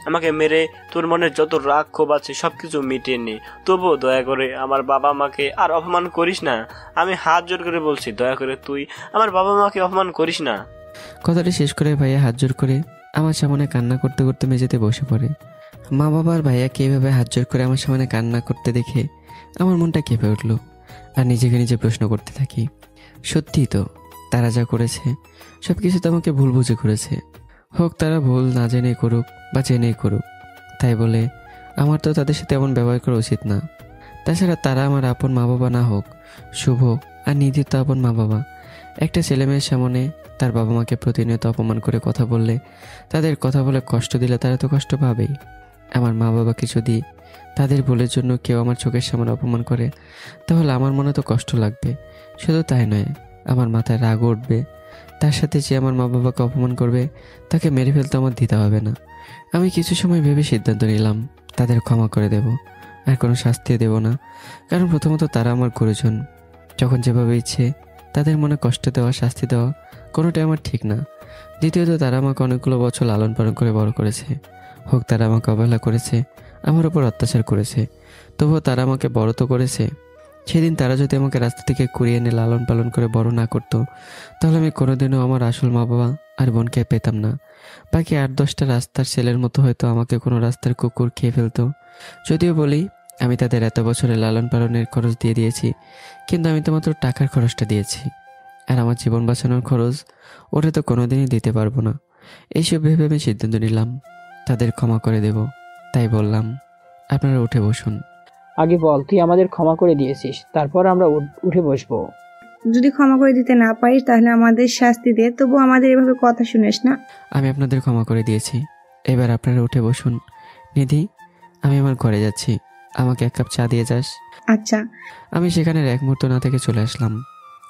আমাকে মেরে তোর মনে যত রাগ ক্ষোভ আছে সবকিছু মিটিয়ে নে। তবুও দয়া করে আমার বাবা মাকে আর অপমান করিস না। আমি হাত জোর করে বলছি, দয়া করে তুই আমার বাবা মাকে অপমান করিস না। কথাটা শেষ করে ভাইয়া হাত জোর করে আমার সামনে কান্না করতে করতে মেঝেতে বসে পড়ে। মা বাবার ভাইয়াকে এইভাবে হাত জোর করে আমার সামনে কান্না করতে দেখে আমার মনটা কেঁপে উঠল। আর নিজেকে নিজে প্রশ্ন করতে থাকি, সত্যিই তো তারা যা করেছে সব কিছু তো আমাকে ভুল বুঝে করেছে। হোক তারা ভুল না জেনে করুক বা জেনেই করুক, তাই বলে আমার তো তাদের সাথে এমন ব্যবহার করা উচিত না। তাছাড়া তারা আমার আপন মা বাবা না হোক, শুভ আর নিধির তো আপন মা বাবা। একটা ছেলেমেয়ের সামনে তার বাবা মাকে প্রতিনিয়ত অপমান করে কথা বললে, তাদের কথা বলে কষ্ট দিলে তারা তো কষ্ট পাবেই। আমার মা বাবাকে যদি তাদের ভুলের জন্য কেউ আমার চোখের সামনে অপমান করে, তাহলে আমার মনে তো কষ্ট লাগবে। শুধু তাই নয়, আমার মাথায় রাগ উঠবে। তার সাথে যে আমার মা বাবাকে অপমান করবে তাকে মেরে ফেলতে আমার দিতে হবে না। আমি কিছু সময় ভেবে সিদ্ধান্ত নিলাম তাদের ক্ষমা করে দেব, আর কোনো শাস্তি দেব না। কারণ প্রথমত তারা আমার গুরুজন। যখন যেভাবে ইচ্ছে তাদের মনে কষ্ট দেওয়া, শাস্তি দেওয়া কোনোটাই আমার ঠিক না। দ্বিতীয়ত তারা আমাকে অনেকগুলো বছর লালন পালন করে বড় করেছে। হোক তারা আমাকে অবহেলা করেছে, আমার উপর অত্যাচার করেছে, তবুও তারা আমাকে বড় তো করেছে। সেদিন তারা যদি আমাকে রাস্তা থেকে কুড়িয়ে এনে লালন পালন করে বড় না করতো, তাহলে আমি কোনোদিনও আমার আসল মা বাবা আর বোনকে পেতাম না। বাকি 8-10টা রাস্তার ছেলের মতো হয়তো আমাকে কোনো রাস্তার কুকুর খেয়ে ফেলতো। যদিও বলি আমি তাদের এত বছরে লালন পালনের খরচ দিয়ে দিয়েছি, কিন্তু আমি তো মাত্র টাকার খরচটা দিয়েছি, আর আমার জীবন বাঁচানোর খরচ ওটা তো কোনোদিনই দিতে পারবো না। এইসব ভেবে আমি সিদ্ধান্ত নিলাম তাদের ক্ষমা করে দেব। তাই বললাম, আপনারা উঠে বসুন। আগে বল, তুই আমাদের ক্ষমা করে দিয়েছিস, তারপর আমরা উঠে বসবো। যদি ক্ষমা করে দিতে না পারিস তাহলে আমাদের শাস্তি দে, তবু আমাদের এভাবে কথা শুনিস না। আমি আপনাদের ক্ষমা করে দিয়েছি, এবার আপনারা উঠে বসুন। নিধি, আমি আমার ঘরে যাচ্ছি, আমাকে 1 কাপ চা দিয়ে যাস। আচ্ছা। আমি সেখানে এক মুহূর্ত না থেকে চলে আসলাম,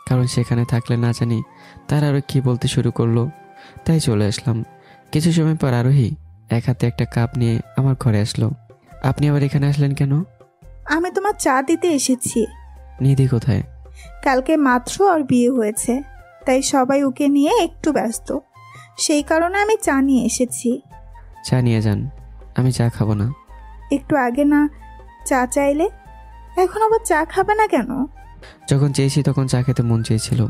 কারণ সেখানে থাকলে না জানি তারা আরও কী বলতে শুরু করলো, তাই চলে আসলাম। কিছু সময় পর আরোহী এক হাতে একটা কাপ নিয়ে আমার ঘরে আসলো। আপনি আবার এখানে আসলেন কেন? আমি তোমার চা দিতে এসেছি। নিধি কোথায়? কালকে মাত্র ওর বিয়ে হয়েছে, তাই সবাই ওকে নিয়ে একটু ব্যস্ত, সেই কারণে আমি চা নিয়ে এসেছি। চা নিয়ে যান, আমি চা খাবো না। একটু আগে না চা চাইলে, এখন আবার চা খাবে না কেন? যখন চেয়েছি তখন চা খেতে মন চেয়েছিল,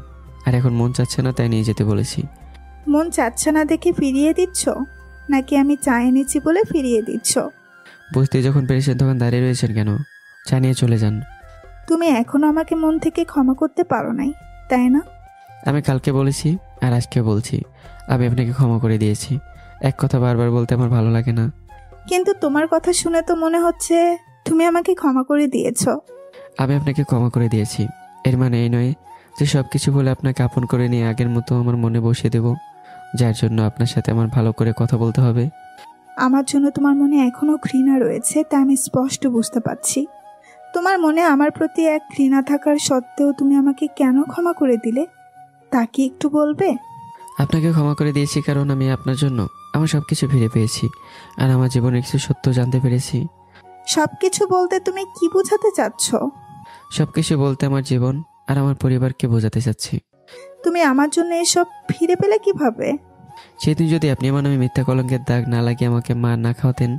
আর এখন মন চাচ্ছে না তাই নিয়ে যেতে বলেছি। মন চাচ্ছে না দেখে ফিরিয়ে দিচ্ছ, নাকি আমি চা এনেছি বলে ফিরিয়ে দিচ্ছ? বুঝতে যখন পেরেছেন তখন দাঁড়িয়ে রয়েছেন কেন? চা নিয়ে চলে যান। তুমি এখনো আমাকে মন থেকে ক্ষমা করতে পারো নাই, তাই না? আমি কালকে বলেছি আর আজকে বলছি, আমি আপনাকে ক্ষমা করে দিয়েছি। এক কথা বারবার বলতে আমার ভালো লাগে না। কিন্তু তোমার কথা শুনে তো মনে হচ্ছে তুমি আমাকে ক্ষমা করে দিয়েছো। আমি আপনাকে ক্ষমা করে দিয়েছি, এর মানে এই নয় যে সব কিছু বলে আপনাকে আপন করে নিয়ে আগের মতো আমার মনে বসিয়ে দেব, যার জন্য আপনার সাথে আমার ভালো করে কথা বলতে হবে। আমার জন্য তোমার মনে এখনো ঘৃণা রয়েছে, তা আমি স্পষ্ট বুঝতে পারছি। তোমার মনে আমার প্রতি এক ঘৃণা থাকার সত্ত্বেও তুমি আমাকে কেন ক্ষমা করে দিলে, তা কি একটু বলবে? আপনাকে ক্ষমা করে দিয়েছি কারণ আমি আপনার জন্য আমার সব কিছু ফিরে পেয়েছি, আর আমার জীবনের কিছু সত্য জানতে পেরেছি। সবকিছু বলতে তুমি কি বোঝাতে চাচ্ছ? সব কিছু বলতে আমার জীবন আর আমার পরিবারকে বোঝাতে চাচ্ছি। তুমি আমার জন্য এসব ফিরে পেলে কিভাবে? সেদিন যদি আপনি আমার নামে মিথ্যা কলঙ্কের দাগ না লাগিয়ে আমাকে মার না খাওয়াতেন,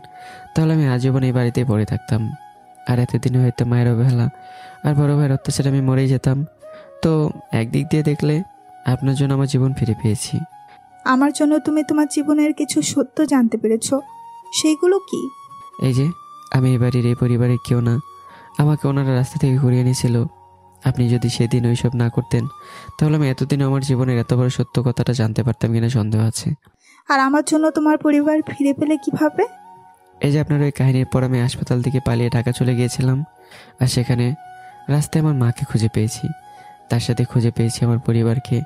তাহলে আমি আজীবন এই বাড়িতেই পড়ে থাকতাম, আর এতদিনে হয়তো মায়ের অবহেলা আর বড় ভাইয়ের অত্যাচারে আমি মরেই যেতাম। তো একদিক দিয়ে দেখলে আপনার জন্য আমার জীবন ফিরে পেয়েছি। আমার জন্য তুমি তোমার জীবনের কিছু সত্য জানতে পেরেছো, সেইগুলো কি? এই যে আমি এই বাড়ির এই পরিবারের কেউ না, আমাকে ওনারা রাস্তা থেকে ঘুরিয়ে এনেছিল। আপনি যদি সেদিন ওইসব না করতেন তাহলে আমি এতদিন আমার জীবনের এত বড় সত্য কথাটা জানতে পারতাম কিনা সন্দেহ আছে। আর আমার জন্য তোমার পরিবার ফিরে পেলে কিভাবে? এই যে আপনার ওই কাহিনীর পর আমি হাসপাতাল থেকে পালিয়ে ঢাকা চলে গিয়েছিলাম, আর সেখানে রাস্তায় আমার মাকে খুঁজে পেয়েছি, তার সাথে খুঁজে পেয়েছি আমার পরিবারকে।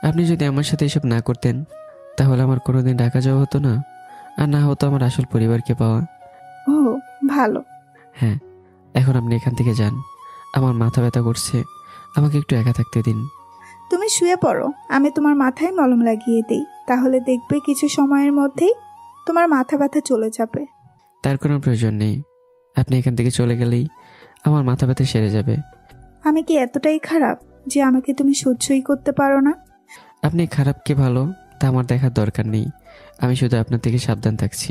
আপনি যদি আমার সাথে এসব না করতেন তাহলে আমার কোনোদিন ঢাকা যাওয়া হতো না, আর না হতো আমার আসল পরিবারকে পাওয়া। ও ভালো। হ্যাঁ, এখন আপনি এখান থেকে যান, আমার মাথা ব্যথা করছে, আমাকে একটু একা থাকতে দিন। তুমি শুয়ে পড়ো, আমি তোমার মাথায় মলম লাগিয়ে দিই, তাহলে দেখবে কিছু সময়ের মধ্যেই তোমার মাথা ব্যথা চলে যাবে। তার কোনো প্রয়োজন নেই, আপনি এখান থেকে চলে গেলেই আমার মাথা ব্যথা সেরে যাবে। আমি কি এতটাই খারাপ যে আমাকে তুমি সহ্যই করতে পারো না? আপনি খারাপ কি ভালো তা আমার দেখার দরকার নেই, আমি শুধু আপনার থেকে সাবধান থাকছি।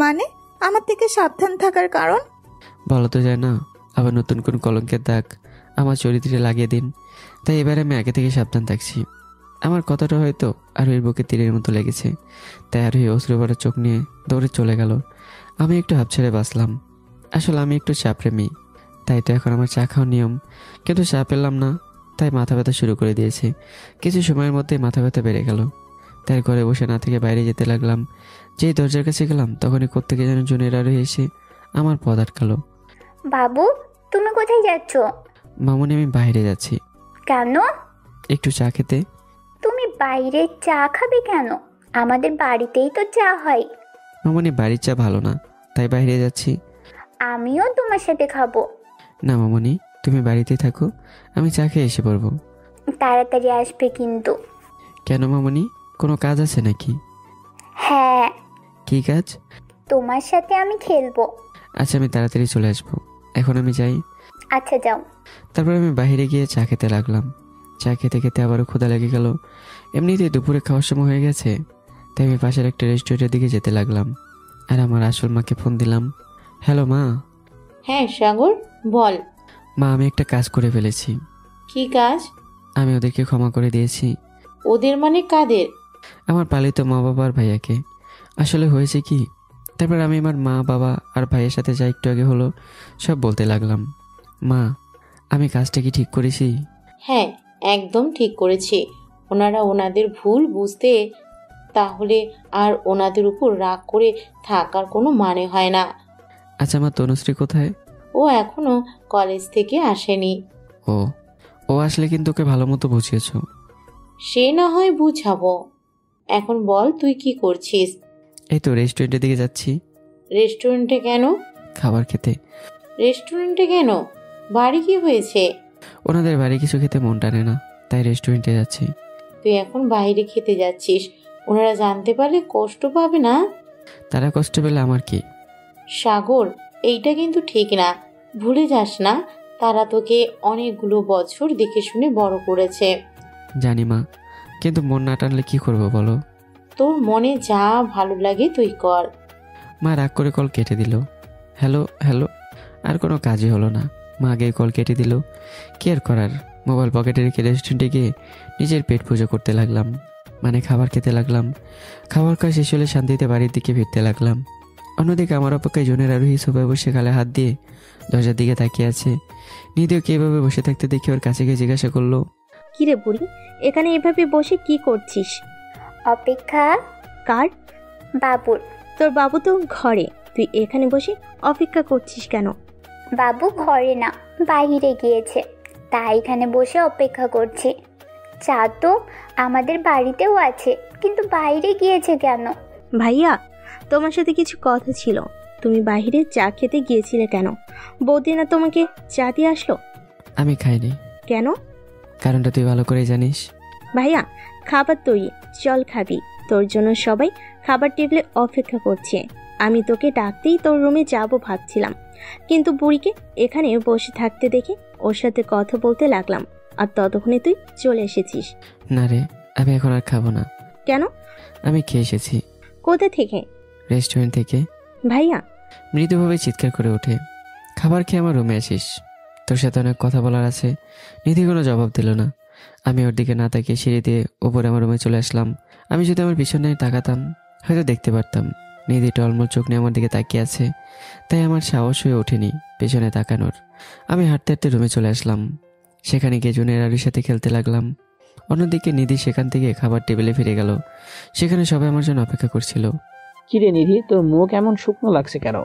মানে আমার থেকে সাবধান থাকার কারণ? বলা তো যায় না, আবার নতুন কোন কলঙ্কের দাগ আমার চরিত্রে লাগিয়ে দিন, তাই এবারে আমি আগে থেকে সাবধান থাকছি। আমার কথাটা হয়তো আরোহীর বুকে তীরের মতো লেগেছে, তাই আরোহী অশ্রু ভরা চোখ নিয়ে দৌড়ে চলে গেল। আমি একটু হাঁপ ছেড়ে বাঁচলাম। আসলে আমি একটু চা প্রেমী, তাই তো এখন আমার চা খাওয়ার নিয়ম, কিন্তু চা পেলাম না, তাই মাথা ব্যথা শুরু করে দিয়েছে। কিছু সময়ের মধ্যেই মাথা ব্যথা বেড়ে গেল, তাই ঘরে বসে না থেকে বাইরে যেতে লাগলাম। যেই দরজার কাছে গেলাম তখনই কোত্থেকে যেন জুনিয়র আরোহী এসে আমার পথ আটকালো। বাবু, তুমি কোথায় যাচ্ছ? মামুনি, আমি বাইরে যাচ্ছি। কেন? একটু চা খেতে। তুমি বাইরে চা খাবে কেন? আমাদের বাড়িতেই তো চা হয়। মামুনি, বাড়ির চা ভালো না, তাই বাইরে যাচ্ছি। আমিও তোমার সাথে খাবো। না মামুনি, তুমি বাড়িতেই থাকো, আমি চা খেয়ে এসে পড়বো। তাড়াতাড়ি আসবে কিন্তু। কেন মামুনি, কোনো কাজ আছে নাকি? হ্যাঁ। কি কাজ? তোমার সাথে আমি খেলবো। আচ্ছা, আমি তাড়াতাড়ি চলে আসবো, এখন আমি যাই। আচ্ছা, যাও। তারপর আমি বাইরে গিয়ে চা খেতে লাগলাম। চা খেতে খেতে আবারও ক্ষুধা লেগে গেল। এমনিতেই দুপুরে খাওয়ার সময় হয়ে গেছে, তাই আমি পাশের একটা রেস্টুরেন্টের দিকে যেতে লাগলাম, আর আমার আসল মাকে ফোন দিলাম। হ্যালো মা। হ্যাঁ সাগর, বল। মা, আমি একটা কাজ করে ফেলেছি। কি কাজ? আমি ওদেরকে ক্ষমা করে দিয়েছি। ওদের মানে কাদের? আমার পালিত মা বাবা আর ভাইয়াকে। আসলে হয়েছে কি, তারপর আমি আমার মা বাবা আর ভাইয়ের সাথে যা একটু আগে হলো সব বলতে লাগলাম। মা, আমি কাজটা কি ঠিক করেছি? হ্যাঁ, একদম ঠিক করেছি। ওনারা ওনাদের ভুল বুঝতে, তাহলে আর ওনাদের উপর রাগ করে থাকার কোনো মানে হয় না। আচ্ছা মা, তনুশ্রী কোথায়? ও এখনো কলেজ থেকে আসেনি। ও ও আসলে কিন্তু ওকে ভালো মতো বুঝিয়েছো। সে না হয় বুঝাবো, এখন বল তুই কি করছিস? এই তো রেস্টুরেন্টের দিকে যাচ্ছি। রেস্টুরেন্টে কেন? খাবার খেতে। রেস্টুরেন্টে কেন? বাড়ি কি হয়েছে? ওনাদের বাড়ি কিছু খেতে মন টানে না, তাই রেস্টুরেন্টে যাচ্ছি। তুই এখন বাইরে খেতে যাচ্ছিস, ওনারা জানতে পারলে কষ্ট পাবে না? তারা কষ্ট পেলে আমার কি? সাগর, এইটা কিন্তু ঠিক না, ভুলে যাস না তারা তোকে অনেকগুলো বছর দেখে শুনে বড় করেছে। জানি মা, কিন্তু মন না টানলে কি করবো বলো? তোর মনে যা ভালো লাগে তুই কর। মা রাগ করে কল কেটে দিল। হ্যালো হ্যালো, আর কোনো কাজই হলো না। মা আগে কল কেটে দিল। কি আর করার, মোবাইল পকেটে রেখে রেস্টুরেন্টে গিয়ে নিজের পেট পুজো করতে লাগলাম, মানে খাবার খেতে লাগলাম। খাবার খাওয়া শেষ হলে শান্তিতে বাড়ির দিকে ফিরতে লাগলাম। অন্যদিকে আমার অপেক্ষায় জনের আরোহী সোফায় বসে গালে হাত দিয়ে দরজার দিকে তাকিয়ে আছে। নিধিও কিভাবে বসে থাকতে দেখে ওর কাছে গিয়ে জিজ্ঞাসা করলো, কিরে বুড়ি, এখানে এভাবে বসে কি করছিস? অপেক্ষা। কার? বাবুর। তোর বাবু তো ঘরে, তুই এখানে বসে অপেক্ষা করছিস কেন? বাবু ঘরে না, বাইরে গিয়েছে, তাই এখানে বসে অপেক্ষা করছি। চা তো আমাদের বাড়িতেও আছে, কিন্তু বাইরে গিয়েছে কেন? ভাইয়া, তোমার সাথে কিছু কথা ছিল। তুমি বাইরে চা খেতে গিয়েছিলে কেন? বৌদি না তোমাকে চা দিয়ে আসলো? আমি খাইনি। কেন? কারণটা তুই ভালো করেই জানিস। ভাইয়া, খাবার তৈরি, চল খাবি। তোর জন্য সবাই খাবার টেবিলে অপেক্ষা করছে। আমি তোকে ডাকতেই তোর রুমে যাব ভাবছিলাম, কিন্তু বুড়িকে এখানে বসে থাকতে দেখে ওর সাথে কথা বলতে লাগলাম, আর ততক্ষণে তুই চলে এসেছিস। না রে, আমি এখন আর খাবো না। কেন? আমি খেয়ে এসেছি। কোথা থেকে? রেস্টুরেন্ট থেকে। ভাইয়া মৃদুভাবে চিৎকার করে ওঠে, খাবার খেয়ে আমার রুমে আসিস, তোর সাথে অনেক কথা বলার আছে। নিধি কোনো জবাব দিল না। আমি ওর দিকে না তাকিয়ে সিঁড়ি দিয়ে ওপরে আমার রুমে চলে আসলাম। আমি যদি আমার পিছনে তাকাতাম হয়তো দেখতে পারতাম নিধি টলমল চোখ নিয়ে আমার দিকে তাকিয়ে আছে, তাই আমার সাহস হয়ে ওঠেনি পেছনে তাকানোর। আমি হাঁটতে হাঁটতে রুমে চলে আসলাম। সেখানে গিয়ে জুনের আরুর সাথে খেলতে লাগলাম। অন্যদিকে নিধি সেখান থেকে খাবার টেবিলে ফিরে গেল। সেখানে সবাই আমার জন্য অপেক্ষা করছিল। কিরে নিধি, তোর মুখ এমন শুকনো লাগছে কেন?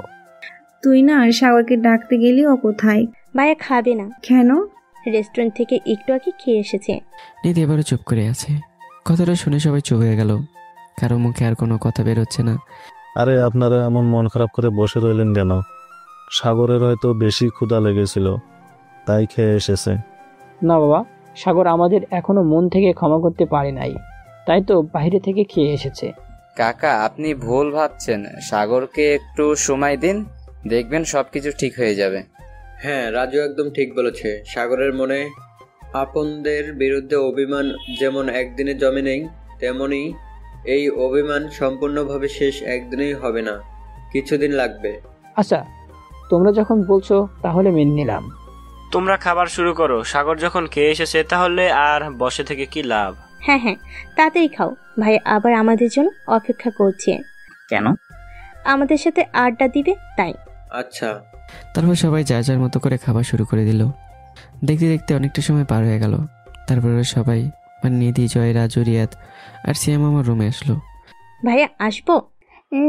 তুই না সাগরকে ডাকতে গেলি, ও কোথায়? ভাইয়া খাবে না। কেন? রেস্টুরেন্ট থেকে একটু আগে খেয়ে এসেছে। নিধি এবারও চুপ করে আছে। কথাটা শুনে সবাই চুপ হয়ে গেল, কারো মুখে আর কোনো কথা বেরোচ্ছে না। আরে আপনারা এমন মন খারাপ করে বসে রইলেন কেন? সাগরের হয়তো বেশি ক্ষুধা লেগেছিল, তাই খেয়ে এসেছে। না বাবা, সাগর আমাদের এখনো মন থেকে ক্ষমা করতে পারে নাই, তাই তো বাইরে থেকে খেয়ে এসেছে। কাকা, আপনি ভুল ভাবছেন। সাগরকে একটু সময় দিন, দেখবেন সবকিছু ঠিক হয়ে যাবে। হ্যাঁ, রাজু একদম ঠিক বলেছে। সাগরের মনে আপনদের বিরুদ্ধে অভিমান যেমন একদিনে জমে নেই, তেমনি এই অভিমান সম্পূর্ণভাবে শেষ একদিনেই হবে না, কিছুদিন লাগবে। আচ্ছা, তোমরা যখন বলছো তাহলে মেনে নিলাম। তোমরা খাবার শুরু করো, সাগর যখন খেয়ে এসেছে তাহলে আর বসে থেকে কি লাভ? হ্যাঁ হ্যাঁ, তাড়াতাড়ি খাও, ভাই আবার আমাদের জন্য অপেক্ষা করছে। কেন? আমাদের সাথে আড্ডা দিবে তাই। আচ্ছা। তারপর সবাই যা যার মতো করে খাবার শুরু করে দিল। দেখতে দেখতে অনেকটা সময় পার হয়ে গেল। তারপরে সবাই, মানে নিধি, জয়, রাজু, রিয়াদ আর সিয়াম আমার রুমে আসলো। ভাইয়া আসবো?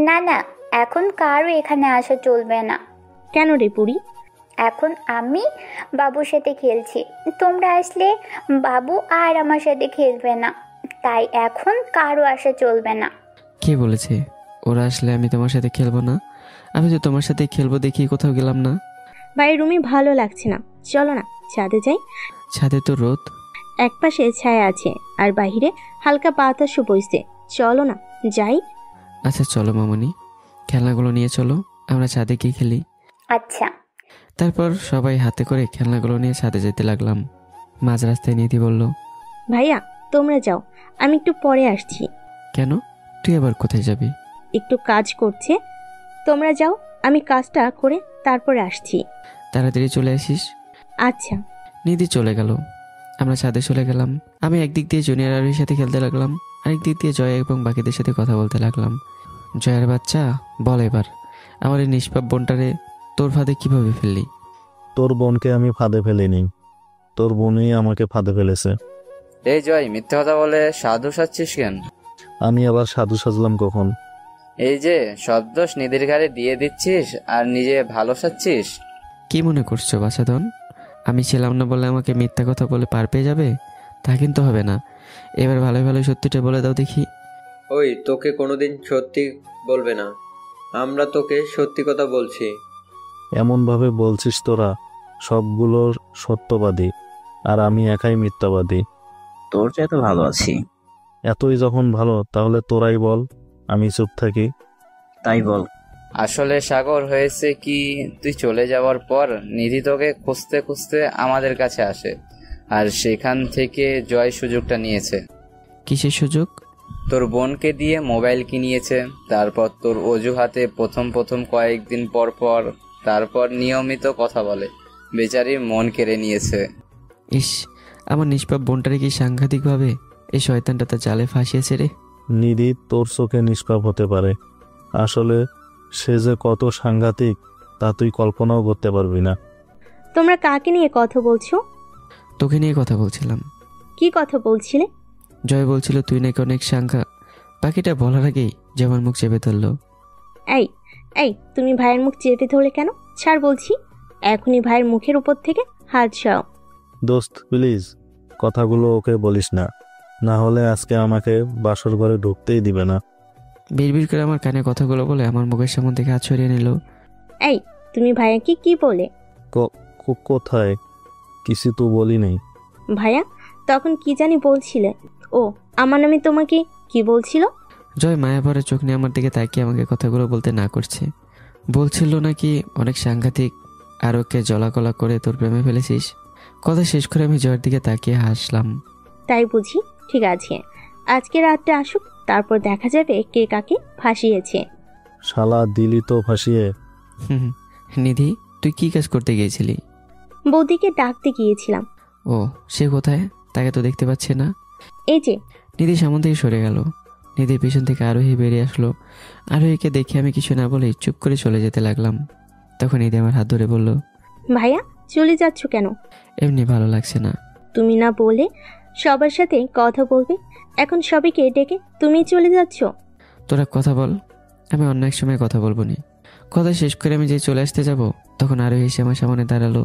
না না, এখন কারও এখানে আসা চলবে না। কেন রে পুরি? এখন আমি বাবুর সাথে খেলছি, তোমরা আসলে বাবু আর আমার সাথে খেলবে না, তাই এখন কারও আসা চলবে না। কে বলেছে ওরা আসলে আমি তোমার সাথে খেলবো না? আমি তো তোমার সাথে খেলবো দেখি কোথাও গেলাম না। ভাই রুমে ভালো লাগছে না, চলো না ছাদে যাই। ছাদে তো রোদ। একপাশে ছায়া আছে আর বাহিরে হালকা বাতাসও বইছে, চলো না যাই। আচ্ছা চলো মামনি, খেলনাগুলো নিয়ে চলো, আমরা ছাদে গিয়ে খেলি। আচ্ছা। তারপর সবাই হাতে করে খেলনাগুলো নিয়ে ছাদে যেতে লাগলাম। মাঝ রাস্তায় নিধি বলল, ভাইয়া তোমরা যাও, আমি একটু পরে আসছি। কেন? তুই আবার কোথায় যাবি? একটু কাজ করছে, তোমরা যাও, আমি কাজটা করে তারপরে আসছি। তাড়াতাড়ি চলে আসিস। আচ্ছা। নিধি চলে গেল। আমরা ছাদে চলে গেলাম। আমি একদিক দিয়ে জুনিয়র আরোহীর সাথে খেলতে লাগলাম, আরেক দিক দিয়ে জয় এবং বাকিদের সাথে কথা বলতে লাগলাম। জয়ের বাচ্চা, বল এবার আমার এই নিষ্পাপ বোনটারে তোর ফাঁদে কিভাবে ফেললি? তোর বোনকে আমি ফাঁদে ফেলিনি, তোর বোনই আমাকে ফাঁদে ফেলেছে। এই জয়, মিথ্যে কথা বলে সাধু সাজছিস কেন? আমি আবার সাধু সাজলাম কখন? এই যে সব দোষ নিধির ঘাড়ে দিয়ে দিচ্ছিস আর নিজে ভালো সাজছিস। কি মনে করছো বাছাধন? আমি ছিলাম না বলে আমাকে মিথ্যা কথা বলে পার পেয়ে যাবে? তা কিন্তু হবে না। এবার ভালো ভালো সত্যিটা বলে দাও দেখি। ওই তোকে কোনোদিন সত্যি বলবে না, আমরা তোকে সত্যি কথা বলছি। এমনভাবে বলছিস তোরা সবগুলোর সত্যবাদী আর আমি একাই মিথ্যাবাদী। তোর চেয়ে তো ভালো আছি। এতই যখন ভালো তাহলে তোরাই বল, আমি চুপ থাকি। তাই বল। আসলে সাগর, হয়েছে কি, তুই চলে যাওয়ার পর নিধি তোকে খুঁজতে খুঁজতে আমাদের কাছে আসে, আর সেখান থেকে জয় সুযোগটা নিয়েছে। কিসের সুযোগ? তোর বোনকে দিয়ে মোবাইল কিনিয়েছে, তারপর তোর অজুহাতে প্রথম কয়েকদিন পর পর, তারপর নিয়মিত কথা বলে। বেচারির মন কেড়ে নিয়েছে। ইস, আমার নিষ্পাপ বোনটারে কি সাংঘাতিকভাবে এই শয়তানটা তার জালে ফাঁসিয়েছে রে। নিধি তোর চোখে নিষ্পাপ হতে পারে, আসলে সে যে কত সাংঘাতিক তা তুই কল্পনাও করতে পারবি না। তোমরা কাকে নিয়ে কথা বলছো? তোকে নিয়ে কথা বলছিলাম। কি কথা বলছিলে? জয় বলছিল তুই নাকি অনেক সাংঘা। বাকিটা বলার আগেই যে আমার মুখ চেপে ধরলো। এই এই, তুমি ভাইয়ের মুখ চেপে ধরলে কেন? ছাড় বলছি, এখনই ভাইয়ের মুখের উপর থেকে হাত সরাও। দোস্ত প্লিজ কথাগুলো ওকে বলিস না, না হলে আজকে আমাকে বাসর ঘরে ঢুকতেই দিবে না। বিড়বিড় করে আমার কানে কথাগুলো বলে আমার মুখের সামনে থেকে হাত সরিয়ে নিল। এই, তুমি ভাইয়াকে কি বলে? কোথায়? কিছু তো বলি নাই। ভাইয়া তখন কি জানি বলছিলে? ও, আমার নামে তোমাকে কি বলছিল? জয় মায়া ভরে চোখ নিয়ে আমার দিকে তাকিয়ে আমাকে কথাগুলো বলতে না করছে। বলছিল নাকি অনেক সাংঘাতিক, আর ওকে জলাকলা করে তোর প্রেমে ফেলেছিস। কথা শেষ করে আমি জয়ের দিকে তাকিয়ে হাসলাম। তাই বুঝি? ঠিক আছে, আজকে রাতটা আসুক, তারপর দেখা যাবে কে কাকে ফাঁসিয়েছে। শালা দিলি তো ফাঁসিয়ে। নিধি, তুই কি কাজ করতে গিয়েছিলি? বৌদিকে ডাকতে গিয়েছিলাম। ও, সে কোথায়? তাকে তো দেখতে পাচ্ছে না। এই যে। নিধি সামনে থেকে সরে গেল। নিধির পিছন থেকে আরোহী বেরিয়ে আসলো। আরোহীকে দেখে আমি কিছু না বলে চুপ করে চলে যেতে লাগলাম। তখন নিধি আমার হাত ধরে বলল, ভাইয়া চলে যাচ্ছ কেন? এমনি ভালো লাগছে না। তুমি না বলে সবার সাথে কথা বলবে, এখন সবাইকে ডেকে তুমি চলে যাচ্ছ? তোরা কথা বল, আমি অন্য এক সময় কথা বলবো নি। কথা শেষ করে আমি যে চলে আসতে যাব, তখন আরোহী এসে আমার সামনে দাঁড়ালো।